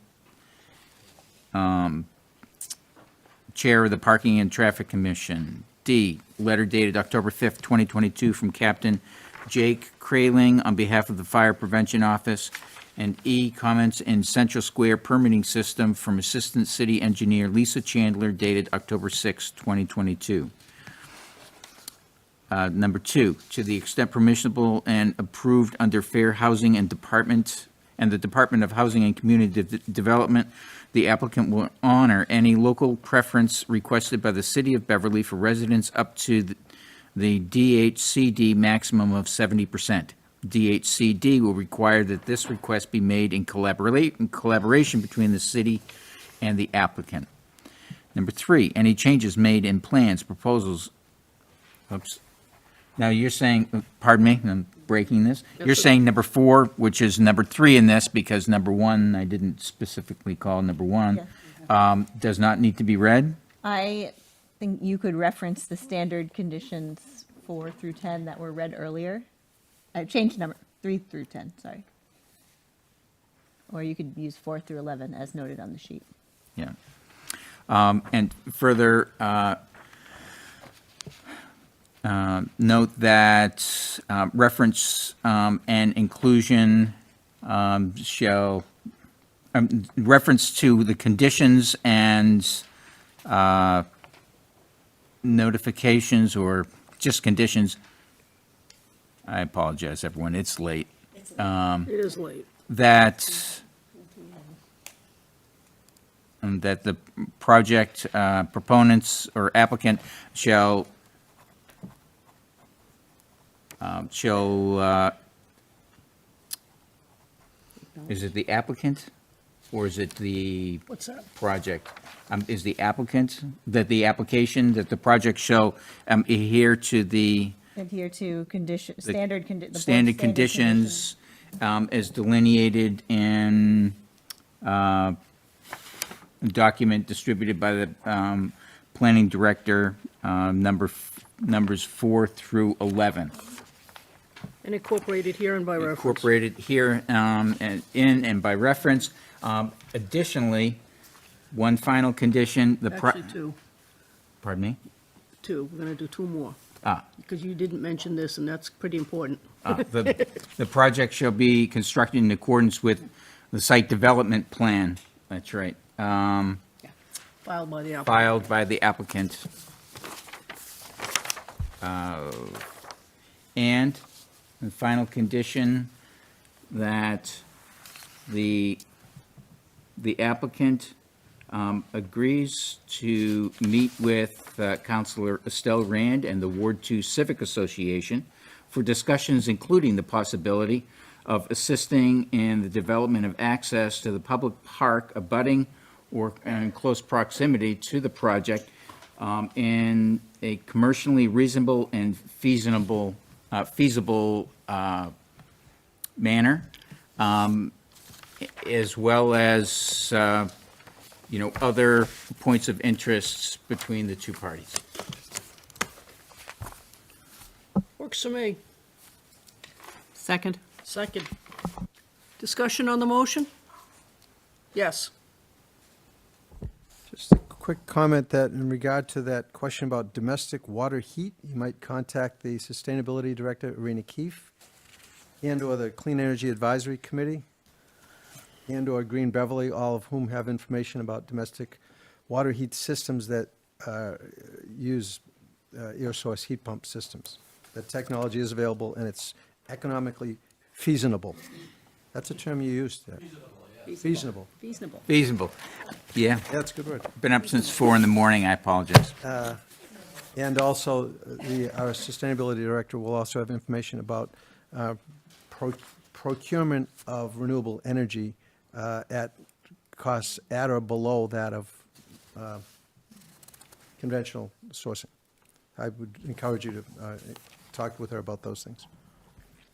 Chair of the Parking and Traffic Commission. D, letter dated October 5th, 2022 from Captain Jake Kraling on behalf of the Fire Prevention Office. And E, comments in Central Square Permitting System from Assistant City Engineer Lisa Chandler dated October 6, 2022. Number 2, to the extent permissible and approved under Fair Housing and the Department of Housing and Community Development, the applicant will honor any local preference requested by the City of Beverly for residents up to the DHCD maximum of 70%. DHCD will require that this request be made in collaboration between the city and the applicant. Number 3, any changes made in plans, proposals. Oops. Now you're saying, pardon me, I'm breaking this. You're saying number 4, which is number 3 in this, because number 1, I didn't specifically call number 1, does not need to be read? I think you could reference the standard conditions 4 through 10 that were read earlier. I changed number 3 through 10, sorry. Or you could use 4 through 11 as noted on the sheet. Yeah. And further, note that reference and inclusion shall, reference to the conditions and notifications, or just conditions. I apologize, everyone, it's late. It is late. That the project proponents or applicant shall is it the applicant or is it the What's that? project? Is the applicant, that the application, that the project shall adhere to the Adhere to condition, the standard conditions. standard conditions as delineated in a document distributed by the planning director, numbers 4 through 11. And incorporated here and by reference. Incorporated here and in and by reference. Additionally, one final condition, Actually, two. Pardon me? Two. We're going to do two more. Ah. Because you didn't mention this, and that's pretty important. The project shall be constructed in accordance with the site development plan. That's right. Filed by the applicant. Filed by the applicant. And the final condition that the applicant agrees to meet with Councilor Estelle Rand and the Ward 2 Civic Association for discussions including the possibility of assisting in the development of access to the public park abutting or in close proximity to the project in a commercially reasonable and feasible manner, as well as other points of interest between the two parties. Works for me. Second. Second. Discussion on the motion? Yes. Just a quick comment that in regard to that question about domestic water heat, you might contact the Sustainability Director, Irina Keefe, and/or the Clean Energy Advisory Committee, and/or Green Beverly, all of whom have information about domestic water heat systems that use air source heat pump systems. That technology is available and it's economically feasible. That's a term you used there. Feasible. Feasible. Feasible. Yeah. That's a good word. Been up since 4 a.m, I apologize. And also, our Sustainability Director will also have information about procurement of renewable energy at costs at or below that of conventional sourcing. I would encourage you to talk with her about those things.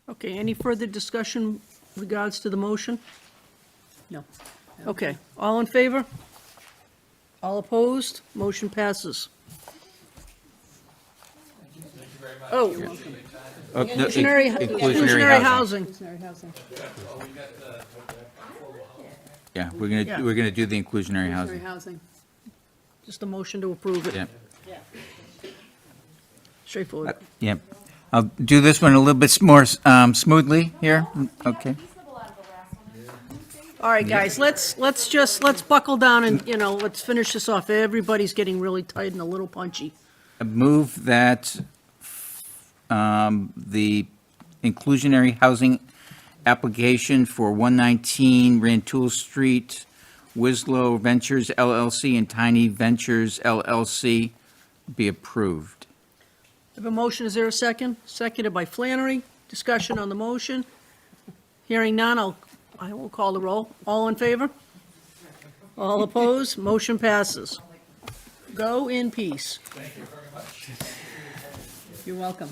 Okay, any further discussion regards to the motion? No. Okay, all in favor? All opposed? Motion passes. Oh, Oh, no, inclusionary housing. Yeah, we're gonna do the inclusionary housing. Housing. Just a motion to approve it. Yeah. Straightforward. Yeah. I'll do this one a little bit more smoothly here. Okay. All right, guys, let's buckle down and, let's finish this off. Everybody's getting really tight and a little punchy. I move that the inclusionary housing application for 119 Rantoul Street, Wislow Ventures LLC and Tiny Ventures LLC be approved. I have a motion, is there a second? Seconded by Flannery. Discussion on the motion. Hearing none, I will call the roll. All in favor? All opposed? Motion passes. Go in peace. You're welcome.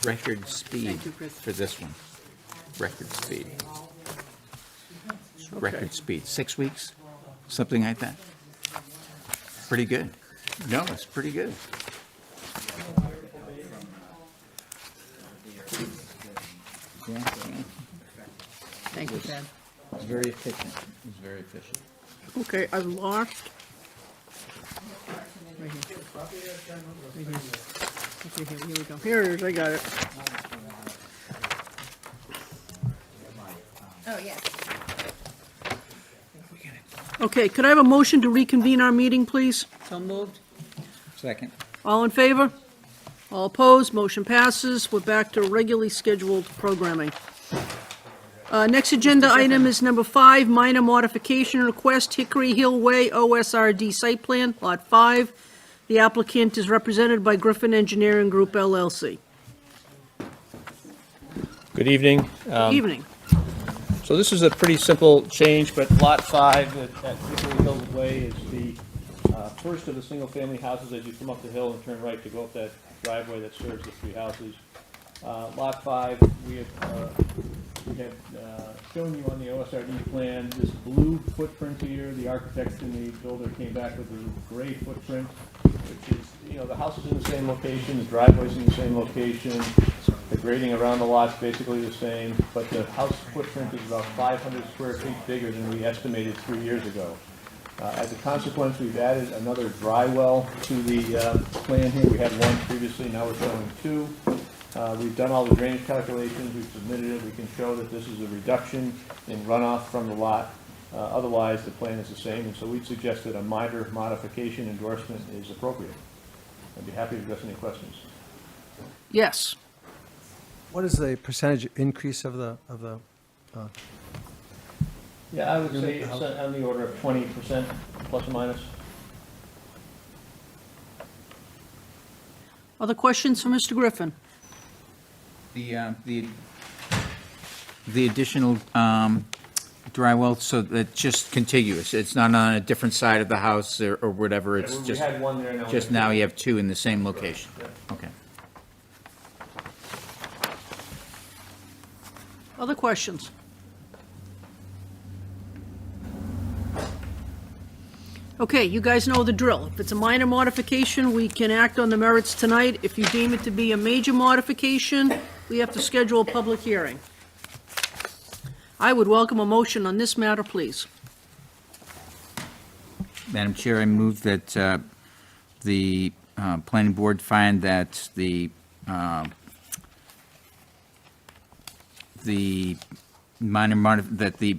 Record speed Thank you, Chris. for this one. Record speed. Okay. Record speed. 6 weeks? Something like that. Pretty good. No, it's pretty good. Thank you, Ted. It's very efficient. It's very efficient. Okay, I lost. Right here. Right here. Okay, here we go. Here it is, I got it. Oh, yes. Okay, could I have a motion to reconvene our meeting, please? So moved. Second. All in favor? All opposed? Motion passes. We're back to regularly scheduled programming. Next agenda item is number 5, minor modification request, Hickory Hill Way, OSRD site plan, Lot 5. The applicant is represented by Griffin Engineering Group, LLC. Good evening. Evening. So this is a pretty simple change, but Lot 5 at Hickory Hill Way is the first of the single-family houses as you come up the hill and turn right to go up that driveway that serves the 3 houses. Lot 5, we have shown you on the OSRD plan this blue footprint here. The architect and the builder came back with a gray footprint, which is, the house is in the same location, the driveway's in the same location, the grading around the lot's basically the same, but the house footprint is about 500 square feet bigger than we estimated 3 years ago. As a consequence, we've added another dry well to the plan here. We had one previously, now we're showing 2. We've done all the drainage calculations, we've submitted it, we can show that this is a reduction in runoff from the lot. Otherwise, the plan is the same, and so we've suggested a minor modification endorsement is appropriate. I'd be happy to address any questions. Yes. What is the percentage increase of the Yeah, I would say it's on the order of 20%, plus or minus. Other questions for Mr. Griffin? The additional dry well, so that's just contiguous. It's not on a different side of the house or whatever. It's We just, had one there, now we just have now two. you have 2 in the same location. Yeah. Okay. Other questions? Okay, you guys know the drill. If it's a minor modification, we can act on the merits tonight. If you deem it to be a major modification, we have to schedule a public hearing. I would welcome a motion on this matter, please. Madam Chair, I move that the planning board find that the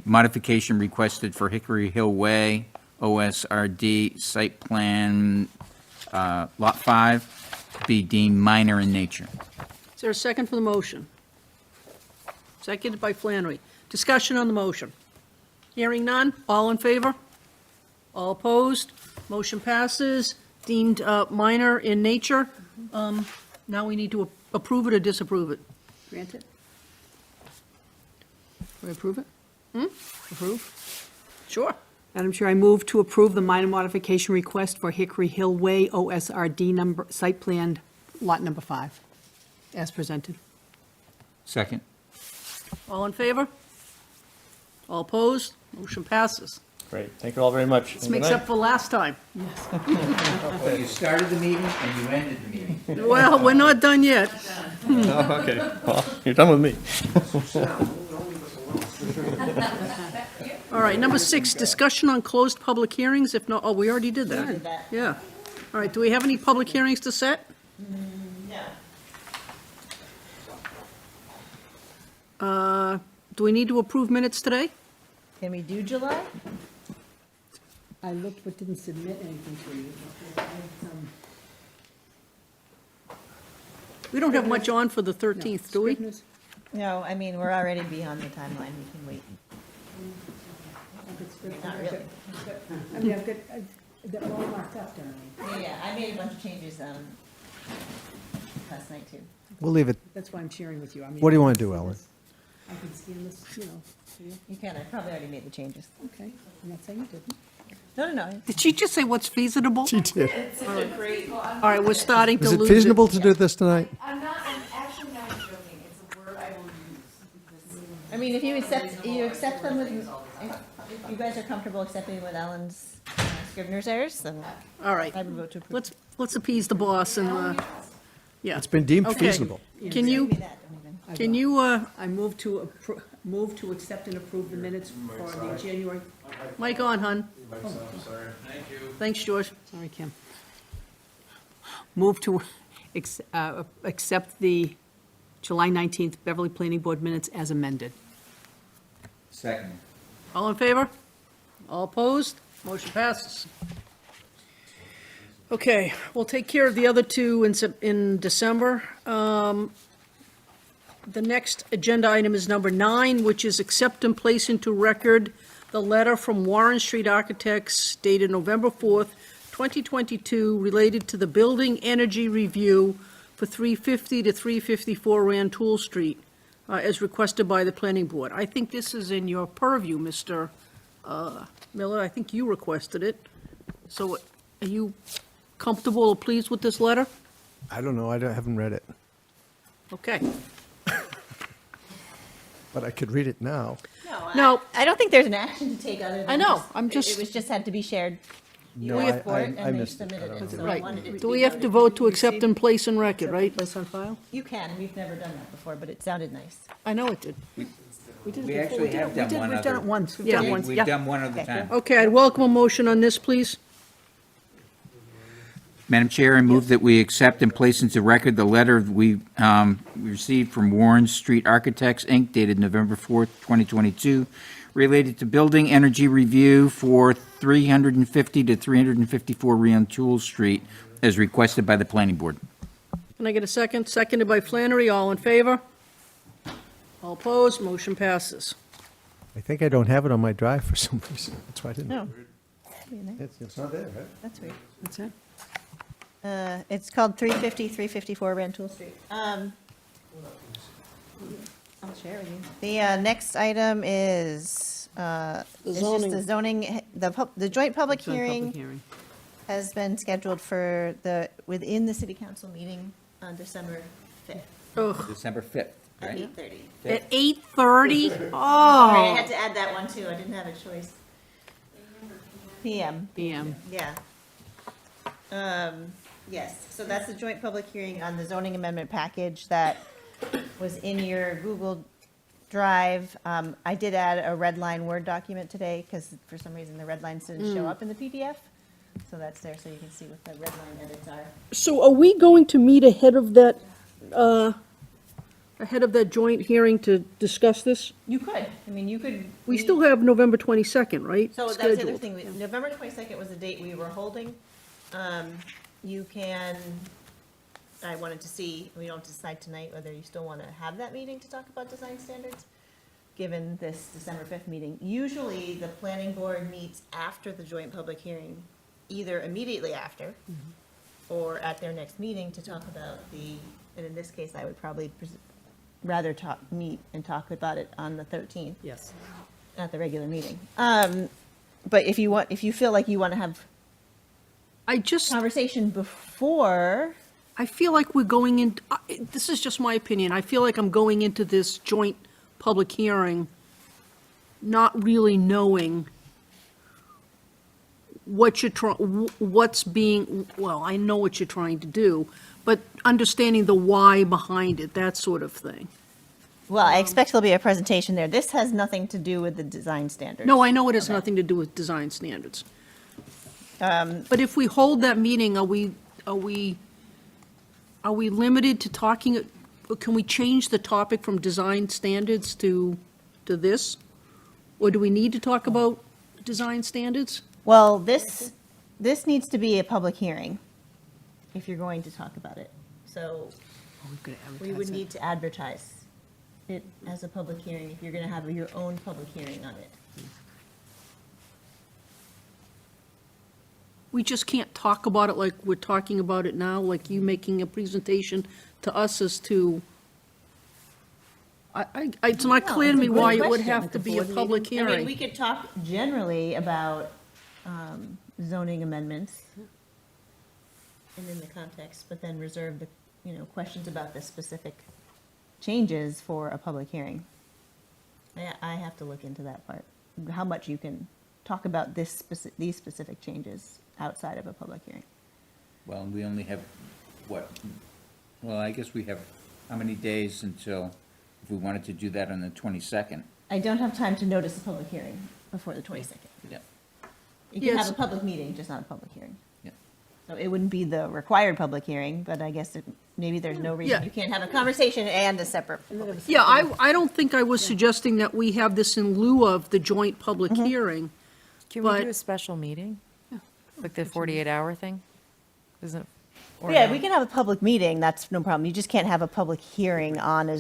modification requested for Hickory Hill Way, OSRD site plan, Lot 5, be deemed minor in nature. Is there a second for the motion? Seconded by Flannery. Discussion on the motion. Hearing none, all in favor? All opposed? Motion passes, deemed minor in nature. Now we need to approve it or disapprove it. Grant it? We approve it? Approve? Sure. Madam Chair, I move to approve the minor modification request for Hickory Hill Way, OSRD site plan, lot number 5, as presented. Second. All in favor? All opposed? Motion passes. Great, thank you all very much. This makes up for last time. Well, you started the meeting and you ended the meeting. Well, we're not done yet. Oh, okay, well, you're done with me. All right, number 6, discussion on closed public hearings. If not, oh, we already did that. did that. Yeah. All right, do we have any public hearings to set? No. Do we need to approve minutes today? Can we do July? I looked but didn't submit anything to you. We don't have much on for the 13th, do we? No, I mean, we're already beyond the timeline. We can wait. Not really. I mean, I've got, they're all marked up, don't I? Yeah, I made a bunch of changes last night too. We'll leave it. That's why I'm sharing with you. I mean, What do you want to do, Ellen? I can scan this, to you. You can, I probably already made the changes. Okay, I'm not saying you didn't. No. Did she just say what's feasible? She did. It's such a great. All right, we're starting to Is lose it feasible to do this tonight? I'm actually not joking. It's a word I will use. I mean, if you accept them with, if you guys are comfortable accepting with Ellen's Scrivener's errors, then All right, I would vote to approve. let's appease the boss and, yeah. It's been deemed Okay. feasible. Can you, Give me that, don't even. Can you, I move to accept and approve the minutes for the January. mic on, hon? Sorry. Thank you. Thanks, George. Sorry, Kim. Move to accept the July 19th Beverly Planning Board minutes as amended. Second. All in favor? All opposed? Motion passes. Okay, we'll take care of the other two in December. The next agenda item is number 9, which is accept and place into record the letter from Warren Street Architects dated November 4th, 2022, related to the building energy review for 350 to 354 Rantoul Street, as requested by the planning board. I think this is in your purview, Mr. Miller. I think you requested it. So are you comfortable or pleased with this letter? I don't know, haven't read it, Okay. but I could read it now. No. I don't think there's an action to take other than. I know, I'm It just- was just had to be shared. You No, asked for I it, and they missed it. I submitted don't it, have so it. I Right. wanted it to Do be we have to noted. vote to accept and place in record, right? Place on file? You can, we've never done that before, but it sounded nice. I know it did. We did it we before. actually have done one We've done it other. once. We've Yeah. done it once. We've Yeah. done one other Okay. time. Okay, I'd welcome a motion on this, please. Madam Chair, I move that we accept and place into record the letter we received from Warren Street Architects, Inc., dated November 4th, 2022, related to building energy review for 350 to 354 Rantoul Street, as requested by the planning board. Can I get a second? Seconded by Flannery, all in favor? All opposed, motion passes. I think I don't have it on my drive for some reason, that's why I didn't. No. It's not there, right? That's weird. That's it? It's called 350, 354 Rantoul Street. I'll share with you. The next item is, it's just the zoning, the joint public hearing has been scheduled for within the city council meeting on December 5th, Ugh, December 5th, at right? 8:30. at 8:30? Sorry, I had Oh, to add that one too, I didn't have a choice. PM. PM. Yeah. Yes, so that's the joint public hearing on the zoning amendment package that was in your Google Drive. I did add a red line Word document today because for some reason the red lines didn't show up in the PDF. So that's there, so you can see what the red line edits are. so are we going to meet ahead of that joint hearing to discuss this? You could, I mean, you could. We still have November 22nd, right? So that was the other scheduled? thing, November 22nd was the date we were holding. You can, I wanted to see, we don't decide tonight whether you still want to have that meeting to talk about design standards, given this December 5th meeting. Usually, the planning board meets after the joint public hearing, either immediately after, or at their next meeting to talk about and in this case, I would probably rather meet and talk about it on the 13th. Yes. At the regular meeting. But if you feel like you want to have conversation before. I feel like we're going in, this is just my opinion, I feel like I'm going into this joint public hearing not really knowing what what's being, well, I know what you're trying to do, but understanding the why behind it, that sort of thing. Well, I expect there'll be a presentation there. This has nothing to do with the design standards. No, I know it has nothing to do with design standards. But if we hold that meeting, are we limited to talking, can we change the topic from design standards to this? Or do we need to talk about design standards? Well, this needs to be a public hearing if you're going to talk about it. So we would need to advertise it as a public hearing if you're going to have your own public hearing on it. We just can't talk about it like we're talking about it now, like you making a presentation to us as to, it's not clear to me why it would have to be a public I mean, we hearing. could talk generally about zoning amendments and in the context, but then reserve the, questions about the specific changes for a public hearing. I have to look into that part, how much you can talk about these specific changes outside of a public hearing. Well, we only have, I guess we have, how many days until if we wanted to do that on the 22nd. I don't have time to notice a public hearing before the 22nd. Yeah. You Yeah, can have it's- a public meeting, just not a public hearing. Yeah. So it wouldn't be the required public hearing, but I guess maybe there's no reason Yeah. you can't have a conversation and a separate. public Yeah, I don't think I was suggesting that we have this in lieu of the joint public hearing. Can we do But- a special meeting? Like the 48-hour thing? Isn't? or Yeah, no? we can have a public meeting, that's no problem. You just can't have a public hearing on the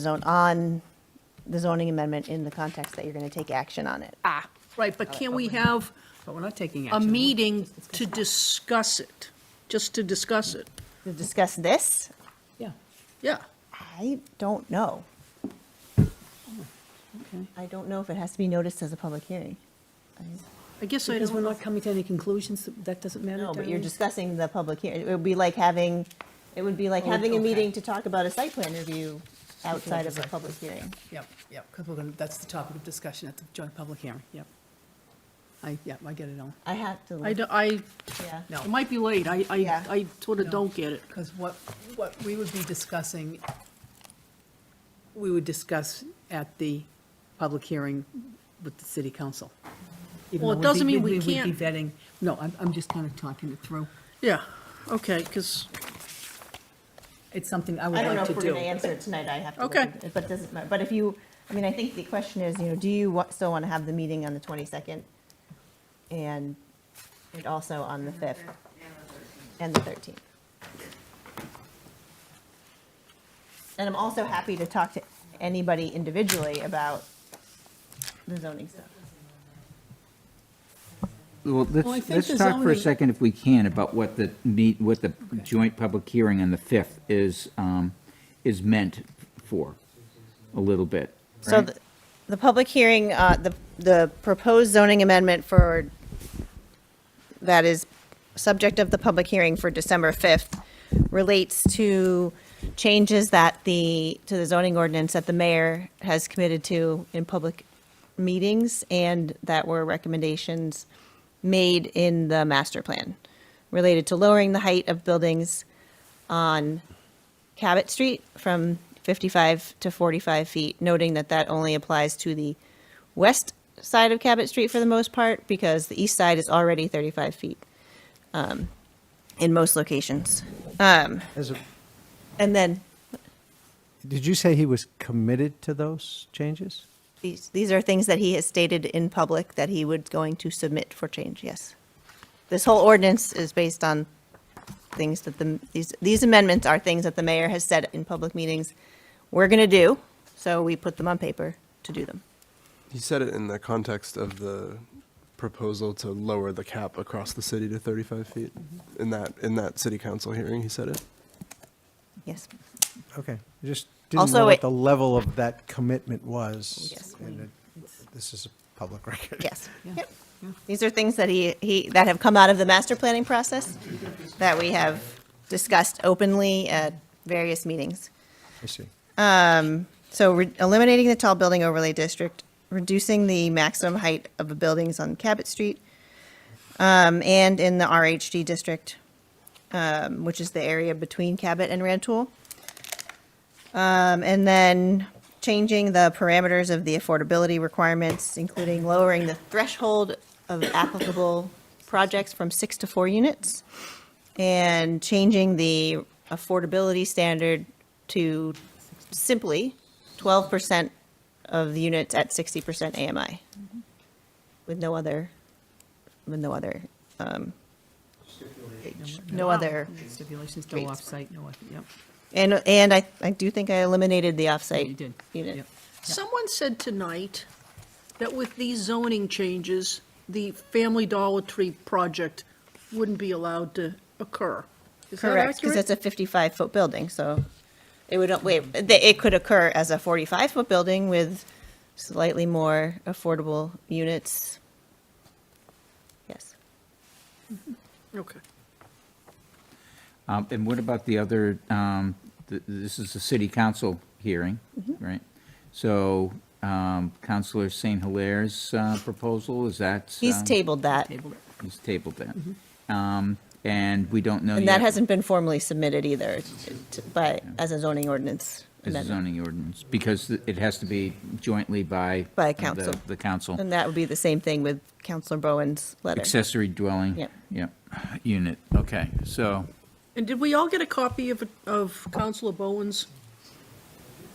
zoning amendment in the context that you're going to take action on it. Right, but can we have But we're not taking a action. meeting to discuss it? Just to discuss it? To discuss this, Yeah. Yeah. I don't know. Okay. I don't know if it has to be noticed as a public hearing. I guess I Because we're don't, not coming to any conclusions, that doesn't matter. No, but you're Darlene? discussing the public hearing. It would be like having a meeting to talk about a site plan review outside of a public hearing. Yep, yep, because we're going to, that's the topic of discussion at the joint public hearing, yep. I get it all. I have to. Yeah. No. it might be late. Yeah. I sort of don't get it. Because what we would be discussing, we would discuss at the public hearing with the city council. Even Well, though it doesn't mean we we'd be can't- vetting, no, I'm just kind of talking it through. Yeah, okay, because, It's something I would I don't know like if to we're do. going to answer it tonight. I have to. Okay. Look at it, but it doesn't matter. But if you, I think the question is, do you still want to have the meeting on the 22nd? And also on the 5th and the 13th. And I'm also happy to talk to anybody individually about the zoning stuff. Well, Well, I think let's the talk for a zoning- second, if we can, about what the joint public hearing on the 5th is meant for, a little bit. So right? the public hearing, the proposed zoning amendment that is subject of the public hearing for December 5th relates to changes to the zoning ordinance that the mayor has committed to in public meetings and that were recommendations made in the master plan related to lowering the height of buildings on Cabot Street from 55 to 45 feet, noting that that only applies to the west side of Cabot Street for the most part, because the east side is already 35 feet in most locations. As a- And then Did you say he was committed to those changes? these are things that he has stated in public that he was going to submit for change, yes. This whole ordinance is based on things that these amendments are things that the mayor has said in public meetings we're going to do, so we put them on paper to do them. He said it in the context of the proposal to lower the cap across the city to 35 feet. In that city council hearing, he said it. Yes. Okay, I just didn't Also, know what it- the level of that commitment was. Yes. And this is a public record. Yes. Yep. These are things that that have come out of the master planning process that we have discussed openly at various meetings. I see. So eliminating the tall building overlay district, reducing the maximum height of the buildings on Cabot Street, and in the RHD district, which is the area between Cabot and Rantoul. And then changing the parameters of the affordability requirements, including lowering the threshold of applicable projects from 6 to 4 units, and changing the affordability standard to simply 12% of the units at 60% AMI, with no other, Stipulations, no rates. off-site, no, yep. And I do think I eliminated the off-site You did. unit. Yep. Someone said tonight that with these zoning changes, the Family Dollar Tree project wouldn't be allowed to occur. Is that Correct, because accurate? it's a 55-foot building, so it could occur as a 45-foot building with slightly more affordable units. Yes. Okay. And what about the other, this is a city council hearing, right? So Councilor St. Hilaire's proposal, is that? He's tabled that, He's tabled that. And we don't know yet. and that hasn't been formally submitted either as a zoning ordinance. As a amendment. zoning ordinance, because it has to be jointly by. By council. The council. And that would be the same thing with Counselor Bowen's letter. Accessory dwelling. Yep. Yep, unit, okay, so, And did we all get a copy of Counselor Bowen's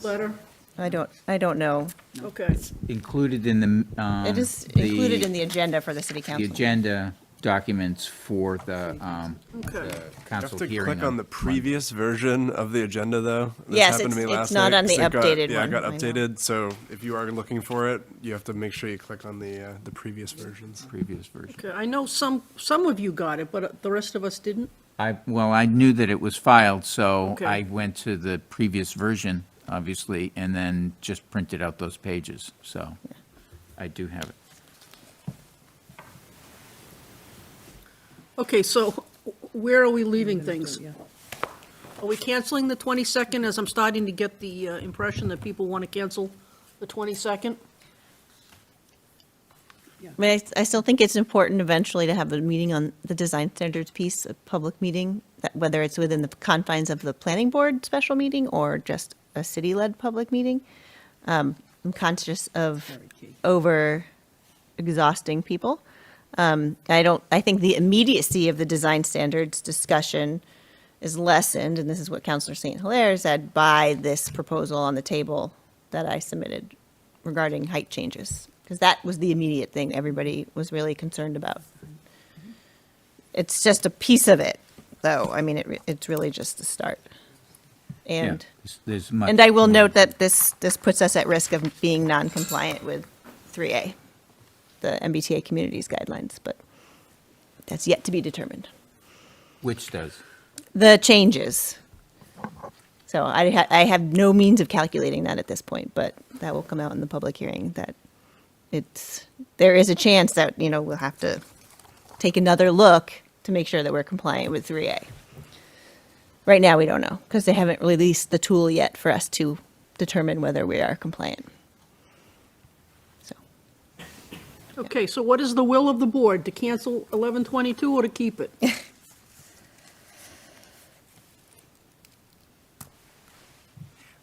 letter? I don't know. Okay. included in the, It is included in the agenda for the city the council. agenda documents for the, Okay. the You have council to hearing. click on the previous version of the agenda, though. This Yes, happened to me it's last not night, on the 'cause it got- updated Yeah, it one, got I know. updated, so if you are looking for it, you have to make sure you click on the previous versions. Previous version. Okay, I know some of you got it, but the rest of us didn't. Well, I knew that it was filed, so Okay. I went to the previous version, obviously, and then just printed out those pages, so I do have it. Okay, so where are we leaving things? Are we canceling the 22nd, as I'm starting to get the impression that people want to cancel the 22nd? I mean, I still think it's important eventually to have a meeting on the design standards piece, a public meeting, that whether it's within the confines of the planning board special meeting or just a city-led public meeting. I'm conscious of over exhausting people. I think the immediacy of the design standards discussion is lessened, and this is what Councillor St. Hilaire said, by this proposal on the table that I submitted regarding height changes, because that was the immediate thing everybody was really concerned about. It's just a piece of it, though. I mean, it's really just the start. And, Yeah, there's much. and I will more. note that this puts us at risk of being non-compliant with 3A, the MBTA communities guidelines, but that's yet to be determined. Which does? The changes. So I have no means of calculating that at this point, but that will come out in the public hearing, that there is a chance that, we'll have to take another look to make sure that we're compliant with 3A. Right now, we don't know, because they haven't released the tool yet for us to determine whether we are compliant. Okay, so what is the will of the board, to cancel 11/22 or to keep it?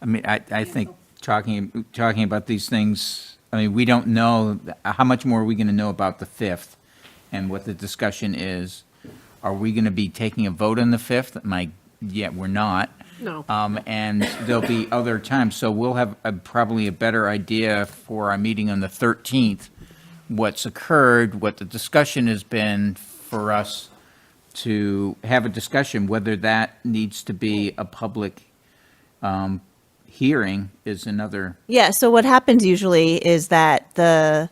I mean, I think talking about these things, I mean, we don't know, how much more are we going to know about the 5th and what the discussion is? Are we going to be taking a vote on the 5th? Yeah, we're not. No. And there'll be other times, so we'll have probably a better idea for our meeting on the 13th, what's occurred, what the discussion has been for us to have a discussion, whether that needs to be a public hearing is another. Yeah, so what happens usually is that the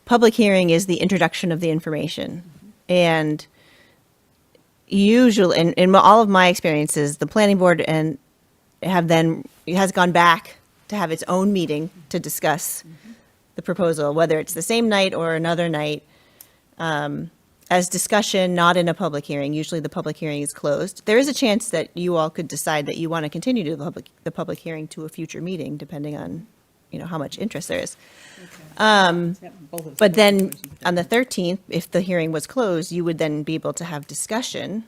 public hearing is the introduction of the information. And usually, in all of my experiences, the planning board has gone back to have its own meeting to discuss the proposal, whether it's the same night or another night, as discussion, not in a public hearing. Usually the public hearing is closed. There is a chance that you all could decide that you want to continue to the public hearing to a future meeting, depending on, how much interest there is. But then on the 13th, if the hearing was closed, you would then be able to have discussion,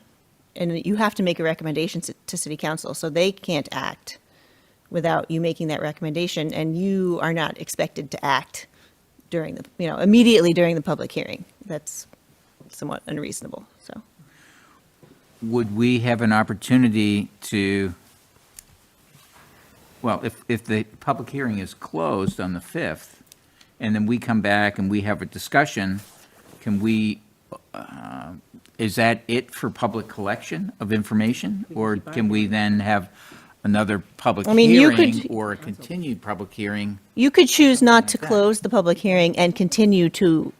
and you have to make a recommendation to city council, so they can't act without you making that recommendation, and you are not expected to act during immediately during the public hearing. That's somewhat unreasonable, so. Would we have an opportunity to, well, if the public hearing is closed on the 5th, and then we come back and we have a discussion, can we, is that it for public collection of information? Or can we then have another public you hearing could- or a continued public hearing? You could choose not to close the public hearing and continue to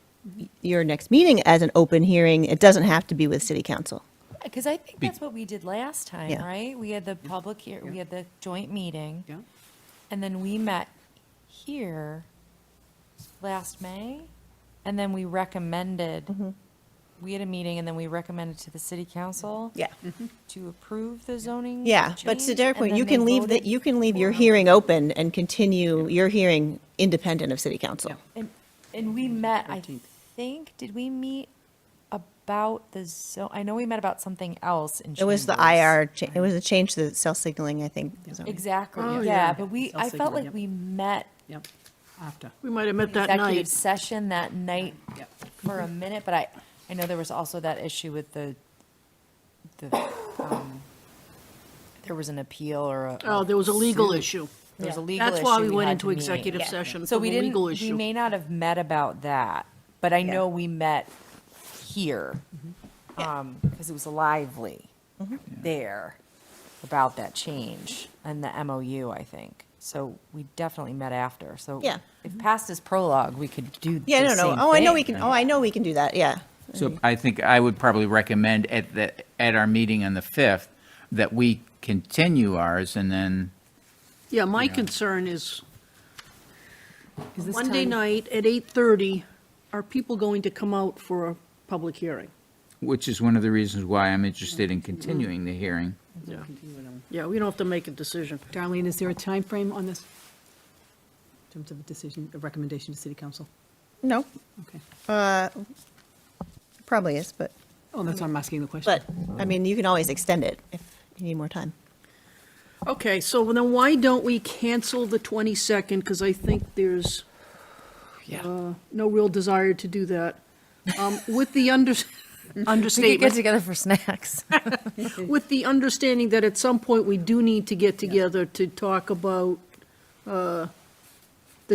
your next meeting as an open hearing. It doesn't have to be with city council. Because I think that's what we did last time, Yeah. right? We had the public here, we had the joint meeting. And then we met here last May, and then we recommended, we had a meeting, and then we recommended to the city council. Yeah. To approve the zoning. Yeah, but to change, Derek's and point, then you they can leave voted you can leave your hearing open and continue your hearing independent of city council. And we met, I think, did we meet about I know we met about something else in It was the Chambers. it was a change to the cell signaling, I think. Exactly, Oh, yeah, yeah. but Cell I felt signaling, like yep. we met Yep, after. We might have met that executive night. session that night Yep. for a minute, but I know there was also that issue with there was an appeal or a. Oh, there was a legal suit. into There was a legal That's issue. why we went had into to meet. executive Yeah. session So for we the legal didn't, we issue. may not have met about that, but I Yeah. know we met here. Because it was lively there about that change and the MOU, I think. So we definitely met after. So Yeah. if past is prologue, we could do Yeah, the no, no. same Oh, I know we thing. can, I know we can do that, yeah. So I think I would probably recommend at our meeting on the 5th that we continue ours and then, Yeah, my concern is Is this Monday time- night at 8:30, are people going to come out for a public hearing? which is one of the reasons why I'm interested in continuing the hearing. Yeah. Yeah, we don't have to make a decision. Darlene, is there a time frame on this? In terms of a decision, a recommendation to city council? No, Okay. probably is, but, Oh, that's why I'm asking the question. I mean, you can always extend it if you need more time. Okay, so then why don't we cancel the 22nd? Because I think there's no real desire to do that. With the We could get understatement, together for snacks. with the understanding that at some point we do need to get together to talk about the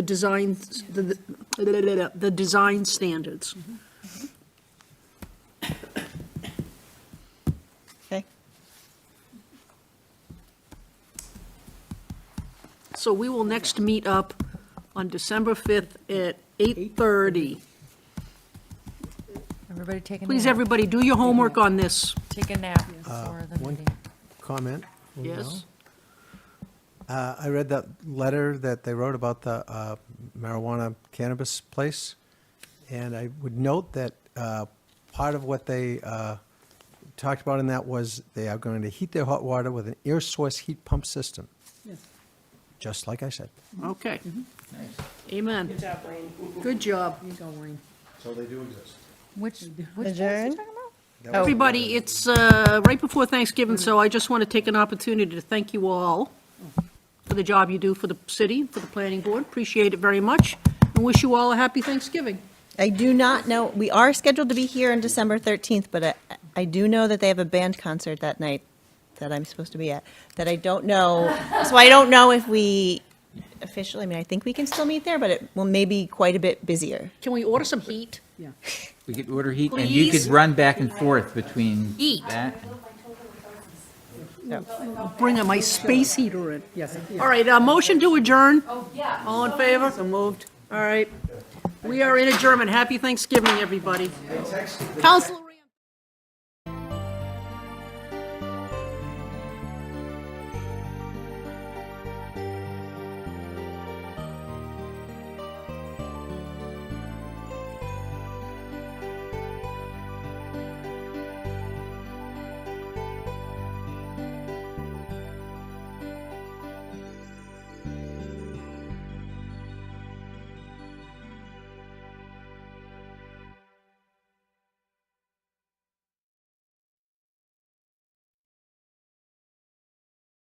designs, the design standards. Okay. So we will next meet up on December 5th at 8:30. Everybody take a nap. Please, everybody, do your homework on this. Take a nap before the one meeting. Comment? Yes? I read that letter that they wrote about the marijuana cannabis place, and I would note that part of what they talked about in that was they are going to heat their hot water with an air source heat pump system, Yes. just like I said. Okay. Amen. Good job, Wayne. Good job. Here you go, Wayne. So they do exist. Which Adjourn? Everybody, it's right before Thanksgiving, so I just want to take an opportunity to thank you all for the job you do for the city, for the planning board. Appreciate it very much, and wish you all a happy Thanksgiving. I do not know, we are scheduled to be here on December 13th, but I do know that they have a band concert that night that I'm supposed to be at, that I don't know. So I don't know if we officially, I mean, I think we can still meet there, but it will maybe quite a bit busier. Can we order some heat? Yeah. We could order heat, and you Please? could run back and forth between Eat. that. I'll bring my space heater in. Yes. All right, motion to adjourn? All in favor? So moved. All right. We are in adjournment. Happy Thanksgiving, everybody. Counselor.